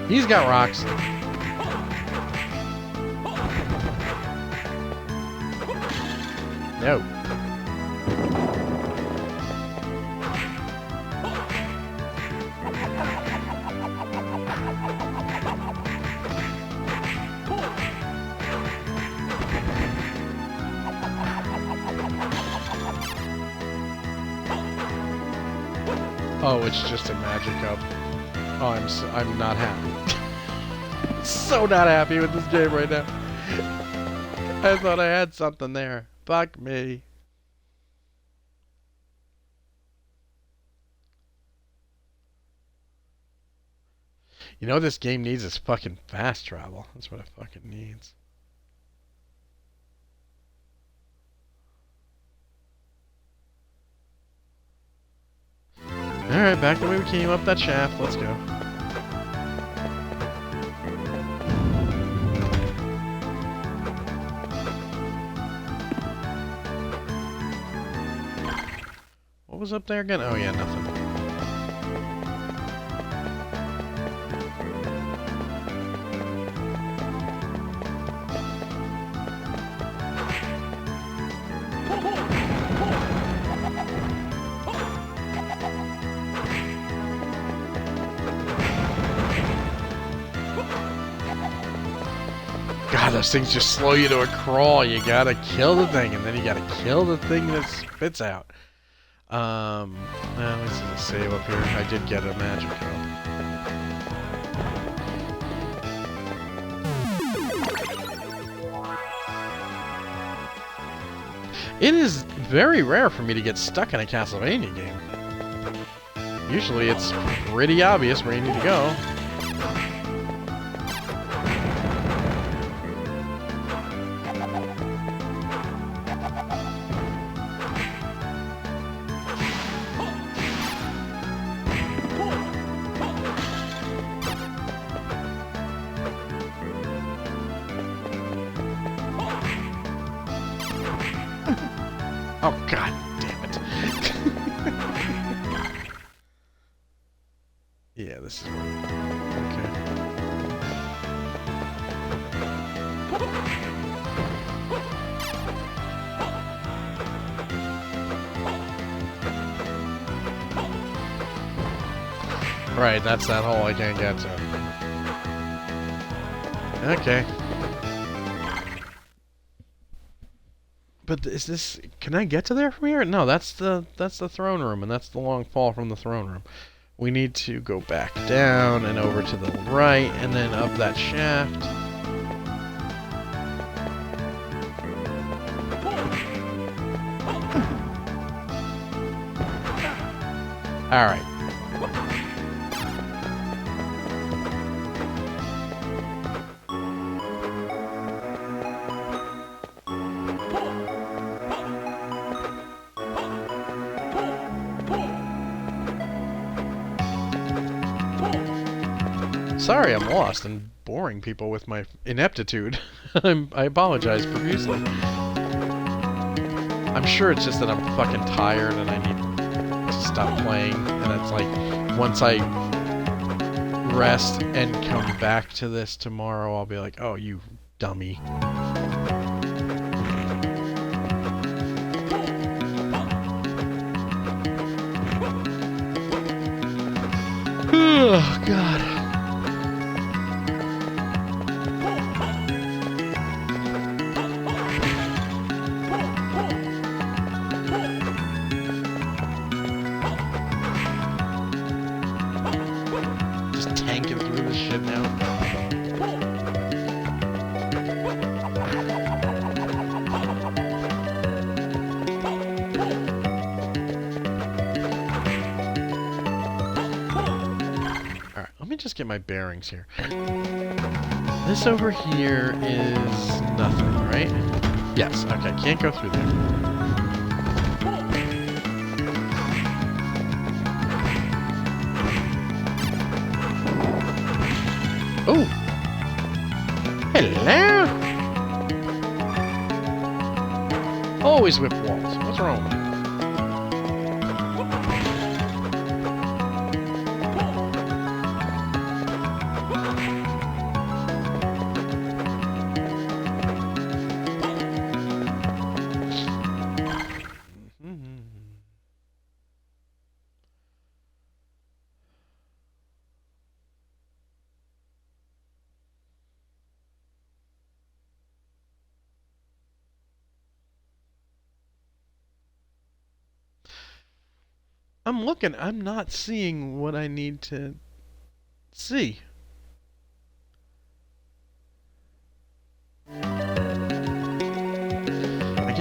He's got rocks. No. Oh, it's just a magic up. Oh, I'm not happy. So not happy with this game right now. I thought I had something there. Fuck me. You know what this game needs is fucking fast travel. That's what it fucking needs. Alright, back the way we came up that shaft. Let's go. What was up there again? Oh yeah, nothing. God, those things just slow you to a crawl. You gotta kill the thing, and then you gotta kill the thing that spits out. This is a save up here. I did get a magic help. It is very rare for me to get stuck in a Castlevania game. Usually it's pretty obvious where you need to go. Oh, god damn it. Yeah, this is one. Okay. Right, that's that hole I can't get to. Okay. But is this... Can I get to there from here? No, that's the throne room, and that's the long fall from the throne room. We need to go back down and over to the right, and then up that shaft. Alright. Sorry, I'm lost and boring people with my ineptitude. I apologize profusely. I'm sure it's just that I'm fucking tired and I need to stop playing. And it's like, once I rest and come back to this tomorrow, I'll be like, oh, you dummy. Oh, God. Tanking through this shit now. Alright, let me just get my bearings here. This over here is nothing, right? Yes, okay, can't go through there. Oh! Hello! Always whip walls. What's wrong with you? I'm looking. I'm not seeing what I need to see.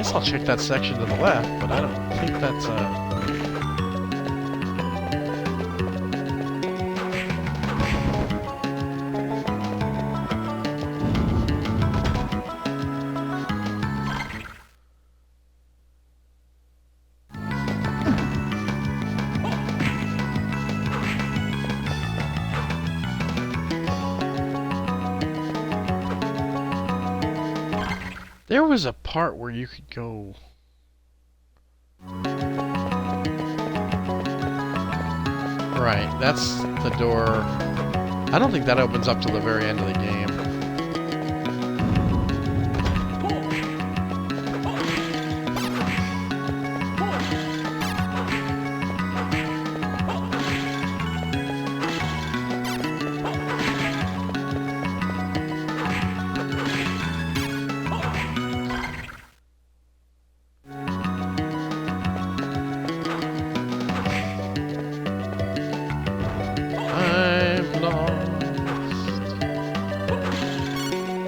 guess I'll check that section to the left, but I don't think that's, There was a part where you could go... Right, that's the door. I don't think that opens up till the very end of the game.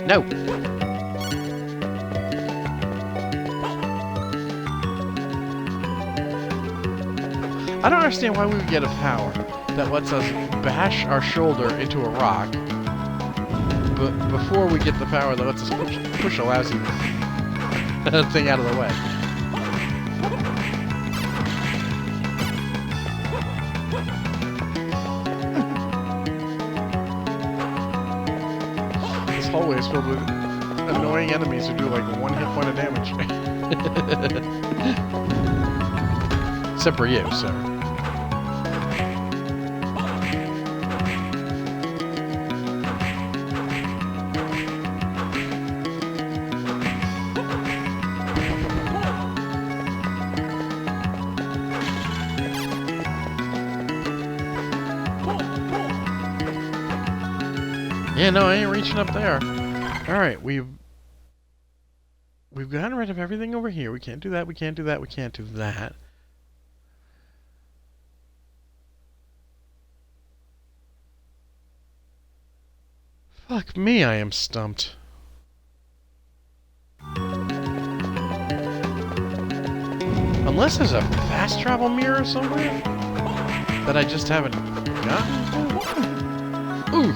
No! I don't understand why we would get a power that lets us bash our shoulder into a rock, but before we get the power that lets us push a lousy thing out of the way. This hallway is filled with annoying enemies who do like 1 hit point of damage. Except for you, sir. Yeah, no, I ain't reaching up there. Alright, we've gotten rid of everything over here. We can't do that, we can't do that, we can't do that. Fuck me, I am stumped. Unless there's a fast travel mirror somewhere that I just haven't gotten. Ooh.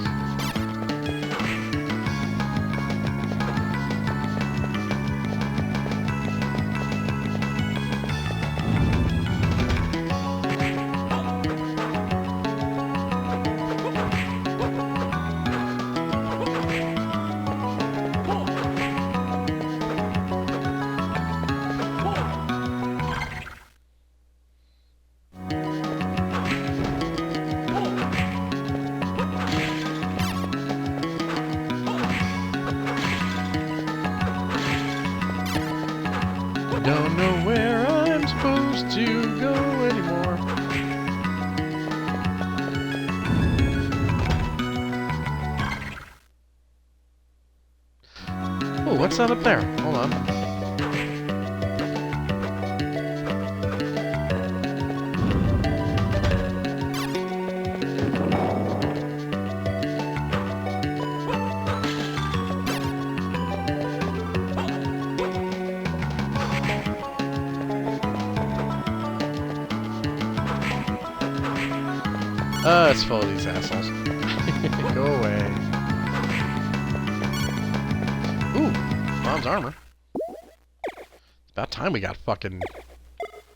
Don't know where I'm supposed to go anymore. Oh, what's that up there? Hold on. It's full of these assholes. Go away. Ooh, bronze armor. It's about time we got fucking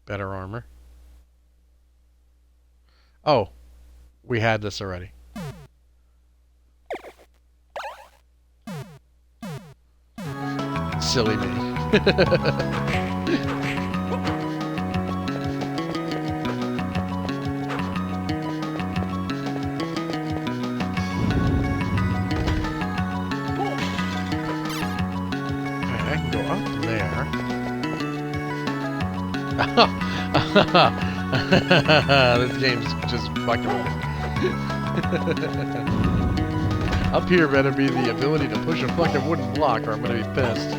better armor. Oh, we had this already. Silly me. This game's just fucking with me. Up here better be the ability to push a fucking wooden block or I'm gonna be pissed.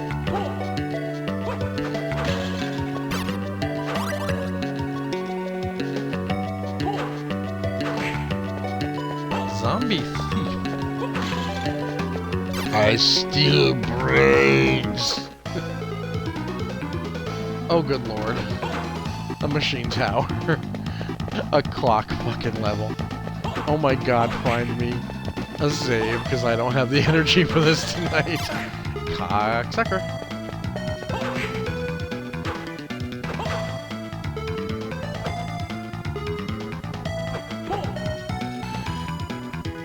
Zombie thief. I steal brains. Oh, good lord. A machine tower. A clock fucking level. Oh my god, find me a save, because I don't have the energy for this tonight. Cocksucker.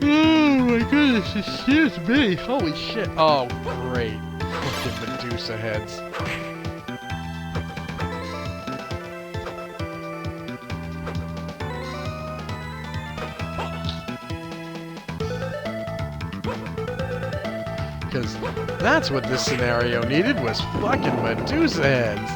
Oh my goodness, excuse me. Holy shit. Oh, great. Fucking Medusa heads. Because that's what this scenario needed, was fucking Medusa heads.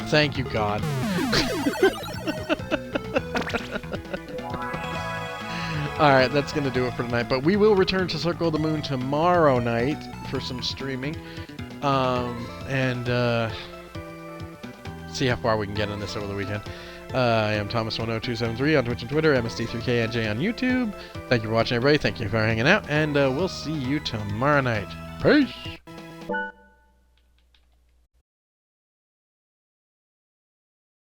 Thank you, God. Alright, that's going to do it for tonight. But we will return to Circle of the Moon tomorrow night for some streaming. See how far we can get on this over the weekend. I am Thomas10273 on Twitch and Twitter, MSD3KNJ on YouTube. Thank you for watching, everybody. Thank you for hanging out. And we'll see you tomorrow night. Peace!